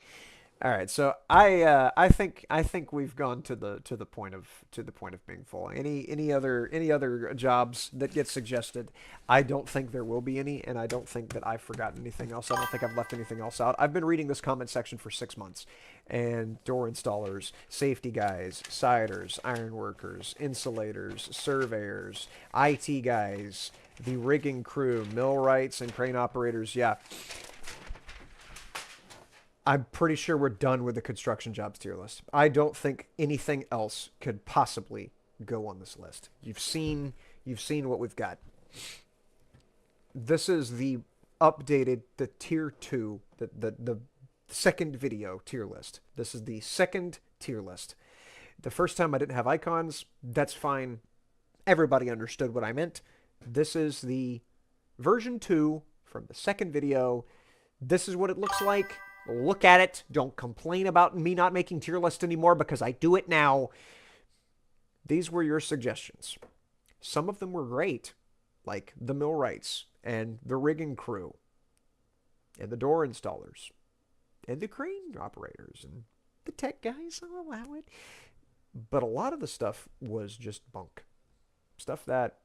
All right, so I think we've gone to the point of being full. Any other jobs that get suggested? I don't think there will be any, and I don't think that I've forgotten anything else. I don't think I've left anything else out. I've been reading this comment section for 6 months, and door installers, safety guys, siders, iron workers, insulators, surveyors, IT guys, the rigging crew, millwrights, and crane operators. Yeah. I'm pretty sure we're done with the construction jobs tier list. I don't think anything else could possibly go on this list. You've seen what we've got. This is the updated, the tier 2, the second video tier list. This is the second tier list. The first time I didn't have icons, that's fine. Everybody understood what I meant. This is the version 2 from the second video. This is what it looks like. Look at it. Don't complain about me not making tier list anymore because I do it now. These were your suggestions. Some of them were great, like the Millwrights and the rigging crew and the door installers and the crane operators and the tech guys. I'll allow it. But a lot of the stuff was just bunk. Stuff that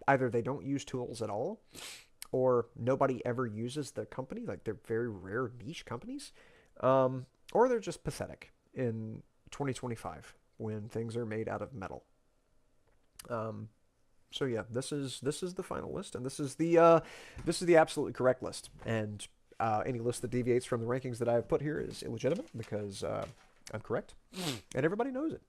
either they don't use tools at all or nobody ever uses the company. Like, they're very rare niche companies. Or they're just pathetic in 2025 when things are made out of metal. So yeah, this is the final list, and this is the absolutely correct list. And any list that deviates from the rankings that I have put here is illegitimate because I'm correct, and everybody knows it.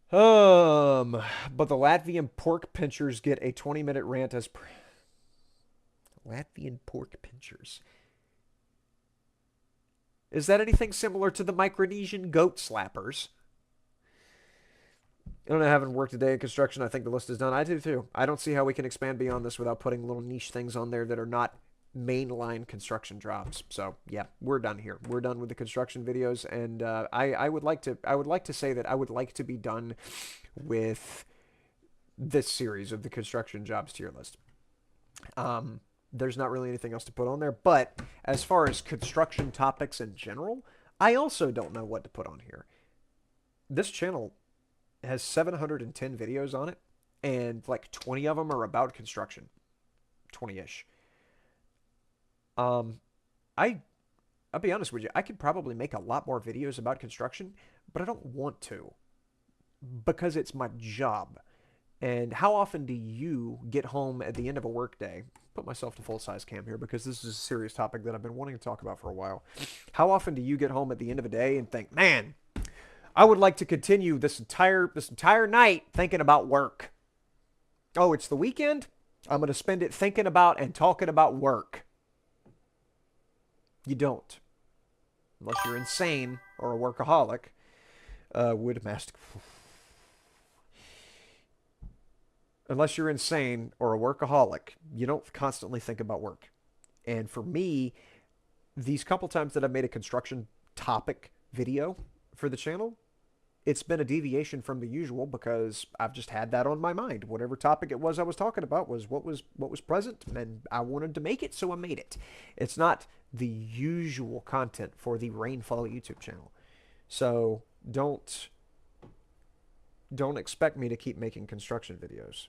But the Latvian pork pinchers get a 20-minute rant as Latvian pork pinchers. Is that anything similar to the Micronesian goat slappers? I don't know, having worked a day in construction, I think the list is done. I do too. I don't see how we can expand beyond this without putting little niche things on there that are not mainline construction jobs. So yeah, we're done here. We're done with the construction videos, and I would like to say that I would like to be done with this series of the construction jobs tier list. There's not really anything else to put on there, but as far as construction topics in general, I also don't know what to put on here. This channel has 710 videos on it, and like 20 of them are about construction. 20-ish. I'll be honest with you, I could probably make a lot more videos about construction, but I don't want to because it's my job. And how often do you get home at the end of a workday? Put myself to full-size cam here because this is a serious topic that I've been wanting to talk about for a while. How often do you get home at the end of a day and think, man, I would like to continue this entire night thinking about work. Oh, it's the weekend? I'm going to spend it thinking about and talking about work. You don't. Unless you're insane or a workaholic. Unless you're insane or a workaholic, you don't constantly think about work. And for me, these couple times that I've made a construction topic video for the channel, it's been a deviation from the usual because I've just had that on my mind. Whatever topic it was I was talking about was what was present, and I wanted to make it, so I made it. It's not the usual content for the Rainfall YouTube channel. So don't expect me to keep making construction videos.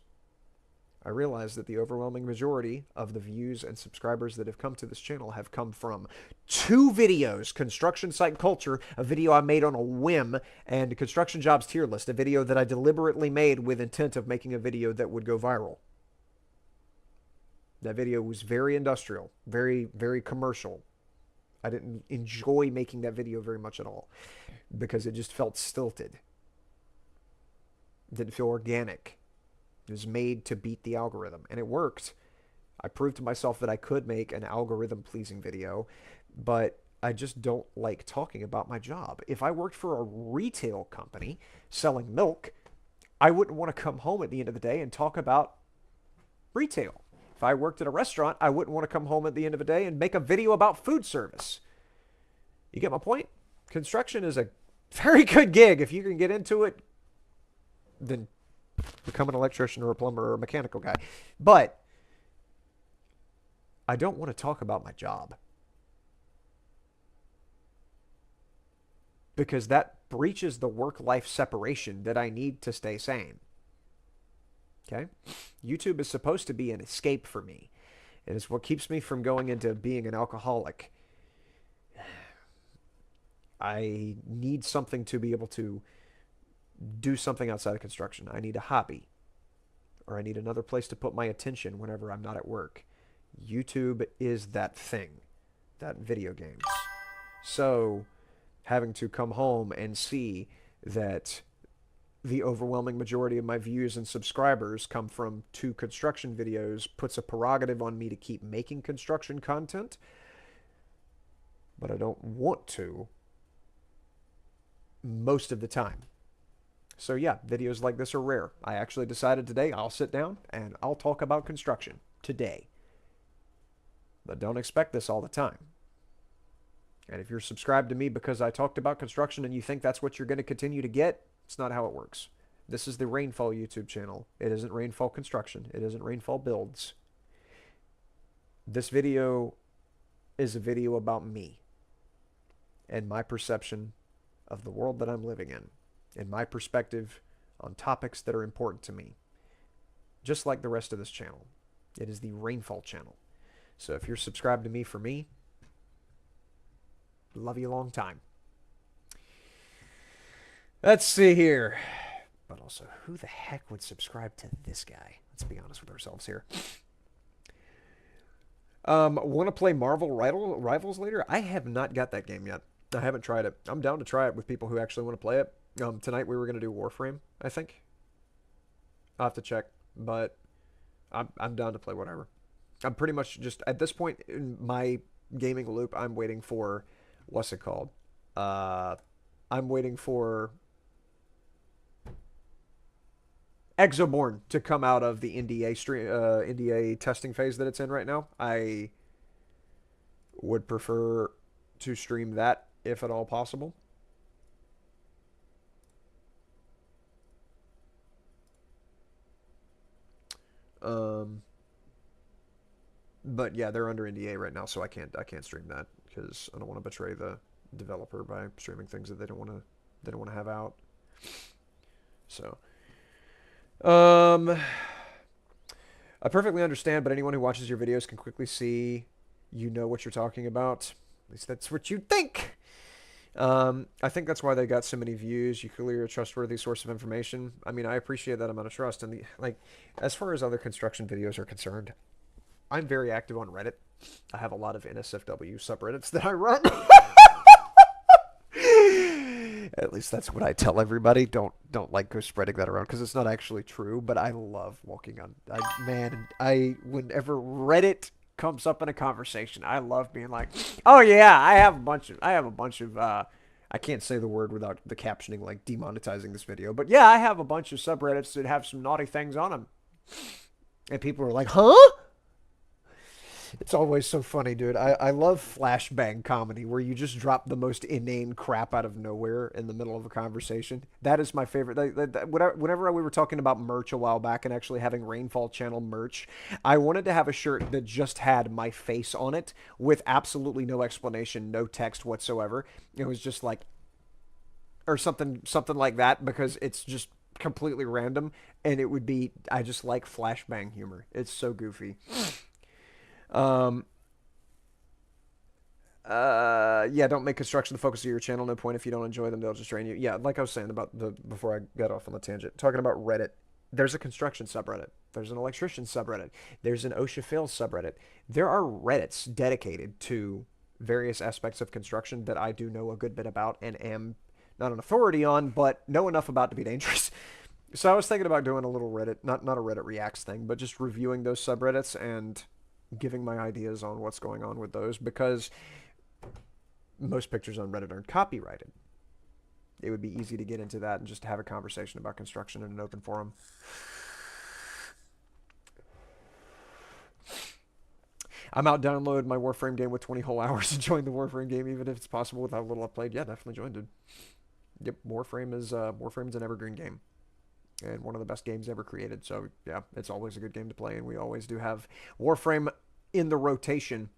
I realize that the overwhelming majority of the views and subscribers that have come to this channel have come from 2 videos, Construction Site Culture, a video I made on a whim, and Construction Jobs Tier List, a video that I deliberately made with intent of making a video that would go viral. That video was very industrial, very, very commercial. I didn't enjoy making that video very much at all because it just felt stilted. It didn't feel organic. It was made to beat the algorithm, and it worked. I proved to myself that I could make an algorithm-pleasing video, but I just don't like talking about my job. If I worked for a retail company selling milk, I wouldn't want to come home at the end of the day and talk about retail. If I worked at a restaurant, I wouldn't want to come home at the end of the day and make a video about food service. You get my point? Construction is a very good gig. If you can get into it, then become an electrician or a plumber or a mechanical guy. But I don't want to talk about my job because that breaches the work-life separation that I need to stay sane. Okay? YouTube is supposed to be an escape for me. It is what keeps me from going into being an alcoholic. I need something to be able to do something outside of construction. I need a hobby, or I need another place to put my attention whenever I'm not at work. YouTube is that thing, that video games. So having to come home and see that the overwhelming majority of my views and subscribers come from 2 construction videos puts a prerogative on me to keep making construction content, but I don't want to most of the time. So yeah, videos like this are rare. I actually decided today I'll sit down and I'll talk about construction today. But don't expect this all the time. And if you're subscribed to me because I talked about construction and you think that's what you're going to continue to get, it's not how it works. This is the Rainfall YouTube channel. It isn't Rainfall Construction. It isn't Rainfall Builds. This video is a video about me and my perception of the world that I'm living in and my perspective on topics that are important to me. Just like the rest of this channel. It is the Rainfall channel. So if you're subscribed to me for me, love you a long time. Let's see here. But also, who the heck would subscribe to this guy? Let's be honest with ourselves here. Want to play Marvel Rivals later? I have not got that game yet. I haven't tried it. I'm down to try it with people who actually want to play it. Tonight we were going to do Warframe, I think. I'll have to check, but I'm down to play whatever. I'm pretty much just, at this point in my gaming loop, I'm waiting for, what's it called? I'm waiting for Exoborn to come out of the NDA testing phase that it's in right now. I would prefer to stream that if at all possible. But yeah, they're under NDA right now, so I can't stream that because I don't want to betray the developer by streaming things that they don't want to have out. So, I perfectly understand, but anyone who watches your videos can quickly see you know what you're talking about. At least that's what you think. I think that's why they got so many views. You clearly are a trustworthy source of information. I mean, I appreciate that amount of trust. And as far as other construction videos are concerned, I'm very active on Reddit. I have a lot of NSFW subreddits that I run. At least that's what I tell everybody. Don't like go spreading that around because it's not actually true. But I love walking on. Whenever Reddit comes up in a conversation, I love being like, oh yeah, I have a bunch of I can't say the word without the captioning like demonetizing this video, but yeah, I have a bunch of subreddits that have some naughty things on them, and people are like, huh? It's always so funny, dude. I love flashbang comedy where you just drop the most inane crap out of nowhere in the middle of a conversation. That is my favorite. Whenever we were talking about merch a while back and actually having Rainfall Channel merch, I wanted to have a shirt that just had my face on it with absolutely no explanation, no text whatsoever. It was just like, or something like that, because it's just completely random, and it would be, I just like flashbang humor. It's so goofy. Yeah, don't make construction the focus of your channel. No point if you don't enjoy them, they'll just drain you. Yeah, like I was saying about before I got off on the tangent, talking about Reddit. There's a construction subreddit. There's an electrician subreddit. There's an OSHA fails subreddit. There are Reddits dedicated to various aspects of construction that I do know a good bit about and am not an authority on, but know enough about to be dangerous. So I was thinking about doing a little Reddit, not a Reddit Reacts thing, but just reviewing those subreddits and giving my ideas on what's going on with those, because most pictures on Reddit aren't copyrighted. It would be easy to get into that and just have a conversation about construction in an open forum. I'm out downloading my Warframe game with 20 whole hours enjoying the Warframe game, even if it's possible with how little I've played. Yeah, definitely joined it. Yep, Warframe's an evergreen game. And one of the best games ever created. So, yeah, it's always a good game to play. And we always do have Warframe in the rotation,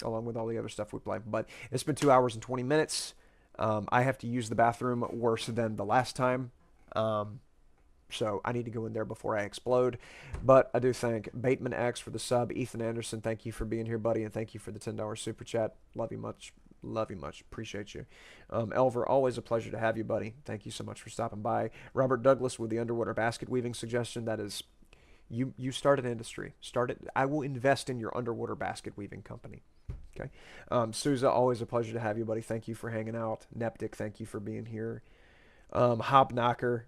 along with all the other stuff we play. But it's been 2 hours and 20 minutes. I have to use the bathroom worse than the last time. So I need to go in there before I explode. But I do thank Bateman X for the sub. Ethan Anderson, thank you for being here, buddy. And thank you for the $10 super chat. Love you much. Love you much. Appreciate you. Elver, always a pleasure to have you, buddy. Thank you so much for stopping by. Robert Douglas with the underwater basket weaving suggestion. That is, you start an industry. I will invest in your underwater basket weaving company. Okay. Souza, always a pleasure to have you, buddy. Thank you for hanging out. Neptic, thank you for being here. Hobknocker,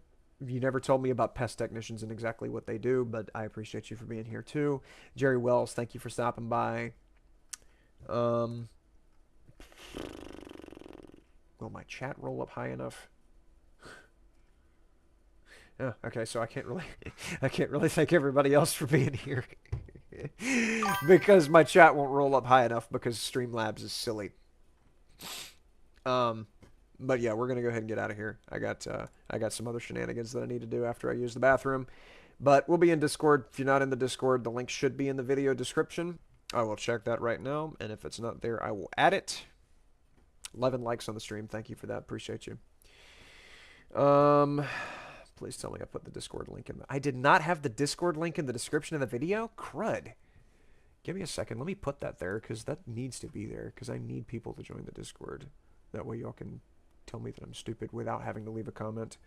you never told me about pest technicians and exactly what they do, but I appreciate you for being here too. Jerry Wells, thank you for stopping by. Will my chat roll up high enough? Oh, okay, so I can't really, I can't really thank everybody else for being here. Because my chat won't roll up high enough because Streamlabs is silly. But yeah, we're gonna go ahead and get out of here. I got some other shenanigans that I need to do after I use the bathroom. But we'll be in Discord. If you're not in the Discord, the link should be in the video description. I will check that right now, and if it's not there, I will add it. 11 likes on the stream. Thank you for that. Appreciate you. Please tell me I put the Discord link in. I did not have the Discord link in the description of the video? Crud. Give me a second. Let me put that there, because that needs to be there, because I need people to join the Discord. That way y'all can tell me that I'm stupid without having to leave a comment.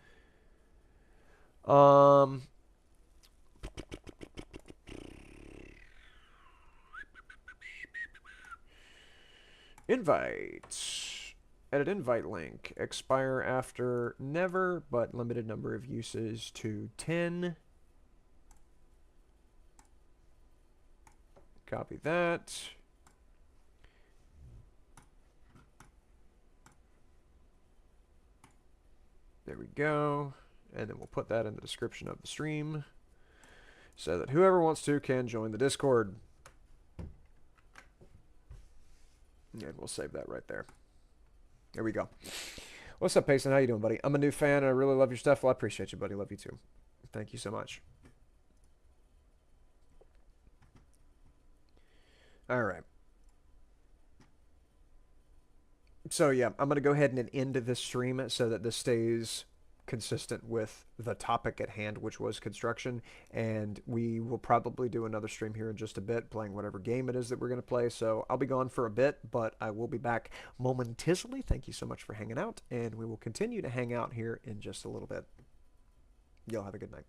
Invite. Edit invite link. Expire after never, but limited number of uses to 10. Copy that. There we go. And then we'll put that in the description of the stream so that whoever wants to can join the Discord. And we'll save that right there. There we go. What's up, Payson? How you doing, buddy? I'm a new fan, and I really love your stuff. Well, I appreciate you, buddy. Love you, too. Thank you so much. All right. So, yeah, I'm going to go ahead and end this stream so that this stays consistent with the topic at hand, which was construction, and we will probably do another stream here in just a bit, playing whatever game it is that we're going to play. So I'll be gone for a bit, but I will be back momentarily. Thank you so much for hanging out, and we will continue to hang out here in just a little bit. Y'all have a good night.